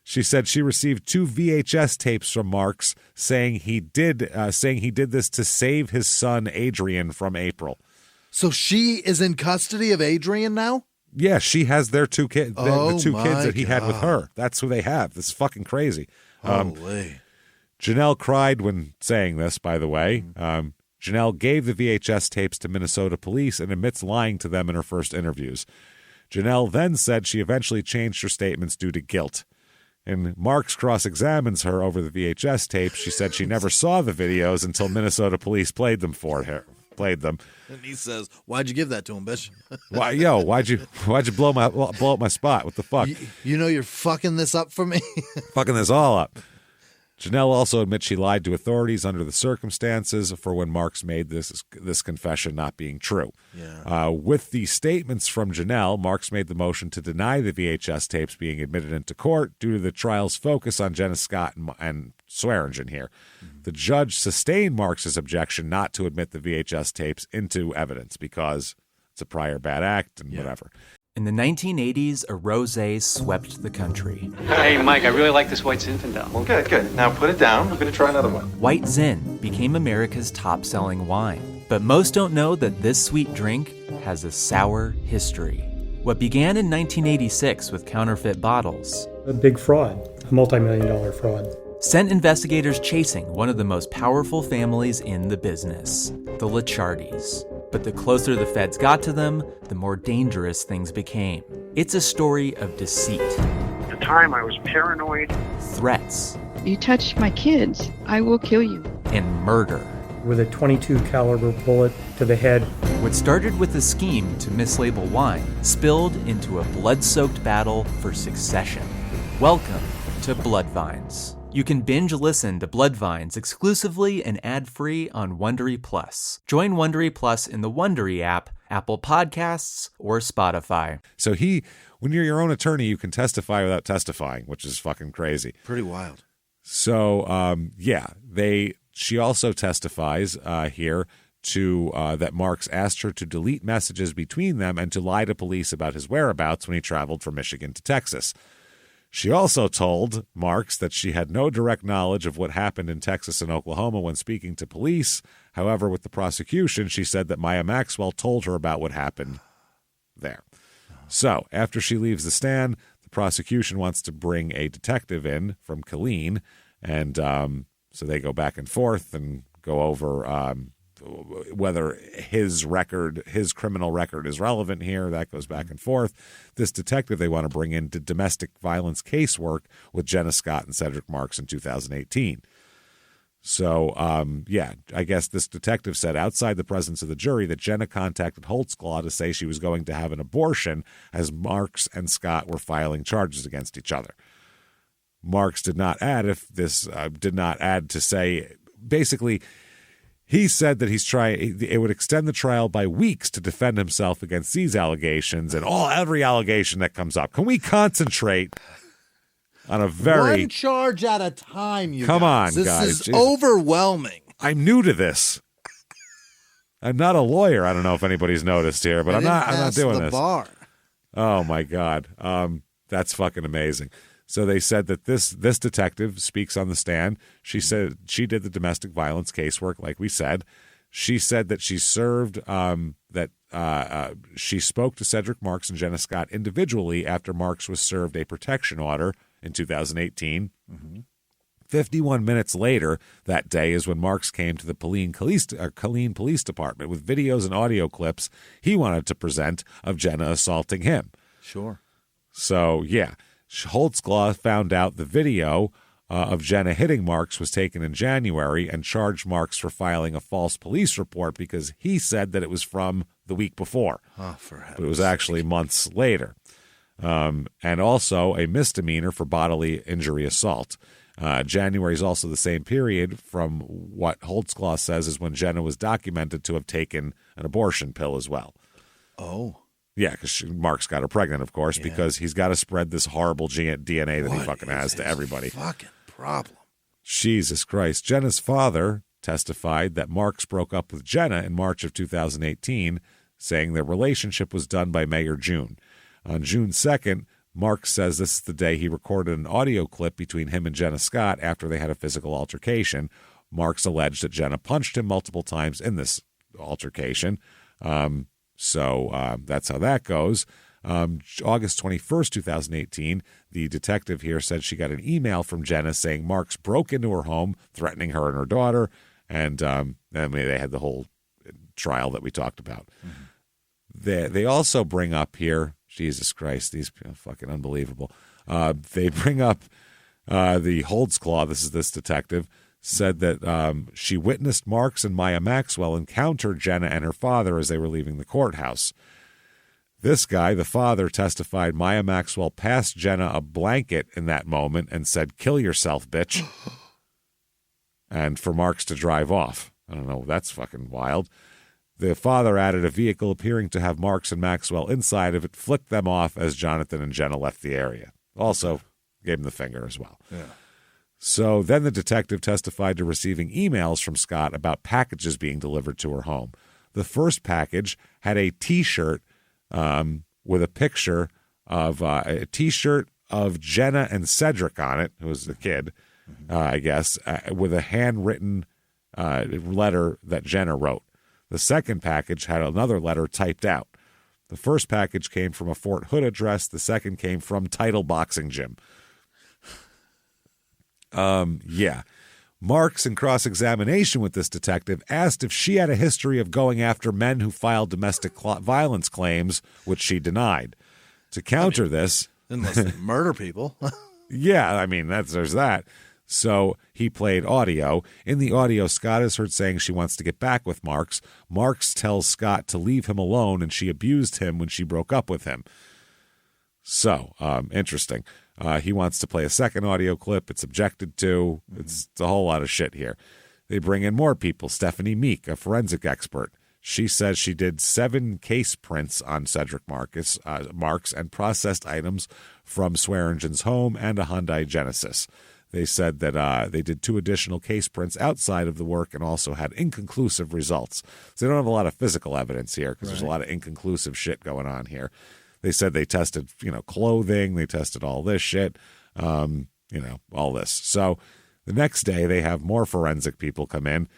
She said she received 2 VHS tapes from Marks saying he did this to save his son Adrian from April. So she is in custody of Adrian now? Yeah, she has their 2 kids, the 2 kids that he had with her. That's who they have. This is fucking crazy. Holy. Janelle cried when saying this, by the way. Janelle gave the VHS tapes to Minnesota police and admits lying to them in her first interviews. Janelle then said she eventually changed her statements due to guilt. And Marks cross-examines her over the VHS tapes. She said she never saw the videos until Minnesota police played them for her. And he says, "Why'd you give that to him, bitch? Why'd you blow up my spot? What the fuck? You know you're fucking this up for me." Fucking this all up. Janelle also admits she lied to authorities under the circumstances for when Marks made this confession not being true. Yeah. With the statements from Janelle, Marks made the motion to deny the VHS tapes being admitted into court due to the trial's focus on Jenna Scott and Swearingen here. Mm-hmm. The judge sustained Marks' objection not to admit the VHS tapes into evidence because it's a prior bad act and whatever. In the 1980s, a rosé swept the country. Hey, Mike, I really like this white Zinfandel. Well, good. Now put it down. We're going to try another one. White Zin became America's top-selling wine. But most don't know that this sweet drink has a sour history. What began in 1986 with counterfeit bottles. A big fraud, a multi-million-dollar fraud. Sent investigators chasing one of the most powerful families in the business, the Licciardis. But the closer the feds got to them, the more dangerous things became. It's a story of deceit. At the time, I was paranoid. Threats. You touch my kids, I will kill you. And murder. With a .22 caliber bullet to the head. What started with a scheme to mislabel wine spilled into a blood-soaked battle for succession. Welcome to Bloodvines. You can binge listen to Bloodvines exclusively and ad-free on Wondery Plus. Join Wondery Plus in the Wondery app, Apple Podcasts, or Spotify. So when you're your own attorney, you can testify without testifying, which is fucking crazy. Pretty wild. So, she also testifies here to that Marks asked her to delete messages between them and to lie to police about his whereabouts when he traveled from Michigan to Texas. She also told Marks that she had no direct knowledge of what happened in Texas and Oklahoma when speaking to police. However, with the prosecution, she said that Maya Maxwell told her about what happened there. So, after she leaves the stand, the prosecution wants to bring a detective in from Killeen, and so they go back and forth and go over whether his criminal record is relevant here. That goes back and forth. This detective they want to bring in did domestic violence casework with Jenna Scott and Cedric Marks in 2018. So, I guess this detective said outside the presence of the jury that Jenna contacted Holtzclaw to say she was going to have an abortion as Marks and Scott were filing charges against each other. Marks did not add to say, basically, he said that it would extend the trial by weeks to defend himself against these allegations and every allegation that comes up. Can we concentrate on one charge at a time, you Come guys. on, this guys. This is overwhelming. I'm new to this. I'm not a lawyer. I don't know if anybody's noticed here, but I'm not doing this. Bar. Oh my God. That's fucking amazing. So they said that this detective speaks on the stand. She said she did the domestic violence casework, like we said. She said that she served she spoke to Cedric Marks and Jenna Scott individually after Marks was served a protection order in 2018. 51 minutes later that day is when Marks came to the Killeen Police Department with videos and audio clips he wanted to present of Jenna assaulting him. Sure. So, yeah. Holtzclaw found out the video of Jenna hitting Marks was taken in January and charged Marks for filing a false police report because he said that it was from the week before. Oh, for heaven's But it was actually months later. And also a misdemeanor for bodily injury assault. January is also the same period from what Holtzclaw says is when Jenna was documented to have taken an abortion pill as well. Oh. Yeah, because Mark's got her pregnant, of course, because he's got to spread this horrible DNA that he fucking has to everybody. Fucking problem. Jesus Christ. Jenna's father testified that Marks broke up with Jenna in March of 2018, saying their relationship was done by May or June. On June 2nd, Marks says this is the day he recorded an audio clip between him and Jenna Scott after they had a physical altercation. Marks alleged that Jenna punched him multiple times in this altercation. So that's how that goes. August 21st, 2018, the detective here said she got an email from Jenna saying Marks broke into her home, threatening her and her daughter, and they had the whole trial that we talked about. They also bring up here, Jesus Christ, these people are fucking unbelievable. They bring up the Holtzclaw, this detective, said that she witnessed Marks and Maya Maxwell encounter Jenna and her father as they were leaving the courthouse. This guy, the father, testified Maya Maxwell passed Jenna a blanket in that moment and said, "Kill yourself, bitch," and for Marks to drive off. I don't know, that's fucking wild. The father added a vehicle appearing to have Marks and Maxwell inside of it, flicked them off as Jonathan and Jenna left the area. Also gave him the finger as well. Yeah. So then the detective testified to receiving emails from Scott about packages being delivered to her home. The first package had a T-shirt with a picture of a T-shirt of Jenna and Cedric on it, who was the kid, I guess, with a handwritten letter that Jenna wrote. The second package had another letter typed out. The first package came from a Fort Hood address. The second came from Title Boxing Gym. Yeah. Marks, in cross-examination with this detective, asked if she had a history of going after men who filed domestic violence claims, which she denied. To counter this... Unless they murder people. Yeah, I mean, there's that. So he played audio. In the audio, Scott is heard saying she wants to get back with Marks. Marks tells Scott to leave him alone, and she abused him when she broke up with him. So, interesting. He wants to play a second audio clip. It's objected to. It's a whole lot of shit here. They bring in more people. Stephanie Meek, a forensic expert. She says she did 7 case prints on Cedric Marks and processed items from Swearingen's home and a Hyundai Genesis. They said that they did 2 additional case prints outside of the work and also had inconclusive results. So they don't have a lot of physical evidence here because there's a lot of inconclusive shit going on here. They said they tested, clothing. They tested all this shit, all this. So the next day they have more forensic people come in.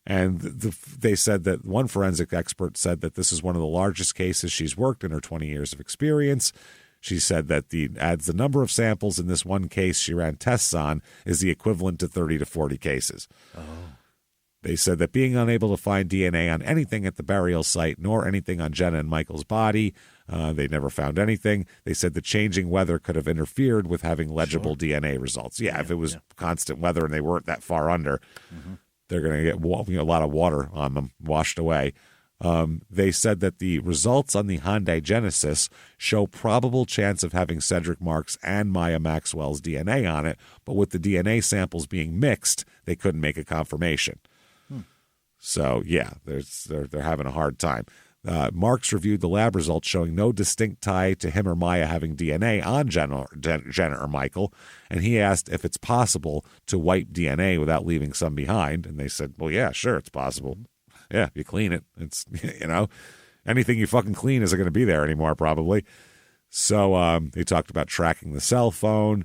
And they said that one forensic expert said that this is one of the largest cases she's worked in her 20 years of experience. She said that the number of samples in this one case she ran tests on is the equivalent to 30 to 40 cases. Oh. They said that being unable to find DNA on anything at the burial site nor anything on Jenna and Michael's body, they never found anything. They said the changing weather could have interfered with having legible DNA results. Yeah, if it was constant weather and they weren't that far under, they're going to get a lot of water on them, washed away. They said that the results on the Hyundai Genesis show probable chance of having Cedric Marks and Maya Maxwell's DNA on it, but with the DNA samples being mixed, they couldn't make a confirmation. So, yeah, they're having a hard time. Marks reviewed the lab results showing no distinct tie to him or Maya having DNA on Jenna or Michael, and he asked if it's possible to wipe DNA without leaving some behind, and they said, well, yeah, sure, it's possible. Yeah, you clean it. It's, anything you fucking clean isn't going to be there anymore, probably. So they talked about tracking the cell phone.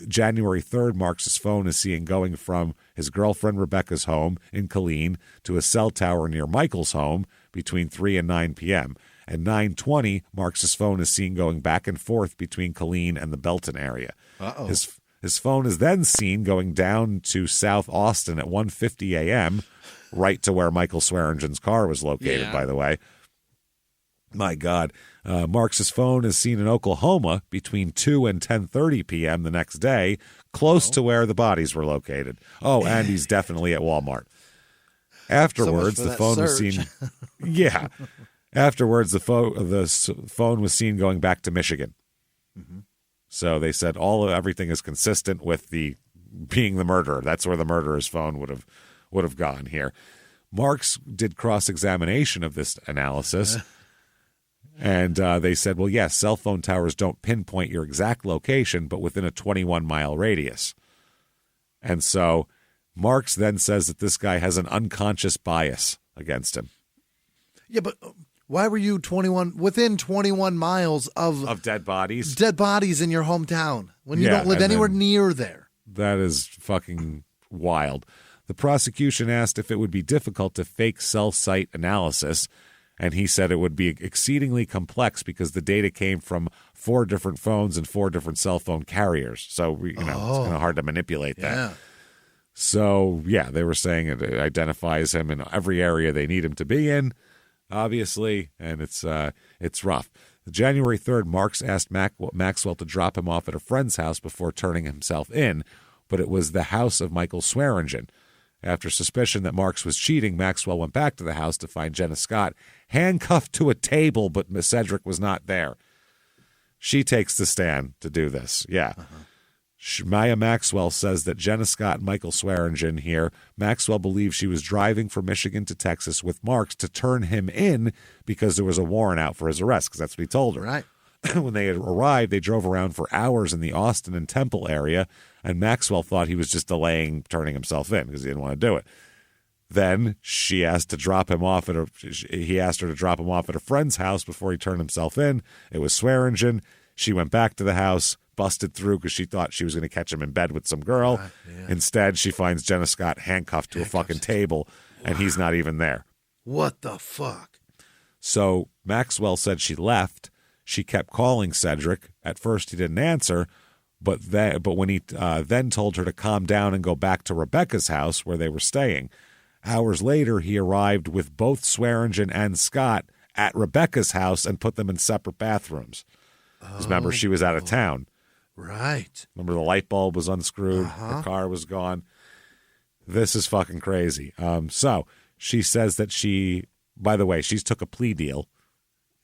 January 3rd, Marks' phone is seen going from his girlfriend Rebecca's home in Killeen to a cell tower near Michael's home between 3 and 9 p.m. At 9:20, Marks' phone is seen going back and forth between Killeen and the Belton area. Uh-oh. His phone is then seen going down to South Austin at 1:50 a.m., right to where Michael Swearingen's car was located, by the way. My God. Marks' phone is seen in Oklahoma between 2 and 10:30 p.m. the next day, close to where the bodies were located. Oh, and he's definitely at Walmart. Afterwards, the phone was seen. Yeah. Afterwards, the phone was seen going back to Michigan. Mm-hmm. So they said everything is consistent with being the murderer. That's where the murderer's phone would have gone here. Marks did cross-examination of this analysis. And they said, well, yes, cell phone towers don't pinpoint your exact location, but within a 21-mile radius. And so Marks then says that this guy has an unconscious bias against him. Yeah, but why were you within 21 miles of dead bodies? Dead bodies in your hometown when you don't live anywhere near there. That is fucking wild. The prosecution asked if it would be difficult to fake cell site analysis, and he said it would be exceedingly complex because the data came from 4 different phones and 4 different cell phone carriers. So, it's kind of hard to manipulate that. Yeah. So, yeah, they were saying it identifies him in every area they need him to be in, obviously, and it's rough. January 3rd, Marks asked Maxwell to drop him off at a friend's house before turning himself in, but it was the house of Michael Swearingen. After suspicion that Marks was cheating, Maxwell went back to the house to find Jenna Scott handcuffed to a table, but Miss Cedric was not there. She takes the stand to do this. Yeah. Maya Maxwell says that Jenna Scott and Michael Swearingen here, Maxwell believes she was driving from Michigan to Texas with Marks to turn him in because there was a warrant out for his arrest, because that's what he told her. Right. When they had arrived, they drove around for hours in the Austin and Temple area, and Maxwell thought he was just delaying turning himself in because he didn't want to do it. Then he asked her to drop him off at a friend's house before he turned himself in. It was Swearingen. She went back to the house, busted through because she thought she was going to catch him in bed with some girl. Yeah. Instead, she finds Jenna Scott handcuffed to a fucking table, and he's not even there. What the fuck? So Maxwell said she left. She kept calling Cedric. At first, he didn't answer, but when he then told her to calm down and go back to Rebecca's house where they were staying. Hours later, he arrived with both Swearingen and Scott at Rebecca's house and put them in separate bathrooms. Remember, she was out of town. Right. Remember the light bulb was unscrewed, the car was gone. This is fucking crazy. So she says that by the way, she's took a plea deal.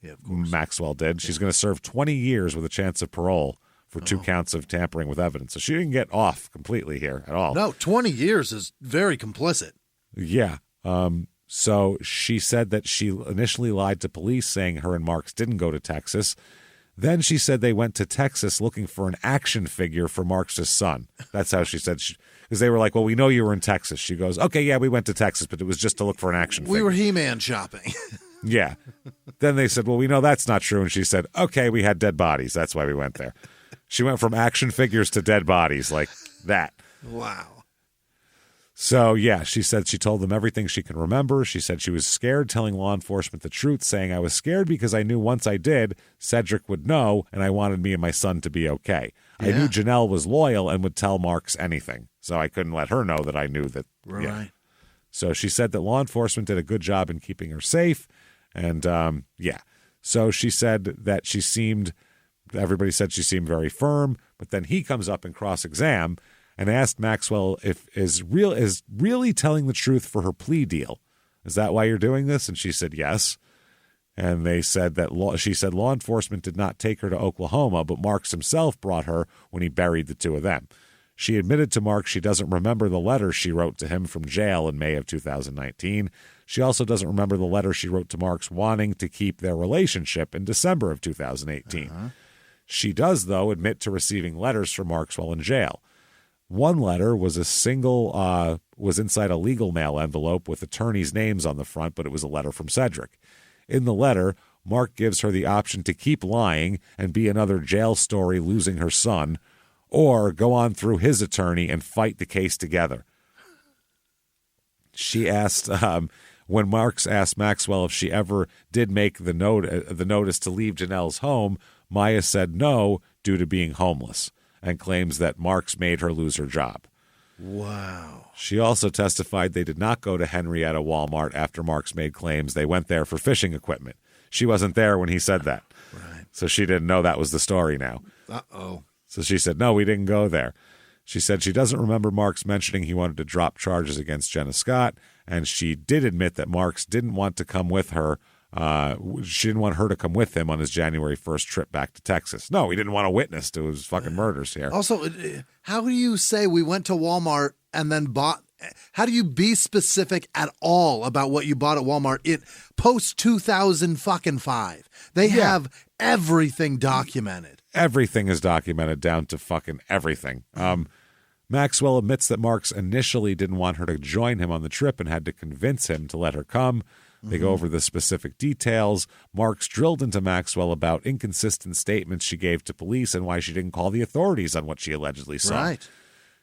Yeah, of course. Maxwell did. She's going to serve 20 years with a chance of parole for 2 counts of tampering with evidence. So she didn't get off completely here at all. No, 20 years is very complicit. Yeah. So she said that she initially lied to police saying her and Marks didn't go to Texas. Then she said they went to Texas looking for an action figure for Marks' son. That's how she said, because they were like, well, we know you were in Texas. She goes, okay, yeah, we went to Texas, but it was just to look for an action figure. We were He-Man shopping. Yeah. Then they said, well, we know that's not true. And she said, okay, we had dead bodies. That's why we went there. She went from action figures to dead bodies like that. Wow. So, yeah, she said she told them everything she can remember. She said she was scared telling law enforcement the truth, saying, I was scared because I knew once I did, Cedric would know, and I wanted me and my son to be okay. Yeah. I knew Janelle was loyal and would tell Marks anything, so I couldn't let her know that I knew that. Right. Yeah. So she said that law enforcement did a good job in keeping her safe, and, So she said that everybody said she seemed very firm, but then he comes up in cross-exam and asked Maxwell if is really telling the truth for her plea deal. Is that why you're doing this? And she said yes. And they said that she said law enforcement did not take her to Oklahoma, but Marks himself brought her when he buried the 2 of them. She admitted to Marks she doesn't remember the letter she wrote to him from jail in May of 2019. She also doesn't remember the letter she wrote to Marks wanting to keep their relationship in December of 2018. She does, though, admit to receiving letters from Marks while in jail. One letter was was inside a legal mail envelope with attorneys' names on the front, but it was a letter from Cedric. In the letter, Mark gives her the option to keep lying and be another jail story losing her son, or go on through his attorney and fight the case together. She asked, when Marks asked Maxwell if she ever did make the notice to leave Janelle's home, Maya said no due to being homeless, and claims that Marks made her lose her job. Wow. She also testified they did not go to Henrietta Walmart after Marks made claims they went there for fishing equipment. She wasn't there when he said that. Right. So she didn't know that was the story now. Uh-oh. So she said, no, we didn't go there. She said she doesn't remember Marks mentioning he wanted to drop charges against Jenna Scott, and she did admit that Marks didn't want to come with her. She didn't want her to come with him on his January 1st trip back to Texas. No, he didn't want a witness to his fucking murders here. Also, how do you say we went to Walmart and then bought? How do you be specific at all about what you bought at Walmart? It post 2005. They have everything documented. Everything is documented down to fucking everything. Maxwell admits that Marks initially didn't want her to join him on the trip and had to convince him to let her come. They go over the specific details. Marks drilled into Maxwell about inconsistent statements she gave to police and why she didn't call the authorities on what she allegedly saw. Right.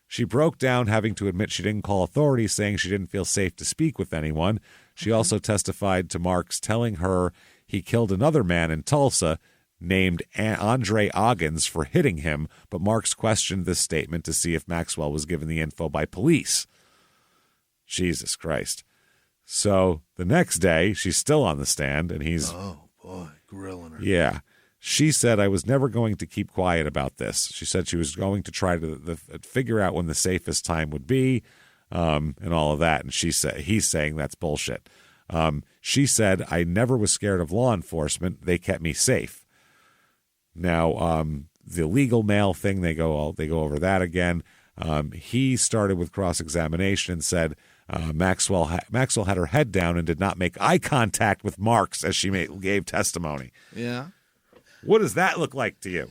She broke down having to admit she didn't call authorities, saying she didn't feel safe to speak with anyone. She also testified to Marks telling her he killed another man in Tulsa named Andre Oggins for hitting him, but Marks questioned this statement to see if Maxwell was given the info by police. Jesus Christ. So the next day, she's still on the stand, and he's... Oh, boy, grilling her. Yeah. She said, I was never going to keep quiet about this. She said she was going to try to figure out when the safest time would be and all of that. And he's saying that's bullshit. She said, I never was scared of law enforcement. They kept me safe. Now, the legal mail thing, they go over that again. He started with cross-examination and said, Maxwell had her head down and did not make eye contact with Marks as she gave testimony. Yeah. What does that look like to you?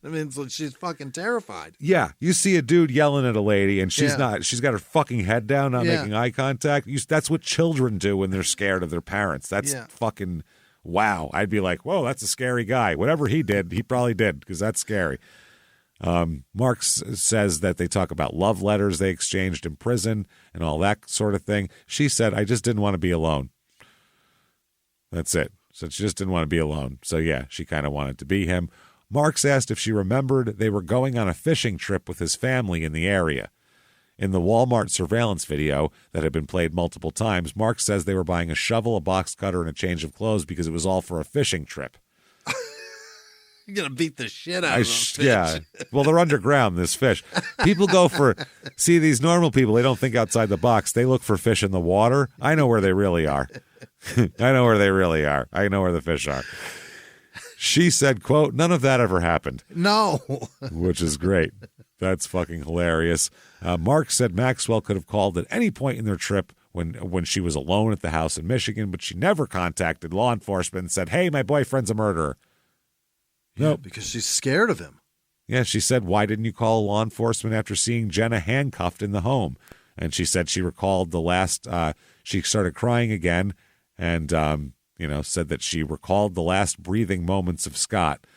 I mean, she's fucking terrified. Yeah. You see a dude yelling at a lady and she's got her fucking head down, not making eye contact. That's what children do when they're scared of their parents. That's fucking wow. I'd be like, whoa, that's a scary guy. Whatever he did, he probably did because that's scary. Marks says that they talk about love letters they exchanged in prison and all that sort of thing. She said, I just didn't want to be alone. That's it. So she just didn't want to be alone. So yeah, she kind of wanted to be him. Marks asked if she remembered they were going on a fishing trip with his family in the area. In the Walmart surveillance video that had been played multiple times, Marks says they were buying a shovel, a box cutter, and a change of clothes because it was all for a fishing trip. You're going to beat the shit out of them fish. Yeah. Well, they're underground, this fish. People go for, see, these normal people, they don't think outside the box. They look for fish in the water. I know where they really are. I know where they really are. I know where the fish are. She said, quote, none of that ever happened. No. Which is great. That's fucking hilarious. Mark said Maxwell could have called at any point in their trip when she was alone at the house in Michigan, but she never contacted law enforcement and said, hey, my boyfriend's a murderer. Yeah, Nope. because she's scared of him. Yeah, she said, why didn't you call law enforcement after seeing Jenna handcuffed in the home? And she said she recalled the last, she started crying again and, said that she recalled the last breathing moments of Scott.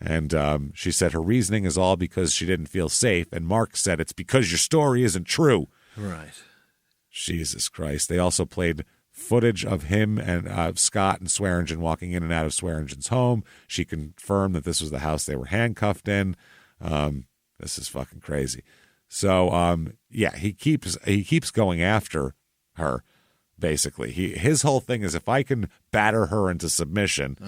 And she said her reasoning is all because she didn't feel safe. And Mark said it's because your story isn't true. Right. Jesus Christ. They also played footage of him and Scott and Swearingen walking in and out of Swearingen's home. She confirmed that this was the house they were handcuffed in. This is fucking crazy. So, he keeps going after her, basically. His whole thing is if I can batter her into submission,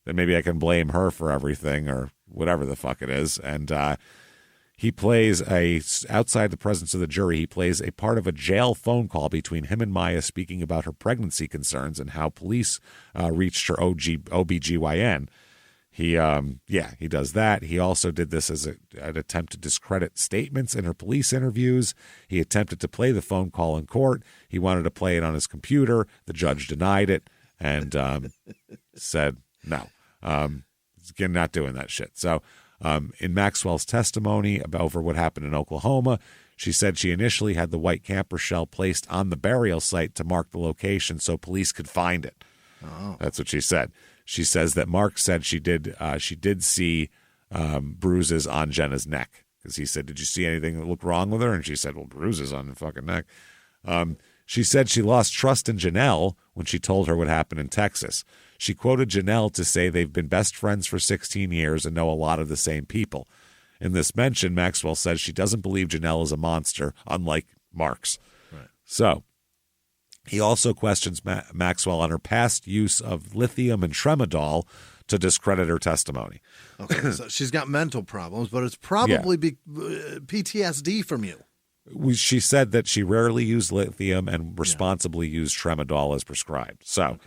then maybe I can blame her for everything or whatever the fuck it is. And he plays outside the presence of the jury, he plays a part of a jail phone call between him and Maya speaking about her pregnancy concerns and how police reached her OBGYN. He does that. He also did this as an attempt to discredit statements in her police interviews. He attempted to play the phone call in court. He wanted to play it on his computer. The judge denied it and said, no, again, not doing that shit. So in Maxwell's testimony over what happened in Oklahoma, she said she initially had the white camper shell placed on the burial site to mark the location so police could find it. Oh. That's what she said. She says that Mark said she did see bruises on Jenna's neck because he said, did you see anything that looked wrong with her? And she said, well, bruises on the fucking neck. She said she lost trust in Janelle when she told her what happened in Texas. She quoted Janelle to say they've been best friends for 16 years and know a lot of the same people. In this mention, Maxwell says she doesn't believe Janelle is a monster, unlike Mark's. Right. So he also questions Maxwell on her past use of lithium and tramadol to discredit her testimony. Okay, so she's got mental problems, but it's probably PTSD from you. She said that she rarely used lithium and responsibly used tramadol as prescribed. So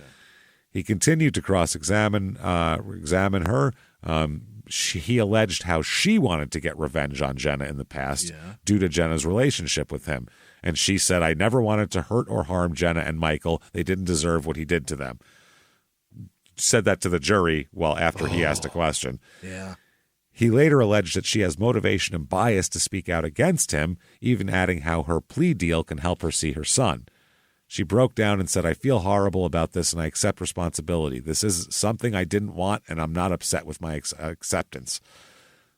he continued to cross-examine her. He alleged how she wanted to get revenge on Jenna in the past due to Jenna's relationship with him. And she said, I never wanted to hurt or harm Jenna and Michael. They didn't deserve what he did to them. Said that to the jury after he asked a question. Yeah. He later alleged that she has motivation and bias to speak out against him, even adding how her plea deal can help her see her son. She broke down and said, I feel horrible about this and I accept responsibility. This is something I didn't want and I'm not upset with my acceptance.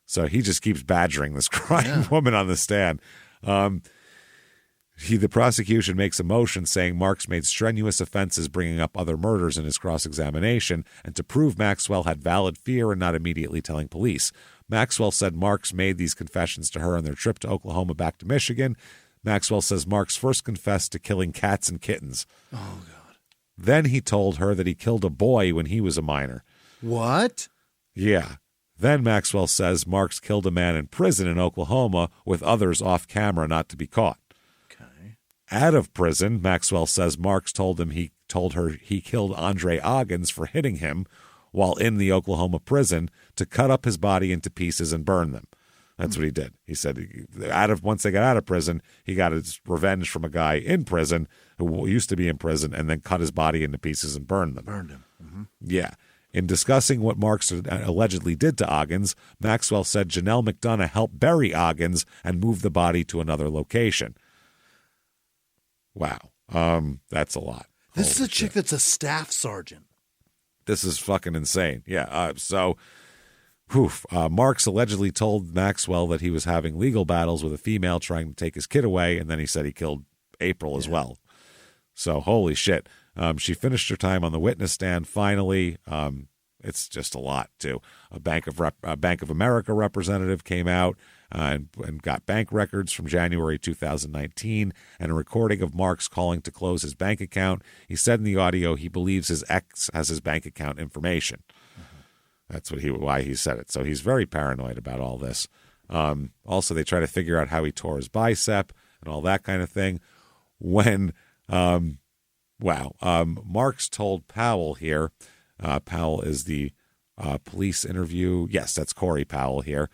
So he just keeps badgering this crying woman on the stand. The prosecution makes a motion saying Marks made strenuous offenses bringing up other murders in his cross-examination and to prove Maxwell had valid fear and not immediately telling police. Maxwell said Marks made these confessions to her on their trip to Oklahoma back to Michigan. Maxwell says Marks first confessed to killing cats and kittens. Oh, God. Then he told her that he killed a boy when he was a minor. What? Yeah. Then Maxwell says Marks killed a man in prison in Oklahoma with others off camera not to be caught. Out of prison, Maxwell says Marks told her he killed Andre Oggins for hitting him while in the Oklahoma prison to cut up his body into pieces and burn them. That's what he did. He said once they got out of prison, he got his revenge from a guy in prison who used to be in prison and then cut his body into pieces and burned them. Burned him. Mm-hmm. Yeah. In discussing what Marks allegedly did to Oggins, Maxwell said Janelle McDonough helped bury Oggins and move the body to another location. Wow. That's a lot. This is a chick that's a staff sergeant. This is fucking insane. Yeah. Marks allegedly told Maxwell that he was having legal battles with a female trying to take his kid away, and then he said he killed April as well. So, holy shit. She finished her time on the witness stand finally. It's just a lot, too. A Bank of America representative came out and got bank records from January 2019 and a recording of Marks calling to close his bank account. He said in the audio he believes his ex has his bank account information. That's why he said it. So he's very paranoid about all this. Also, they try to figure out how he tore his bicep and all that kind of thing. When, Marks told Powell here, Powell is the police interview. Yes, that's Corey Powell here.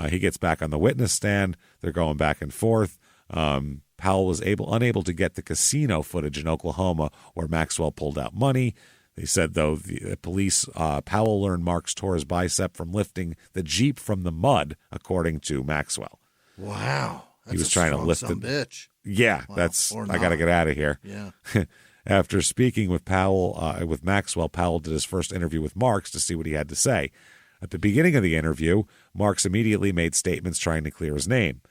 He gets back on the witness stand. They're going back and forth. Powell was unable to get the casino footage in Oklahoma where Maxwell pulled out money. They said, though, the police, Powell learned Marks tore his bicep from lifting the Jeep from the mud, according to Maxwell. Wow. That's he was trying to lift it. Bitch. Yeah, wow. I got to get out of here. Yeah. After speaking with with Maxwell, Powell did his first interview with Marks to see what he had to say. At the beginning of the interview, Marks immediately made statements trying to clear his name.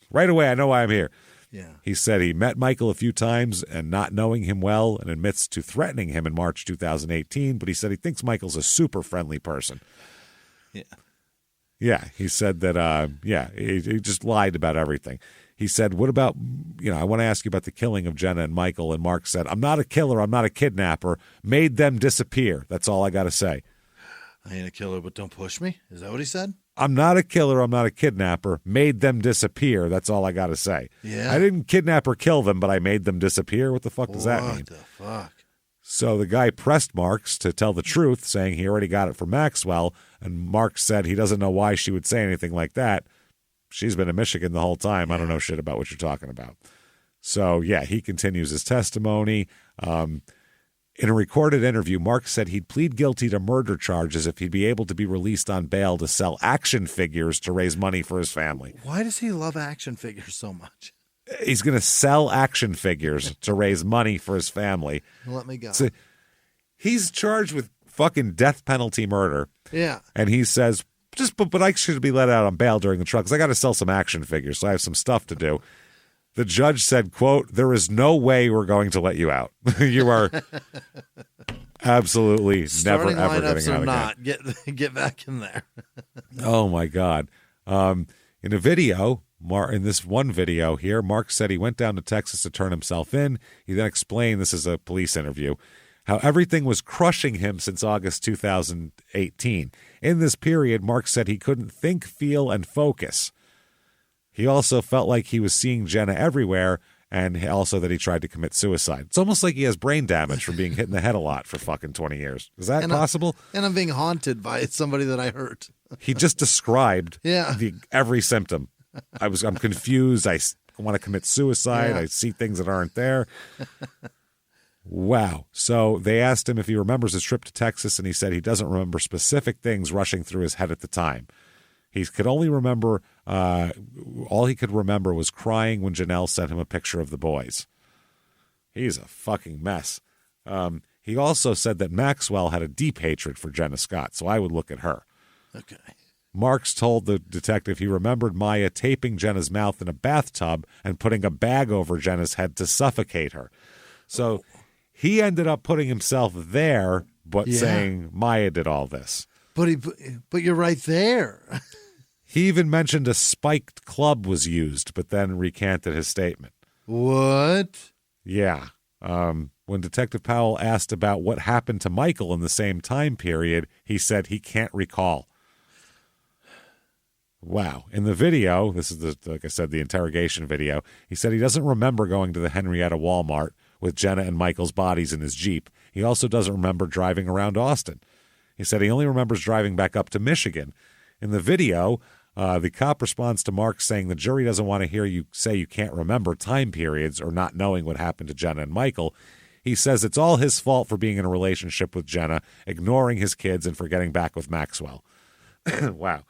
Right away, I know why I'm here. Yeah. He said he met Michael a few times and not knowing him well, and admits to threatening him in March 2018, but he said he thinks Michael's a super friendly person. Yeah. Yeah, he said that, he just lied about everything. He said, what about, I want to ask you about the killing of Jenna and Michael. And Mark said, I'm not a killer. I'm not a kidnapper. Made them disappear. That's all I got to say. I ain't a killer, but don't push me. Is that what he said? I'm not a killer. I'm not a kidnapper. Made them disappear. That's all I got to say. Yeah. I didn't kidnap or kill them, but I made them disappear. What the fuck does that mean? What the fuck? So the guy pressed Marks to tell the truth, saying he already got it from Maxwell. And Marks said he doesn't know why she would say anything like that. She's been in Michigan the whole time. I don't know shit about what you're talking about. So, yeah, he continues his testimony. In a recorded interview, Marks said he'd plead guilty to murder charges if he'd be able to be released on bail to sell action figures to raise money for his family. Why does he love action figures so much? He's going to sell action figures to raise money for his family. Let me go. So he's charged with fucking death penalty murder. Yeah. And he says, but I should be let out on bail during the trial because I got to sell some action figures, so I have some stuff to do. The judge said, quote, there is no way we're going to let you out. You are absolutely Starting never, ever lineups getting out or not, again. get back in there. Oh, my God. In a video, in this one video here, Mark said he went down to Texas to turn himself in. He then explained, this is a police interview, how everything was crushing him since August 2018. In this period, Mark said he couldn't think, feel, and focus. He also felt like he was seeing Jenna everywhere, and also that he tried to commit suicide. It's almost like he has brain damage from being hit in the head a lot for fucking 20 years. Is that possible? I'm being haunted by somebody that I hurt. He just described Yeah. every symptom. I'm confused. I want to commit suicide. Yeah. I see things that aren't there. Wow. So they asked him if he remembers his trip to Texas, and he said he doesn't remember specific things rushing through his head at the time. He could only remember, all he could remember was crying when Janelle sent him a picture of the boys. He's a fucking mess. He also said that Maxwell had a deep hatred for Jenna Scott, so I would look at her. Okay. Marks told the detective he remembered Maya taping Jenna's mouth in a bathtub and putting a bag over Jenna's head to suffocate her. So he ended up putting himself there, but saying Maya did all this. But you're right there. He even mentioned a spiked club was used, but then recanted his statement. What? Yeah. When Detective Powell asked about what happened to Michael in the same time period, he said he can't recall. Wow. In the video, this is, like I said, the interrogation video, he said he doesn't remember going to the Henrietta Walmart with Jenna and Michael's bodies in his Jeep. He also doesn't remember driving around Austin. He said he only remembers driving back up to Michigan. In the video, the cop responds to Mark saying the jury doesn't want to hear you say you can't remember time periods or not knowing what happened to Jenna and Michael. He says it's all his fault for being in a relationship with Jenna, ignoring his kids, and for getting back with Maxwell. Wow.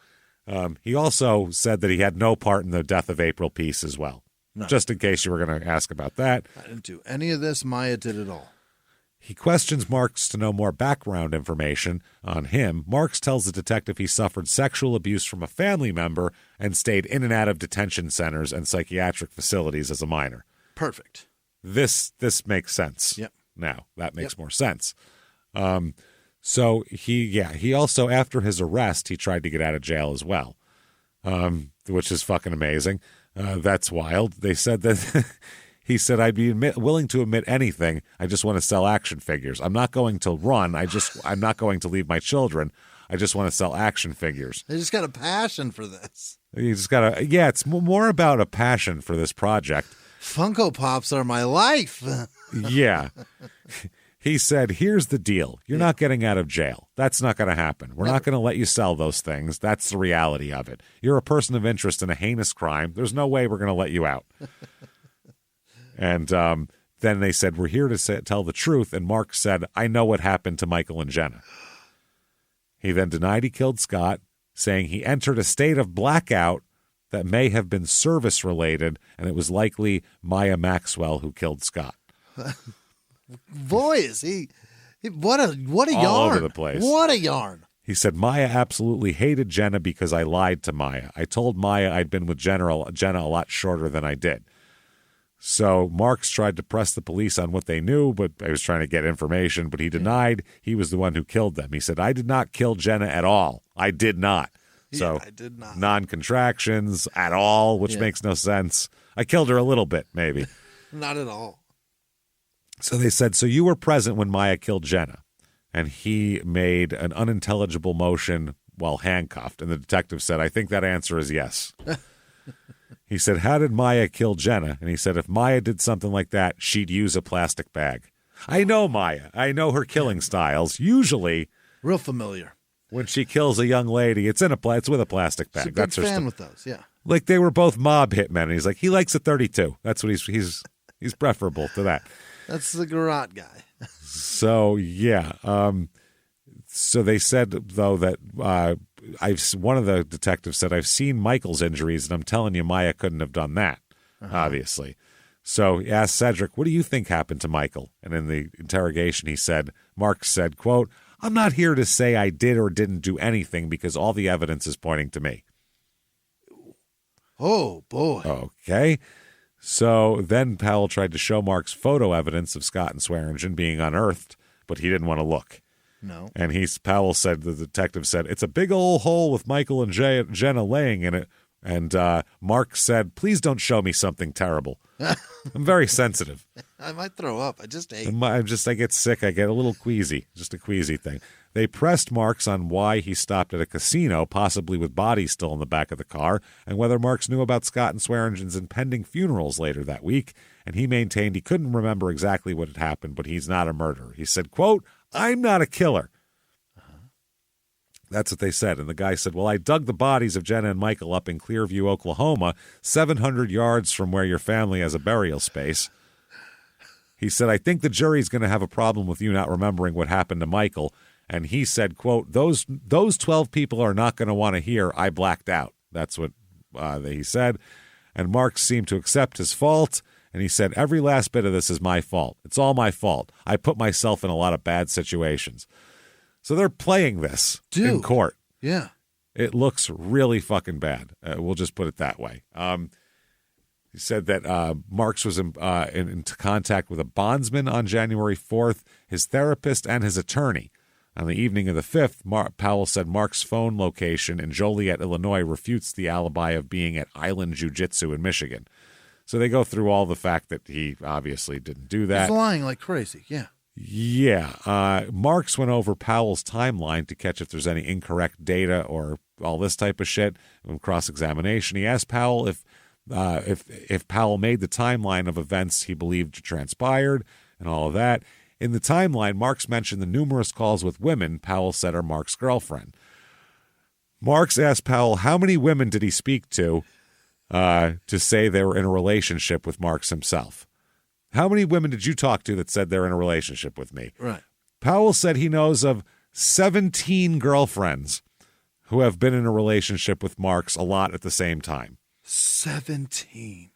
He also said that he had no part in the death of April Peace as well. No. Just in case you were going to ask about that. I didn't do any of this. Maya did it all. He questions Marks to know more background information on him. Marks tells the detective he suffered sexual abuse from a family member and stayed in and out of detention centers and psychiatric facilities as a minor. Perfect. This makes sense. Yep. Now, that makes more sense. So he also, after his arrest, he tried to get out of jail as well, which is fucking amazing. That's wild. They said that He said, I'd be willing to admit anything. I just want to sell action figures. I'm not going to run. I'm not going to leave my children. I just want to sell action figures. They just got a passion for this. You just got to, yeah, it's more about a passion for this project. Funko Pops are my life. Yeah. He said, here's the deal. You're not getting out of jail. That's not going to happen. We're not going to let you sell those things. That's the reality of it. You're a person of interest in a heinous crime. There's no way we're going to let you out. And then they said, we're here to tell the truth. And Mark said, I know what happened to Michael and Jenna. He then denied he killed Scott, saying he entered a state of blackout that may have been service-related, and it was likely Maya Maxwell who killed Scott. Boy, is he what a yarn. All over the place. What a yarn. He said, Maya absolutely hated Jenna because I lied to Maya. I told Maya I'd been with Jenna a lot shorter than I did. So Marks tried to press the police on what they knew, but I was trying to get information, but he denied he was the one who killed them. He said, I did not kill Jenna at all. I did not. So I did not. Non-contractions at all, which makes no sense. I killed her a little bit, maybe. Not at all. So they said, so you were present when Maya killed Jenna. And he made an unintelligible motion while handcuffed. And the detective said, I think that answer is yes. He said, how did Maya kill Jenna? And he said, if Maya did something like that, she'd use a plastic bag. I know Maya. I know her killing styles. Usually, real familiar. When she kills a young lady, it's with a plastic bag. She's a big That's her fan with those, yeah. Like they were both mob hitmen. And he's like, he likes a 32. That's what he's preferable to that. That's the garrote guy. So, yeah. So they said, though, that one of the detectives said, I've seen Michael's injuries, and I'm telling you, Maya couldn't have done that, obviously. So he asked Cedric, what do you think happened to Michael? And in the interrogation, Mark said, quote, I'm not here to say I did or didn't do anything because all the evidence is pointing to me. Oh, boy. Okay. So then Powell tried to show Mark's photo evidence of Scott and Swearingen being unearthed, but he didn't want to look. No. And the detective said, it's a big old hole with Michael and Jenna laying in it. And Mark said, please don't show me something terrible. I'm very sensitive. I might throw up. I just ate. I get sick. I get a little queasy, just a queasy thing. They pressed Marks on why he stopped at a casino, possibly with bodies still in the back of the car, and whether Marks knew about Scott and Swearingen's impending funerals later that week. And he maintained he couldn't remember exactly what had happened, but he's not a murderer. He said, quote, I'm not a killer. That's what they said. And the guy said, well, I dug the bodies of Jenna and Michael up in Clearview, Oklahoma, 700 yards from where your family has a burial space. He said, I think the jury's going to have a problem with you not remembering what happened to Michael. And he said, quote, those 12 people are not going to want to hear I blacked out. That's what he said. And Mark seemed to accept his fault. And he said, every last bit of this is my fault. It's all my fault. I put myself in a lot of bad situations. So they're playing this in court. Yeah. It looks really fucking bad. We'll just put it that way. He said that Marks was in contact with a bondsman on January 4th, his therapist, and his attorney. On the evening of the 5th, Powell said Mark's phone location in Joliet, Illinois, refutes the alibi of being at Island Jiu-Jitsu in Michigan. So they go through all the fact that he obviously didn't do that. He's lying like crazy, yeah. Yeah. Marks went over Powell's timeline to catch if there's any incorrect data or all this type of shit in cross-examination. He asked Powell if Powell made the timeline of events he believed transpired and all of that. In the timeline, Marks mentioned the numerous calls with women Powell said are Mark's girlfriend. Marks asked Powell how many women did he speak to say they were in a relationship with Marks himself. How many women did you talk to that said they're in a relationship with me? Right. Powell said he knows of 17 girlfriends who have been in a relationship with Marks a lot at the same time. 17.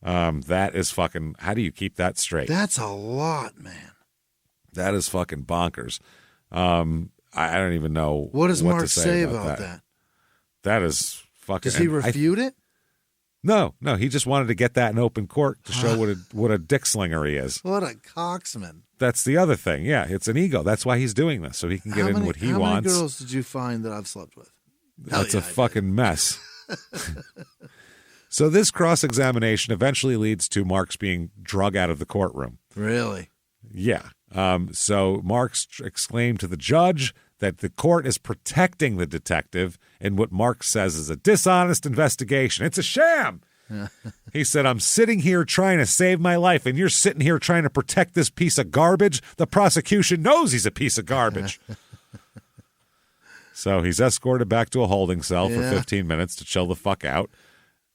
That is fucking, how do you keep that straight? That's a lot, man. That is fucking bonkers. I don't even know what does Mark to say about that. That is fucking. Does he refute it? No, he just wanted to get that in open court to show what a dick slinger he is. What a coxman. That's the other thing. Yeah, it's an ego. That's why he's doing this, so he can get in what he wants. How many girls did you find that I've slept with? That's a fucking mess. So this cross-examination eventually leads to Marks being drug out of the courtroom. Really? Yeah. So Marks exclaimed to the judge that the court is protecting the detective in what Marks says is a dishonest investigation. It's a sham. He said, I'm sitting here trying to save my life, and you're sitting here trying to protect this piece of garbage. The prosecution knows he's a piece of garbage. So he's escorted back to a holding cell for 15 minutes to chill the fuck out.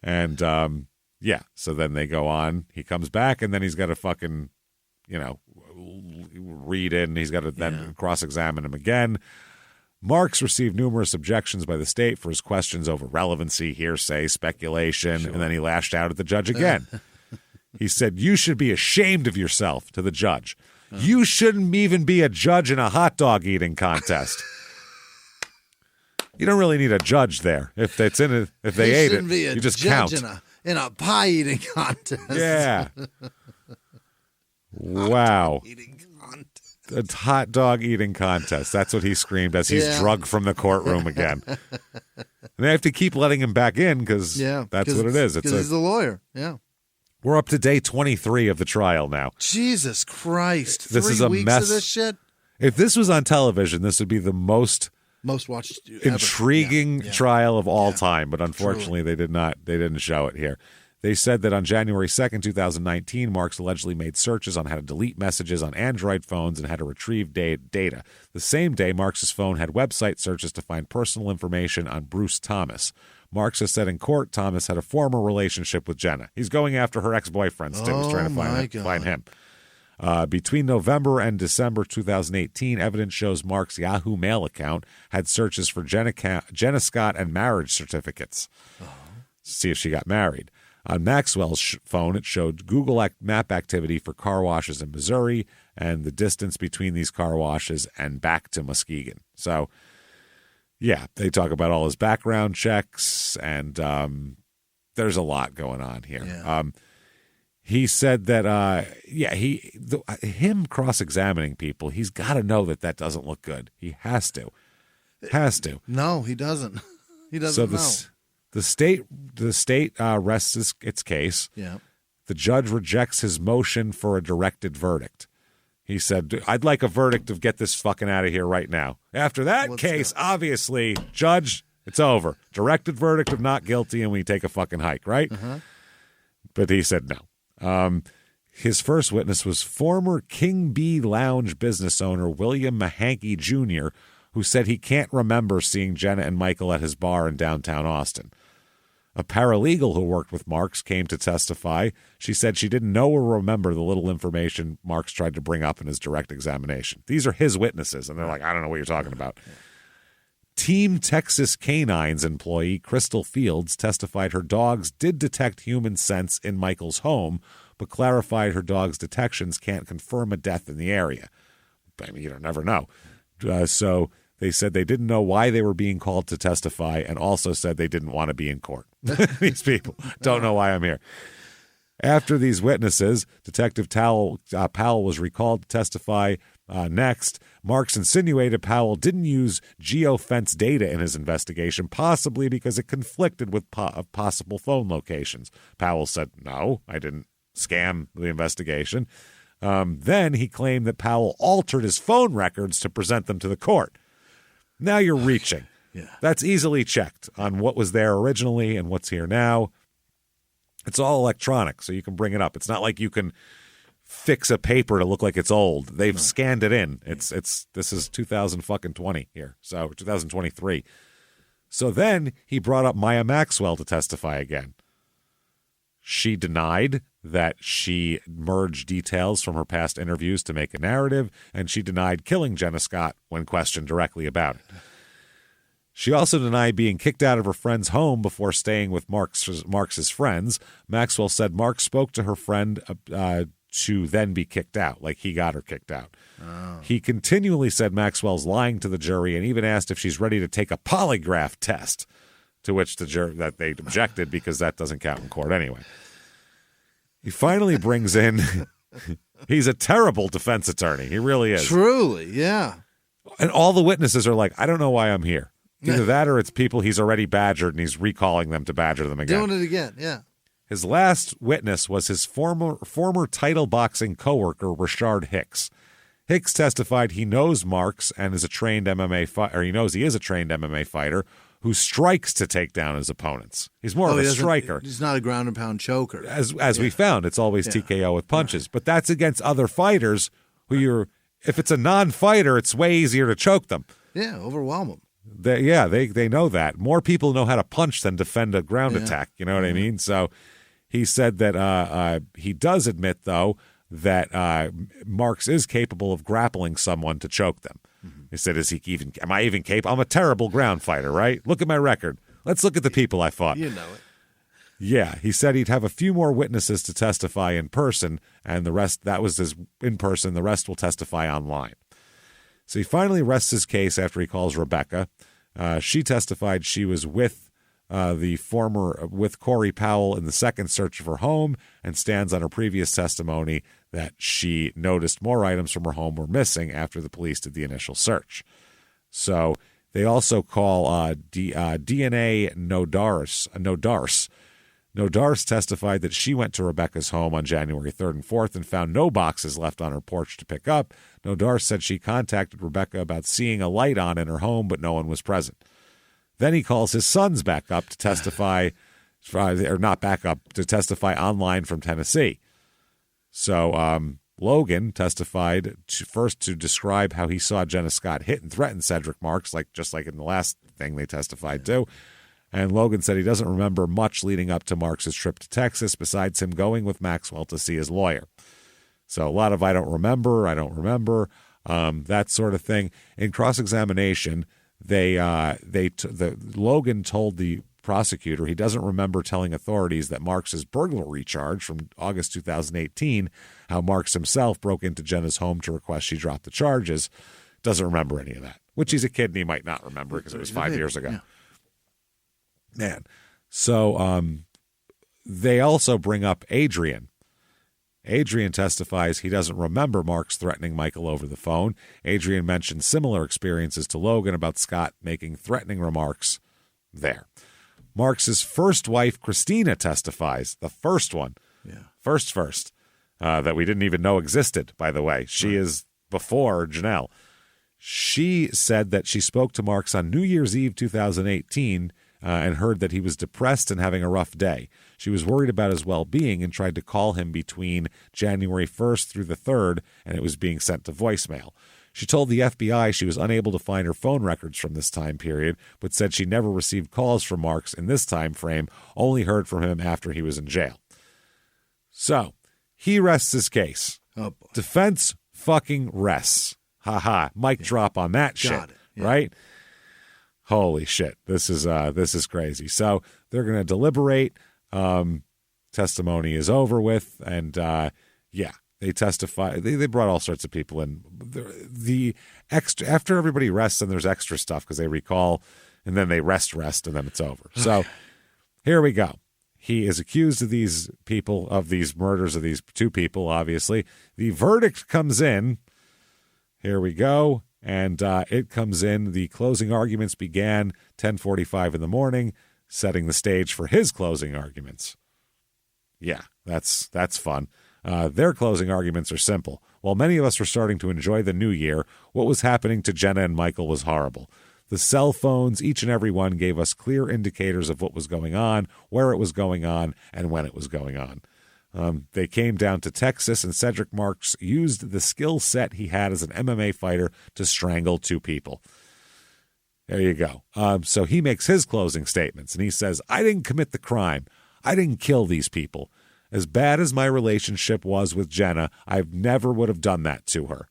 And, so then they go on. He comes back, and then he's got to fucking, read in. He's got to then cross-examine him again. Marks received numerous objections by the state for his questions over relevancy, hearsay, speculation, and then he lashed out at the judge again. He said, you should be ashamed of yourself to the judge. You shouldn't even be a judge in a hot dog eating contest. You don't really need a judge there. If they ate it, you just count. In a pie eating contest. Yeah. Wow. A hot dog eating contest. That's what he screamed as he's drugged from the courtroom again. And they have to keep letting him back in because that's what it is. Because he's a lawyer. Yeah. We're up to day 23 of the trial now. Jesus Christ. This 3 is a weeks mess. of this shit? If this was on television, this would be the most watched intriguing trial of all time. But unfortunately, they didn't show it here. They said that on January 2nd, 2019, Marks allegedly made searches on how to delete messages on Android phones and how to retrieve data. The same day, Marks' phone had website searches to find personal information on Bruce Thomas. Marks has said in court Thomas had a former relationship with Jenna. He's going after her ex-boyfriend, still. He's trying to find him. Between November and December 2018, evidence shows Marks' Yahoo Mail account had searches for Jenna Scott and marriage certificates. See if she got married. On Maxwell's phone, it showed Google map activity for car washes in Missouri and the distance between these car washes and back to Muskegon. So, they talk about all his background checks, and there's a lot going on here. Yeah. He said that, him cross-examining people, he's got to know that doesn't look good. He has to. No, he doesn't. He doesn't know. The state rests its case. Yeah. The judge rejects his motion for a directed verdict. He said, I'd like a verdict of get this fucking out of here right now. After that case, obviously, judge, it's over. Directed verdict of not guilty, and we take a fucking hike, right? Uh-huh. But he said no. His first witness was former King Bee Lounge business owner William Mahankey Jr., who said he can't remember seeing Jenna and Michael at his bar in downtown Austin. A paralegal who worked with Marks came to testify. She said she didn't know or remember the little information Marks tried to bring up in his direct examination. These are his witnesses, and they're like, I don't know what you're talking about. Team Texas Canines employee Crystal Fields testified her dogs did detect human scents in Michael's home, but clarified her dog's detections can't confirm a death in the area. I mean, you don't never know. So they said they didn't know why they were being called to testify, and also said they didn't want to be in court. These people don't know why I'm here. After these witnesses, Detective Powell was recalled to testify next. Marks insinuated Powell didn't use geofence data in his investigation, possibly because it conflicted with possible phone locations. Powell said, no, I didn't scan the investigation. Then he claimed that Powell altered his phone records to present them to the court. Now you're reaching. Yeah. That's easily checked on what was there originally and what's here now. It's all electronic, so you can bring it up. It's not like you can fix a paper to look like it's old. They've scanned it in. This is 2020 here, so 2023. So then he brought up Maya Maxwell to testify again. She denied that she merged details from her past interviews to make a narrative, and she denied killing Jenna Scott when questioned directly about it. She also denied being kicked out of her friend's home before staying with Marks's friends. Maxwell said Marks spoke to her friend to then be kicked out, like he got her kicked out. Oh. He continually said Maxwell's lying to the jury and even asked if she's ready to take a polygraph test, to which the jury that they objected because that doesn't count in court anyway. He finally brings in he's a terrible defense attorney. He really is. Truly, yeah. And all the witnesses are like, I don't know why I'm here. Either that or it's people he's already badgered and he's recalling them to badger them again. Doing it again, yeah. His last witness was his former title boxing coworker, Rashard Hicks. Hicks testified he knows Marks and is a trained MMA fighter, or he knows he is a trained MMA fighter who strikes to take down his opponents. He's more of a striker. He's not a ground and pound choker. As we found, it's always TKO with punches. But that's against other fighters who if it's a non-fighter, it's way easier to choke them. Yeah, overwhelm them. They know that. More people know how to punch than defend a ground attack. You know what I mean? So he said that he does admit, though, that Marks is capable of grappling someone to choke them. Mm-hmm. He said, am I even capable? I'm a terrible ground fighter, right? Look at my record. Let's look at the people I fought. You know it. Yeah, he said he'd have a few more witnesses to testify in person, and the rest, that was his in person, the rest will testify online. So he finally rests his case after he calls Rebecca. She testified she was with Corey Powell in the second search of her home, and stands on her previous testimony that she noticed more items from her home were missing after the police did the initial search. So they also call DNA Nodarse. Nodarse testified that she went to Rebecca's home on January 3rd and 4th and found no boxes left on her porch to pick up. Nodarse said she contacted Rebecca about seeing a light on in her home, but no one was present. Then he calls his sons back up to testify, or not back up, to testify online from Tennessee. So Logan testified first to describe how he saw Jenna Scott hit and threaten Cedric Marks, just like in the last thing they testified to. And Logan said he doesn't remember much leading up to Marks' trip to Texas, besides him going with Maxwell to see his lawyer. So a lot of I don't remember, that sort of thing. In cross-examination, Logan told the prosecutor he doesn't remember telling authorities that Marks' burglary charge from August 2018, how Marks himself broke into Jenna's home to request she drop the charges. Doesn't remember any of that, which he's a kid and he might not remember because it was 5 years ago. Yeah. Man. So they also bring up Adrian. Adrian testifies he doesn't remember Marks threatening Michael over the phone. Adrian mentioned similar experiences to Logan about Scott making threatening remarks there. Marks' first wife, Christina, testifies, the first one, first, that we didn't even know existed, by the way. She is before Janelle. She said that she spoke to Marks on New Year's Eve 2018 and heard that he was depressed and having a rough day. She was worried about his well-being and tried to call him between January 1st through the 3rd, and it was being sent to voicemail. She told the FBI she was unable to find her phone records from this time period, but said she never received calls from Marks in this time frame, only heard from him after he was in jail. So, he rests his case. Oh, boy. Defense fucking rests. Ha-ha. Mic drop on that shit, right? Holy shit. This is crazy. So they're going to deliberate. Testimony is over with. And they testify. They brought all sorts of people in. The extra, after everybody rests, and there's extra stuff because they recall and then they rest, and then it's over. So here we go. He is accused of these people, of these murders of these two people, obviously. The verdict comes in. Here we go. And it comes in. The closing arguments began 10:45 in the morning, setting the stage for his closing arguments. Yeah, that's fun. Their closing arguments are simple. While many of us were starting to enjoy the new year, what was happening to Jenna and Michael was horrible. The cell phones, each and every one, gave us clear indicators of what was going on, where it was going on, and when it was going on. They came down to Texas, and Cedric Marks used the skill set he had as an MMA fighter to strangle two people. There you go. So he makes his closing statements, and he says, I didn't commit the crime. I didn't kill these people. As bad as my relationship was with Jenna, I never would have done that to her.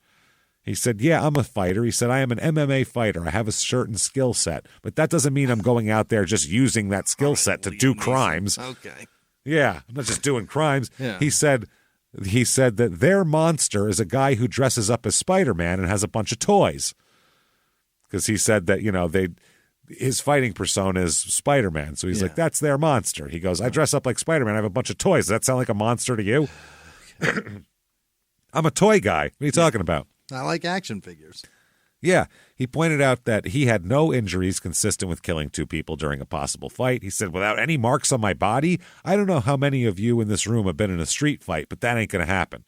He said, yeah, I'm a fighter. He said, I am an MMA fighter. I have a certain skill set, but that doesn't mean I'm going out there just using that skill set to do crimes. Okay. Yeah, I'm not just doing crimes. Yeah. He said that their monster is a guy who dresses up as Spiderman and has a bunch of toys. Because he said that, his fighting persona is Spider-Man. So he's like, that's their monster. He goes, I dress up like Spider-Man. I have a bunch of toys. Does that sound like a monster to you? I'm a toy guy. What are you talking about? I like action figures. Yeah, he pointed out that he had no injuries consistent with killing 2 people during a possible fight. He said, without any marks on my body, I don't know how many of you in this room have been in a street fight, but that ain't going to happen.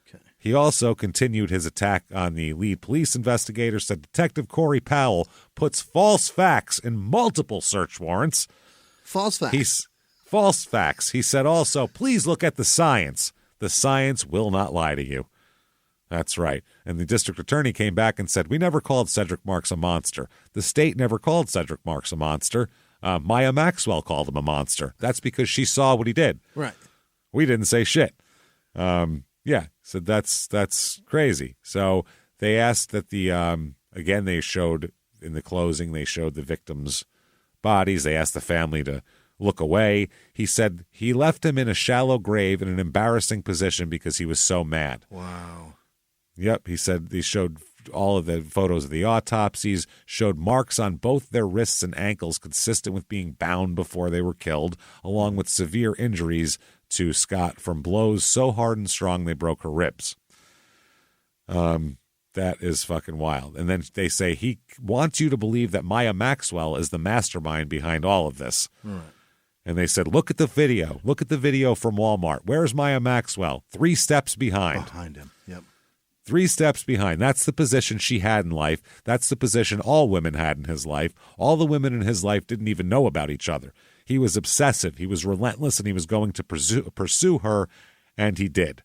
Okay. He also continued his attack on the lead police investigator, said Detective Corey Powell puts false facts in multiple search warrants. False facts? False facts. He said also, please look at the science. The science will not lie to you. That's right. And the district attorney came back and said, we never called Cedric Marks a monster. The state never called Cedric Marks a monster. Maya Maxwell called him a monster. That's because she saw what he did. Right. We didn't say shit. Yeah, so that's crazy. So they asked that again, they showed in the closing, they showed the victims' bodies. They asked the family to look away. He said he left him in a shallow grave in an embarrassing position because he was so mad. Wow. Yep, he said they showed all of the photos of the autopsies, showed marks on both their wrists and ankles consistent with being bound before they were killed, along with severe injuries to Scott from blows so hard and strong they broke her ribs. That is fucking wild. And then they say he wants you to believe that Maya Maxwell is the mastermind behind all of this. Right. And they said, look at the video. Look at the video from Walmart. Where's Maya Maxwell? 3 steps behind. Behind him, yep. 3 steps behind. That's the position she had in life. That's the position all women had in his life. All the women in his life didn't even know about each other. He was obsessive. He was relentless, and he was going to pursue her, and he did.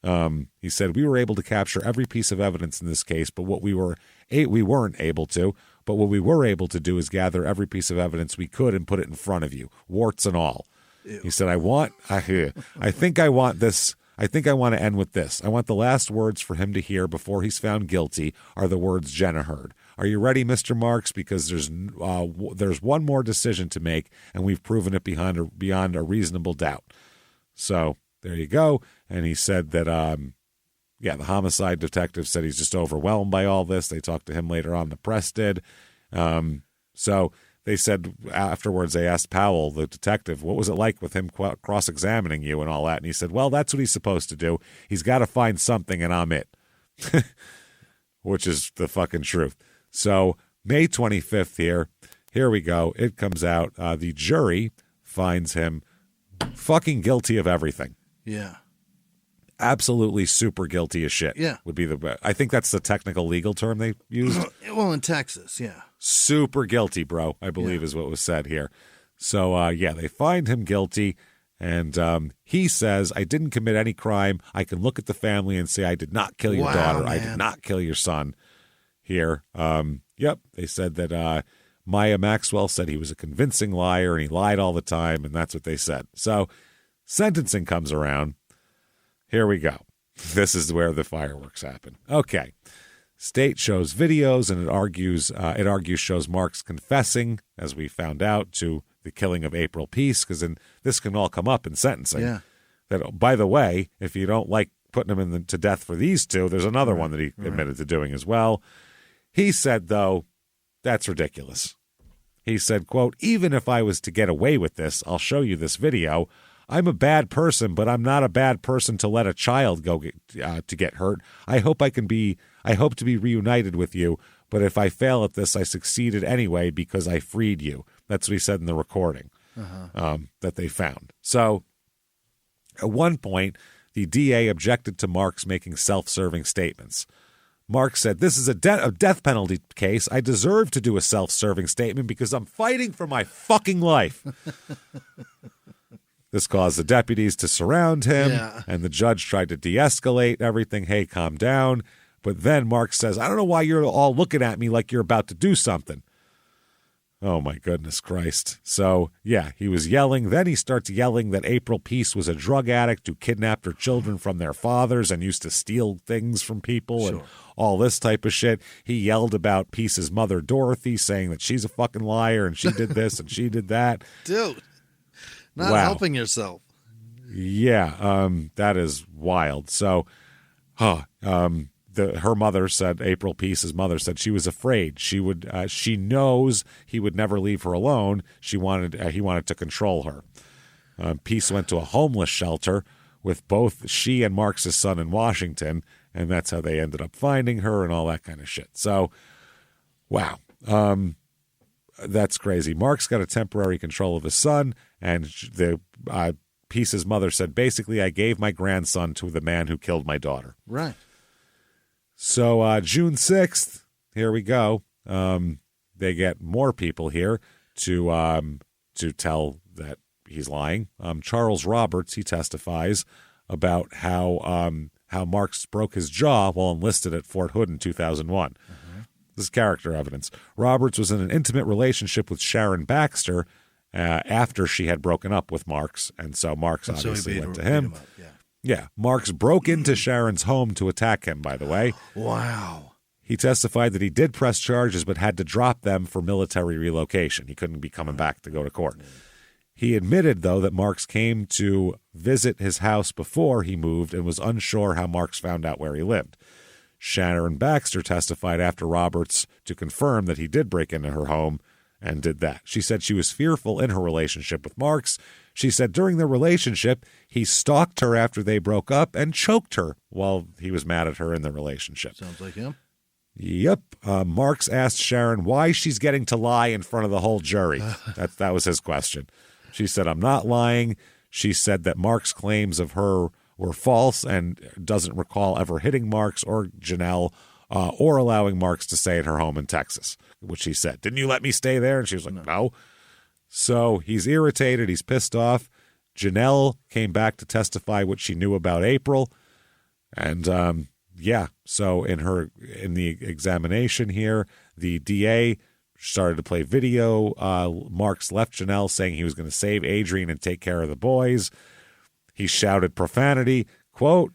He said, we were able to capture every piece of evidence in this case, but what we weren't able to. But what we were able to do is gather every piece of evidence we could and put it in front of you, warts and all. Ew. He said, I think I want this. I think I want to end with this. I want the last words for him to hear before he's found guilty are the words Jenna heard. Are you ready, Mr. Marks? Because there's one more decision to make, and we've proven it beyond a reasonable doubt. So there you go. And he said that, the homicide detective said he's just overwhelmed by all this. They talked to him later on. The press did. So they said afterwards, they asked Powell, the detective, what was it like with him cross-examining you and all that? And he said, well, that's what he's supposed to do. He's got to find something, and I'm it. Which is the fucking truth. So May 25th here we go. It comes out. The jury finds him fucking guilty of everything. Yeah. Absolutely super guilty as shit. Yeah. Would be I think that's the technical legal term they used. Well, in Texas, yeah. Super guilty, bro, I believe is what was said here. So, they find him guilty, and he says, I didn't commit any crime. I can look at the family and say, I did not kill your daughter. Man. I did not kill your son here. They said that Maya Maxwell said he was a convincing liar, and he lied all the time, and that's what they said. So, sentencing comes around. Here we go. This is where the fireworks happen. Okay. State shows videos, and it argues shows Marks confessing, as we found out, to the killing of April Peace, because this can all come up in sentencing. Yeah. That, by the way, if you don't like putting him to death for these two, there's another one that he admitted to doing as well. He said, though, that's ridiculous. He said, quote, even if I was to get away with this, I'll show you this video. I'm a bad person, but I'm not a bad person to let a child go to get hurt. I hope to be reunited with you, but if I fail at this, I succeeded anyway because I freed you. That's what he said in the recording that they found. So at one point, the DA objected to Marks making self-serving statements. Marks said, this is a death penalty case. I deserve to do a self-serving statement because I'm fighting for my fucking life. This caused the deputies to surround him, and the judge tried to de-escalate everything. Hey, calm down. But then Marks says, I don't know why you're all looking at me like you're about to do something. Oh, my goodness Christ. So, he was yelling. Then he starts yelling that April Peace was a drug addict who kidnapped her children from their fathers and used to steal things from people and all this type of shit. He yelled about Peace's mother, Dorothy, saying that she's a fucking liar and she did this and she did that. Dude. Not helping yourself. Yeah, that is wild. So, her mother said, April Peace's mother said she was afraid. She knows he would never leave her alone. He wanted to control her. Peace went to a homeless shelter with both she and Marks' son in Washington, and that's how they ended up finding her and all that kind of shit. So, wow. That's crazy. Mark's got a temporary control of his son, and the Peace's mother said, basically, I gave my grandson to the man who killed my daughter. Right. So June 6th, here we go. They get more people here to tell that he's lying. Charles Roberts, he testifies about how Marks broke his jaw while enlisted at Fort Hood in 2001. This is character evidence. Roberts was in an intimate relationship with Sharon Baxter after she had broken up with Marks, and so Marks obviously went to him. Yeah, Marks broke into Sharon's home to attack him, by the way. Wow. He testified that he did press charges but had to drop them for military relocation. He couldn't be coming back to go to court. He admitted, though, that Marks came to visit his house before he moved and was unsure how Marks found out where he lived. Sharon Baxter testified after Roberts to confirm that he did break into her home and did that. She said she was fearful in her relationship with Marks. She said during their relationship, he stalked her after they broke up and choked her while he was mad at her in the relationship. Sounds like him. Yep. Marks asked Sharon why she's getting to lie in front of the whole jury. That was his question. She said, I'm not lying. She said that Marks' claims of her were false and doesn't recall ever hitting Marks or Janelle or allowing Marks to stay at her home in Texas, which he said. Didn't you let me stay there? And she was like, no. So he's irritated. He's pissed off. Janelle came back to testify what she knew about April. And, so in the examination here, the DA started to play video. Marks left Janelle saying he was going to save Adrian and take care of the boys. He shouted profanity, quote,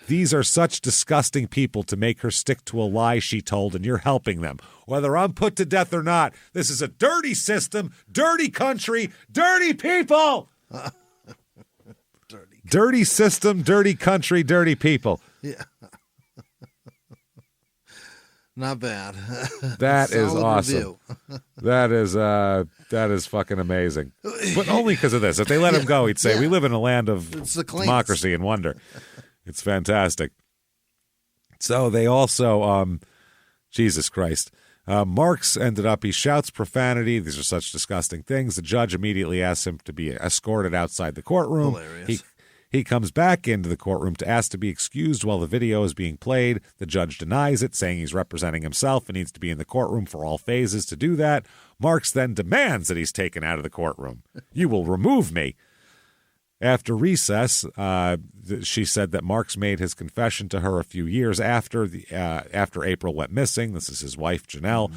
these are such disgusting people to make her stick to a lie she told, and you're helping them. Whether I'm put to death or not, this is a dirty system, dirty country, dirty people. Dirty system, dirty country, dirty people. Yeah. Not bad. That is awesome. That is fucking amazing. But only because of this. If they let him go, he'd say, we live in a land of democracy and wonder. It's fantastic. So they also, Jesus Christ. Marks ended up, he shouts profanity. These are such disgusting things. The judge immediately asks him to be escorted outside the courtroom. Hilarious. He comes back into the courtroom to ask to be excused while the video is being played. The judge denies it, saying he's representing himself and needs to be in the courtroom for all phases to do that. Marks then demands that he's taken out of the courtroom. You will remove me. After recess, she said that Marks made his confession to her a few years after April went missing. This is his wife, Janelle.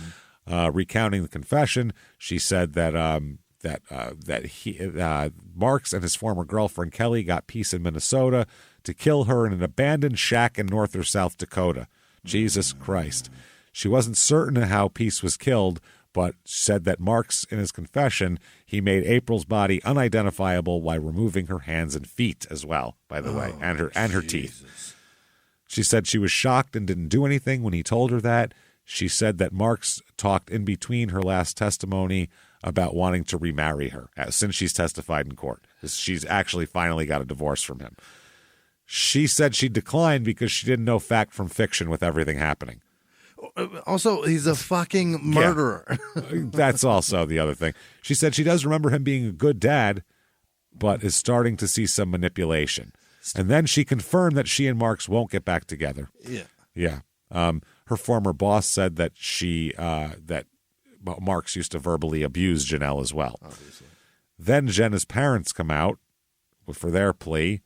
Recounting the confession, she said that Marks and his former girlfriend Kelly got Peace in Minnesota to kill her in an abandoned shack in North or South Dakota. Jesus Christ. She wasn't certain how Peace was killed, but said that Marks, in his confession, he made April's body unidentifiable while removing her hands and feet as well, by the way, and her teeth. She said she was shocked and didn't do anything when he told her that. She said that Marks talked in between her last testimony about wanting to remarry her since she's testified in court. She's actually finally got a divorce from him. She said she declined because she didn't know fact from fiction with everything happening. Also, he's a fucking murderer. Yeah. That's also the other thing. She said she does remember him being a good dad, but is starting to see some manipulation. And then she confirmed that she and Marks won't get back together. Yeah. Yeah. Her former boss said that that Marks used to verbally abuse Janelle as well. Obviously. Then Jenna's parents come out for their plea,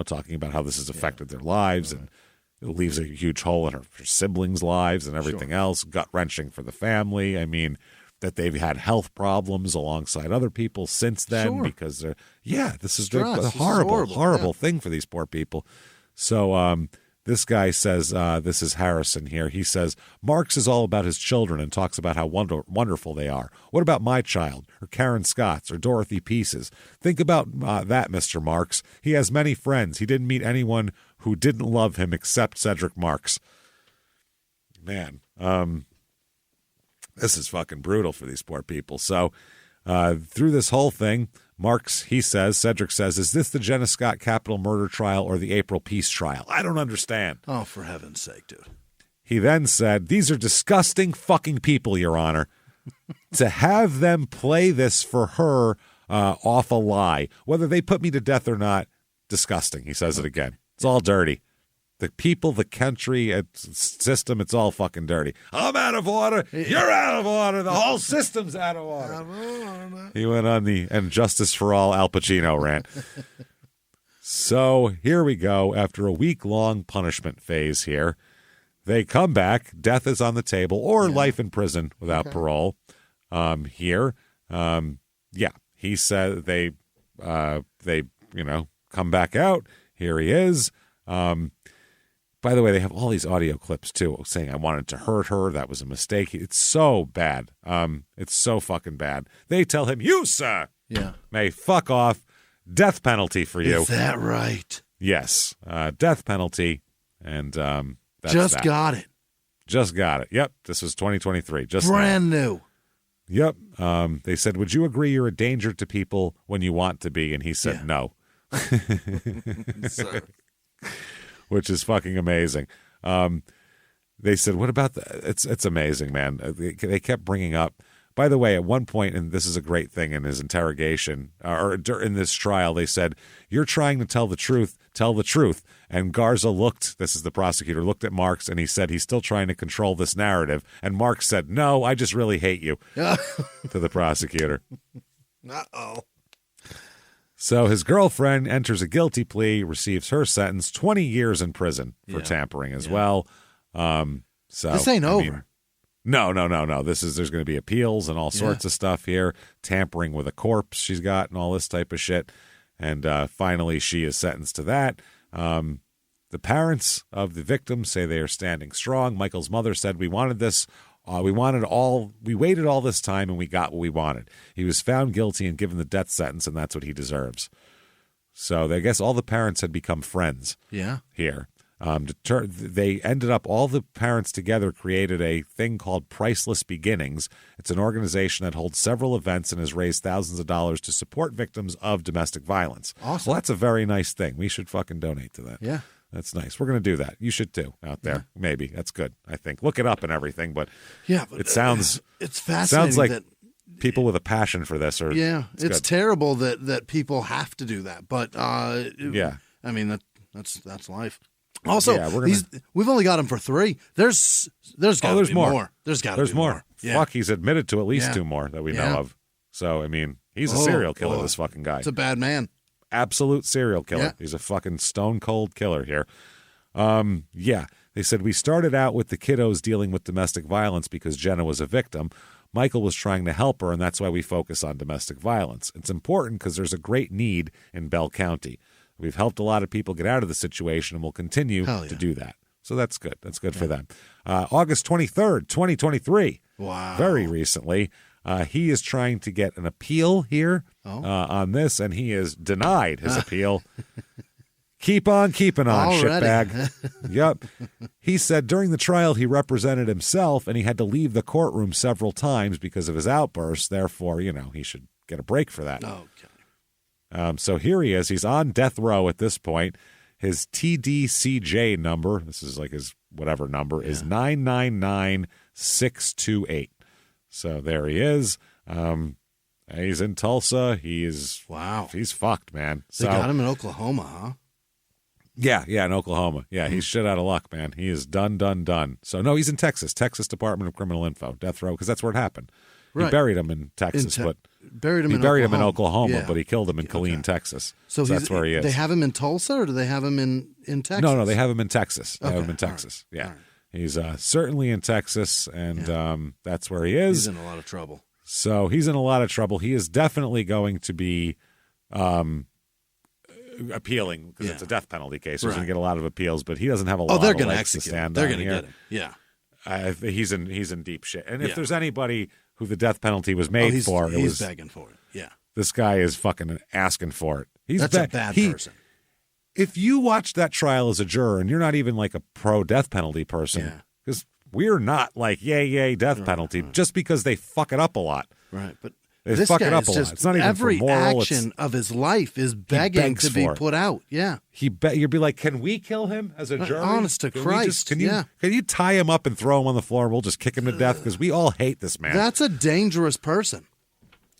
talking about how this has affected their lives and it leaves a huge hole in her siblings' lives and everything else. Gut-wrenching for the family. I mean, that they've had health problems alongside other people since then because they're, this is a horrible thing for these poor people. So, this guy says, this is Harrison here. He says, Marks is all about his children and talks about how wonderful they are. What about my child, or Karen Scott's, or Dorothy Peace's? Think about that, Mr. Marks. He has many friends. He didn't meet anyone who didn't love him except Cedric Marks. Man, this is fucking brutal for these poor people. So through this whole thing, Cedric says, is this the Jenna Scott capital murder trial or the April Peace trial? I don't understand. Oh, for heaven's sake, dude. He then said, these are disgusting fucking people, Your Honor. To have them play this for her off a lie, whether they put me to death or not, disgusting. He says it again. It's all dirty. The people, the country, system, it's all fucking dirty. I'm out of order. You're out of order. The whole system's out of order. He went on the and Justice for All Al Pacino rant. So here we go. After a week-long punishment phase here, they come back. Death is on the table or life in prison without parole. Here. He said they come back out. Here he is. By the way, they have all these audio clips, too, saying, I wanted to hurt her. That was a mistake. It's so bad. It's so fucking bad. They tell him, you, sir, may fuck off. Death penalty for you. Is that right? Yes. Death penalty. And that's just that. Got it. Just got it. Yep. This was 2023. Just brand new. Yep. They said, would you agree you're a danger to people when you want to be? And he said, no. Which is fucking amazing. They said, what about it's amazing, man. They kept bringing up, by the way, at one point, and this is a great thing in his interrogation, or in this trial, they said, you're trying to tell the truth. And Garza this is the prosecutor, looked at Marks, and he said he's still trying to control this narrative. And Marks said, no, I just really hate you, to the prosecutor. Uh-oh. So his girlfriend enters a guilty plea, receives her sentence, 20 years in prison for tampering as well. So this ain't over. No. There's going to be appeals and all sorts of stuff here. Tampering with a corpse she's got and all this type of shit. And finally, she is sentenced to that. The parents of the victims say they are standing strong. Michael's mother said, we wanted this. We waited all this time and we got what we wanted. He was found guilty and given the death sentence, and that's what he deserves. So I guess all the parents had become friends here. They ended up, all the parents together created a thing called Priceless Beginnings. It's an organization that holds several events and has raised thousands of dollars to support victims of domestic violence. Awesome. Well, that's a very nice thing. We should fucking donate to that. Yeah. That's nice. We're going to do that. You should too out there. Yeah. Maybe. That's good, I think. Look it up and everything, but it sounds it's fascinating. Sounds like that, people with a passion for this are it's terrible that people have to do that. But I mean that's life. Also, we've only got him for 3. There's got to be more. There's more. Yeah. Fuck, he's admitted to at least 2 more that we know of. So I mean, he's a serial killer, this fucking guy. It's a bad man. Absolute serial killer. Yeah. He's a fucking stone cold killer here. They said, we started out with the kiddos dealing with domestic violence because Jenna was a victim. Michael was trying to help her, and that's why we focus on domestic violence. It's important because there's a great need in Bell County. We've helped a lot of people get out of the situation, and we'll continue to do that. So that's good. That's good for them. August 23rd, 2023. Wow. Very recently. He is trying to get an appeal here on this, and he is denied his appeal. Keep on keeping on, shitbag. Yep. He said during the trial he represented himself, and he had to leave the courtroom several times because of his outbursts. Therefore, he should get a break for that. Okay. So here he is. He's on death row at this point. His TDCJ number, this is like his whatever number, is 999628. So there he is. He's in Tulsa. He's fucked, man. They got him in Oklahoma, huh? Yeah, in Oklahoma. Yeah, he's shit out of luck, man. He is done. So no, he's in Texas Department of Criminal Info, death row, because that's where it happened. Right. He buried him in Texas, but buried him in Oklahoma, yeah. but he killed him in Killeen, Texas. So that's where he is. They have him in Tulsa, or do they have him in Texas? No, they have him in Texas. They have him in All Texas. right. Yeah. All right. He's certainly in Texas, and that's where he is. He's in a lot of trouble. So he's in a lot of trouble. He is definitely going to be appealing because it's a death penalty case. So he's going to get a lot of appeals, but he doesn't have a lot of legs to stand They're on going to here. get him. Yeah. He's in deep shit. And if there's anybody who the death penalty was made for, he's begging for it. Yeah. This guy is fucking asking for it. That's a bad person. If you watch that trial as a juror and you're not even like a pro death penalty person, because we're not like yay death penalty just because they fuck it up a lot. Right, but They This fuck guy it up is a lot. just It's not even every for moral. action of his life is begging to be put out. Yeah. You'd be like, can we kill him as a jury? Honest to Christ, Can you tie him up and throw him on the floor and we'll just kick him to death? Because we all hate this man. That's a dangerous person.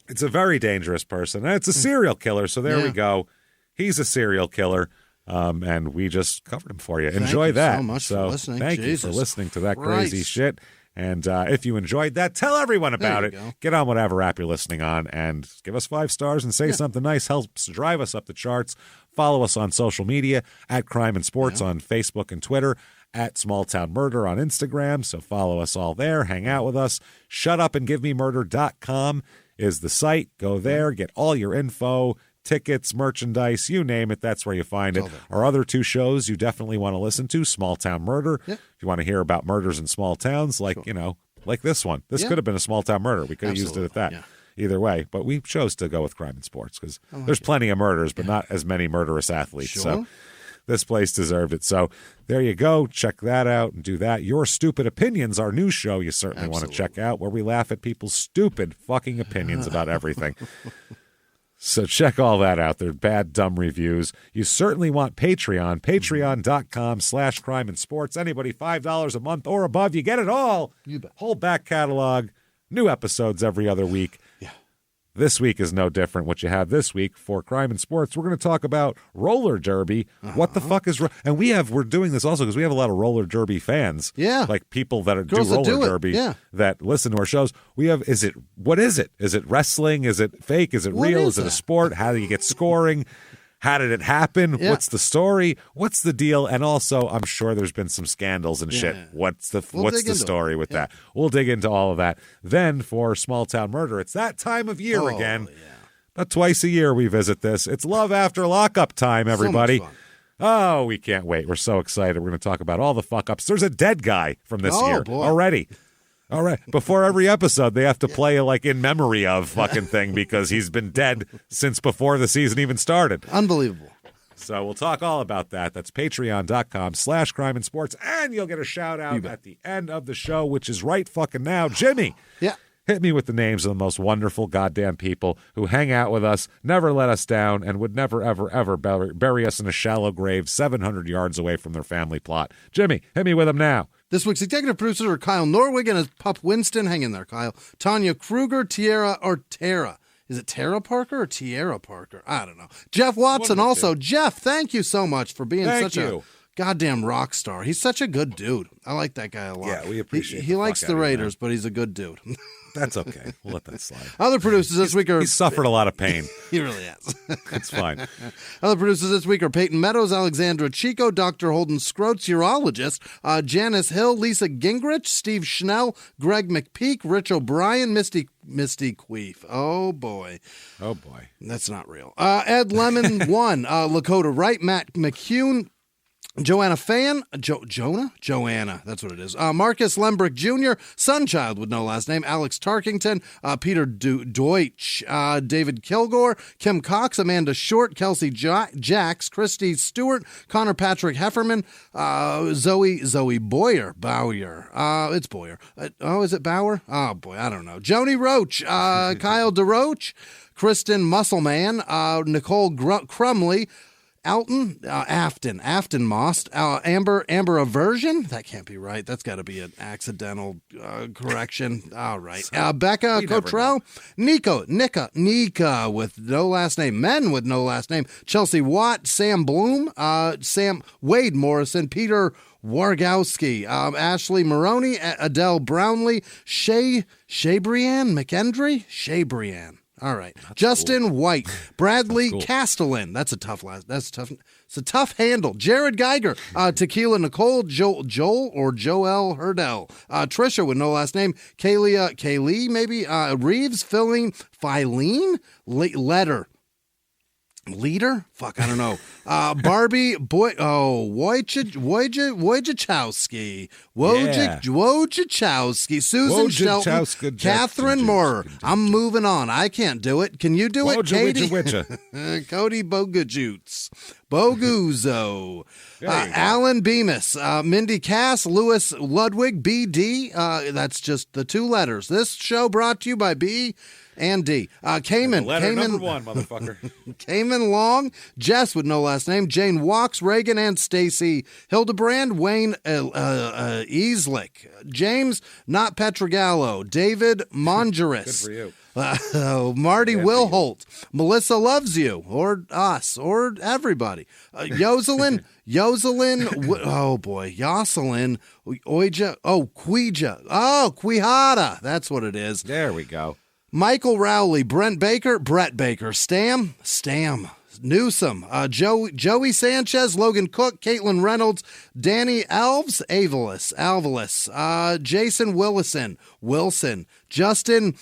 It's a very dangerous person. And it's a serial killer. So there we go. He's a serial killer. And we just covered him for you. Enjoy that. So much for listening. Thank you for listening to that crazy Christ. shit. And if you enjoyed that, tell everyone about it. Go. Get on whatever app you're listening on and give us 5 stars and say something nice. Helps drive us up the charts. Follow us on social media at Crime and Sports on Facebook and Twitter, at Small Town Murder on Instagram. So follow us all there. Hang out with us. ShutUpAndGiveMeMurder.com is the site. Go there. Get all your info. Tickets, merchandise, you name it, that's where you find it. Our other 2 shows you definitely want to listen to, Small Town Murder. If you want to hear about murders in small towns, like this one. This could have been a small town murder. We could have used it at that. Yeah. Either way, but we chose to go with Crime and Sports because there's plenty of murders, but not as many murderous athletes. Sure. So this place deserved it. So there you go. Check that out and do that. Your Stupid Opinions, our new show you certainly want to check out, where we laugh at people's stupid fucking opinions about everything. So check all that out. They're bad, dumb reviews. You certainly want Patreon. Patreon.com/crime and sports. Anybody $5 a month or above, you get it all. You bet. Whole back catalog. New episodes every other week. Yeah. This week is no different. What you have this week for Crime and Sports, we're going to talk about roller derby. What the fuck is... And we're doing this also because we have a lot of roller derby fans. Yeah. Like people that do Girls that roller do it. derby Yeah. that listen to our shows. We have... What is it? Is it wrestling? Is it fake? Is it What real? is Is it a that? sport? How do you get scoring? How did it happen? Yeah. What's the story? What's the deal? And also, I'm sure there's been some scandals and shit. Yeah. What's the We'll dig into story it. with that? We'll dig into all of that. Then for Small Town Murder, it's that time of year again. Yeah. About twice a year we visit this. It's Love After Lockup time, everybody. So much fun. Oh, we can't wait. We're so excited. We're going to talk about all the fuck-ups. There's a dead guy from this year boy. already. All right. Before every episode, they have to play like in memory of fucking thing because he's been dead since before the season even started. Unbelievable. So we'll talk all about that. That's patreon.com/crime and sports. And you'll get a shout out at the end of the show, which is right fucking now. Jimmie. Yeah. Hit me with the names of the most wonderful goddamn people who hang out with us, never let us down, and would never, ever, ever bury us in a shallow grave 700 yards away from their family plot. Jimmie, hit me with them now. This week's executive producers are Kyle Norwig and his pup Winston. Hang in there, Kyle. Tanya Kruger, Tara. Is it Tara Parker or Tiara Parker? I don't know. Jeff Watson also. Jeff, thank you so much for being such a goddamn rock star. He's such a good dude. I like that guy a lot. Yeah, we appreciate He likes the Raiders, but he's a good dude. That's okay. We'll let that slide. Other producers this week are... He's suffered a lot of pain. He really has. It's fine. Other producers this week are Peyton Meadows, Alexandra Chico, Dr. Holden Scroats, urologist, Janice Hill, Lisa Gingrich, Steve Schnell, Greg McPeak, Rich O'Brien, Misty Queef. Oh, boy. Oh, boy. That's not real. Ed Lemon, 1. Lakota Wright, Matt McCune, Joanna Fan, Joanna, that's what it is. Marcus Lembrick Jr., Sunchild with no last name, Alex Tarkington, Peter Deutsch, David Kilgore, Kim Cox, Amanda Short, Kelsey Jacks, Christy Stewart, Connor Patrick Hefferman, Zoe Bowyer. It's Bowyer. Is it Bauer? Oh, boy, I don't know. Joni Roach, Kyle DeRoach, Kristen Musselman, Nicole Crumley, Alton, Afton Most, Amber Aversion. That can't be right. That's got to be an accidental correction. All right. Becca Cottrell, Nika with no last name, Men with no last name, Chelsea Watt, Sam Bloom, Wade Morrison, Peter Wargowski, Ashley Maroney, Adele Brownlee, Shabrianne McKendry, Shabrianne. All right. That's Justin cool. White, Bradley Castellan. That's a tough last. It's a tough handle. Jared Geiger, Tequila Nicole, Joel Joel Hurdell, Trisha with no last name, Kaylee maybe, Reeves, Filling, Filene, Leader? Fuck, I don't know. Barbie, Wojciechowski, Susan Shelton, Catherine Moore. I'm moving on. I can't do it. Can you do it, Katie? Cody Bogajutes. Boguzzo, Alan Bemis, Mindy Cass, Lewis Ludwig, BD. That's just the 2 letters. This show brought to you by B and D. Cayman. Number 1, motherfucker. Cayman Long, Jess with no last name, Jane Walks, Reagan and Stacy Hildebrand, Wayne Easlick, James, not Pietragallo, David Mongeris. Good for you. Marty Wilholt, Melissa loves you, or us, or everybody. Yoselin, oh boy, Yoselin, Oija, Quijada, that's what it is. There we go. Michael Rowley, Brett Baker, Stam, Newsom, Joey Sanchez, Logan Cook, Caitlin Reynolds, Danny Alvalis, Jason Wilson, Justin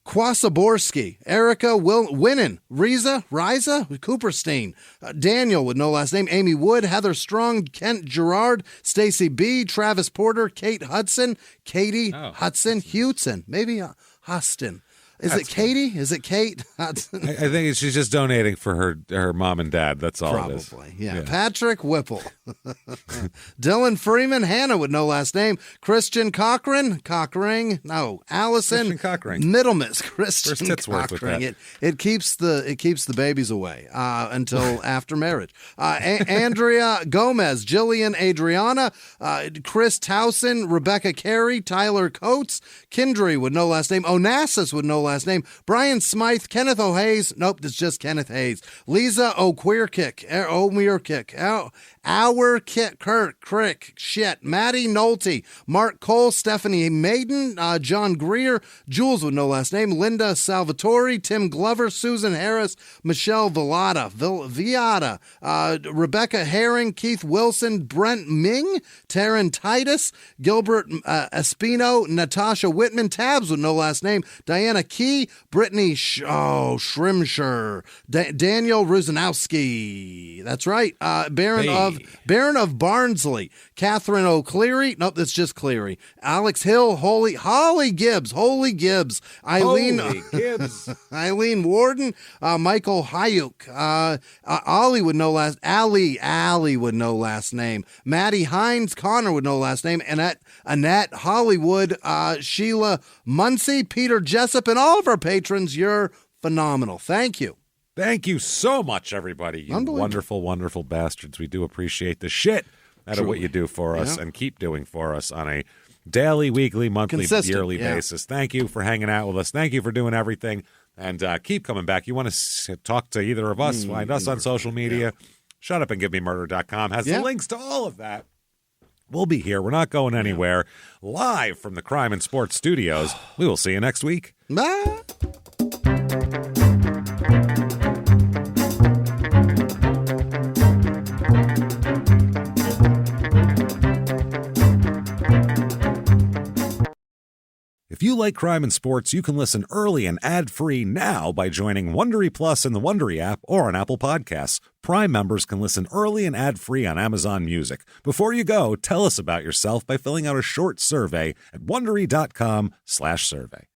Kwasaborski, Erica Winnan, Riza, Cooperstein, Daniel with no last name, Amy Wood, Heather Strong, Kent Gerard, Stacy B, Travis Porter, Kate Hudson, Katie Hudson, Hudson, maybe Huston. Is it Katie? Is it Kate? I think she's just donating for her mom and dad. That's all it is. Probably, yeah. Patrick Whipple. Dylan Freeman, Hannah with no last name. Christian Allison Christian Cochran. Middlemas. Christian First worth with Cochran. that. It keeps the babies away until after marriage. Andrea Gomez, Jillian Adriana, Chris Towson, Rebecca Carey, Tyler Coates, Kindry with no last name, Onassis with no last name, Brian Smythe, Kenneth O'Hayes, nope, it's just Kenneth Hayes, Lisa O'Queerkick, Maddie Nolte, Mark Cole, Stephanie Maiden, John Greer, Jules with no last name, Linda Salvatore, Tim Glover, Susan Harris, Michelle Viata, Rebecca Herring, Keith Wilson, Brent Ming, Taryn Titus, Gilbert Espino, Natasha Whitman, Tabs with no last name, Diana Key, Brittany Shrimshire, Daniel Ruzanowski, that's right, Baron of Barnsley, Catherine O'Cleary, nope, that's just Cleary, Alex Hill, Holly Gibbs, Eileen Warden, Michael Hayuk, Allie with no last name, Maddie Hines, Connor with no last name, Annette Hollywood, Sheila Muncie, Peter Jessup, and all of our patrons. You're phenomenal. Thank you. Thank you so much, everybody. You wonderful, wonderful bastards. We do appreciate the shit out of what you do for us and keep doing for us on a daily, weekly, monthly, yearly basis. Thank you for hanging out with us. Thank you for doing everything. And keep coming back. You want to talk to either of us, find us on social media. ShutUpAndGiveMeMurder.com has the links to all of that. We'll be here. We're not going anywhere. Live from the Crime and Sports Studios. We will see you next week. Bye. If you like crime and sports, you can listen early and ad-free now by joining Wondery Plus in the Wondery app or on Apple Podcasts. Prime members can listen early and ad-free on Amazon Music. Before you go, tell us about yourself by filling out a short survey at Wondery.com/survey.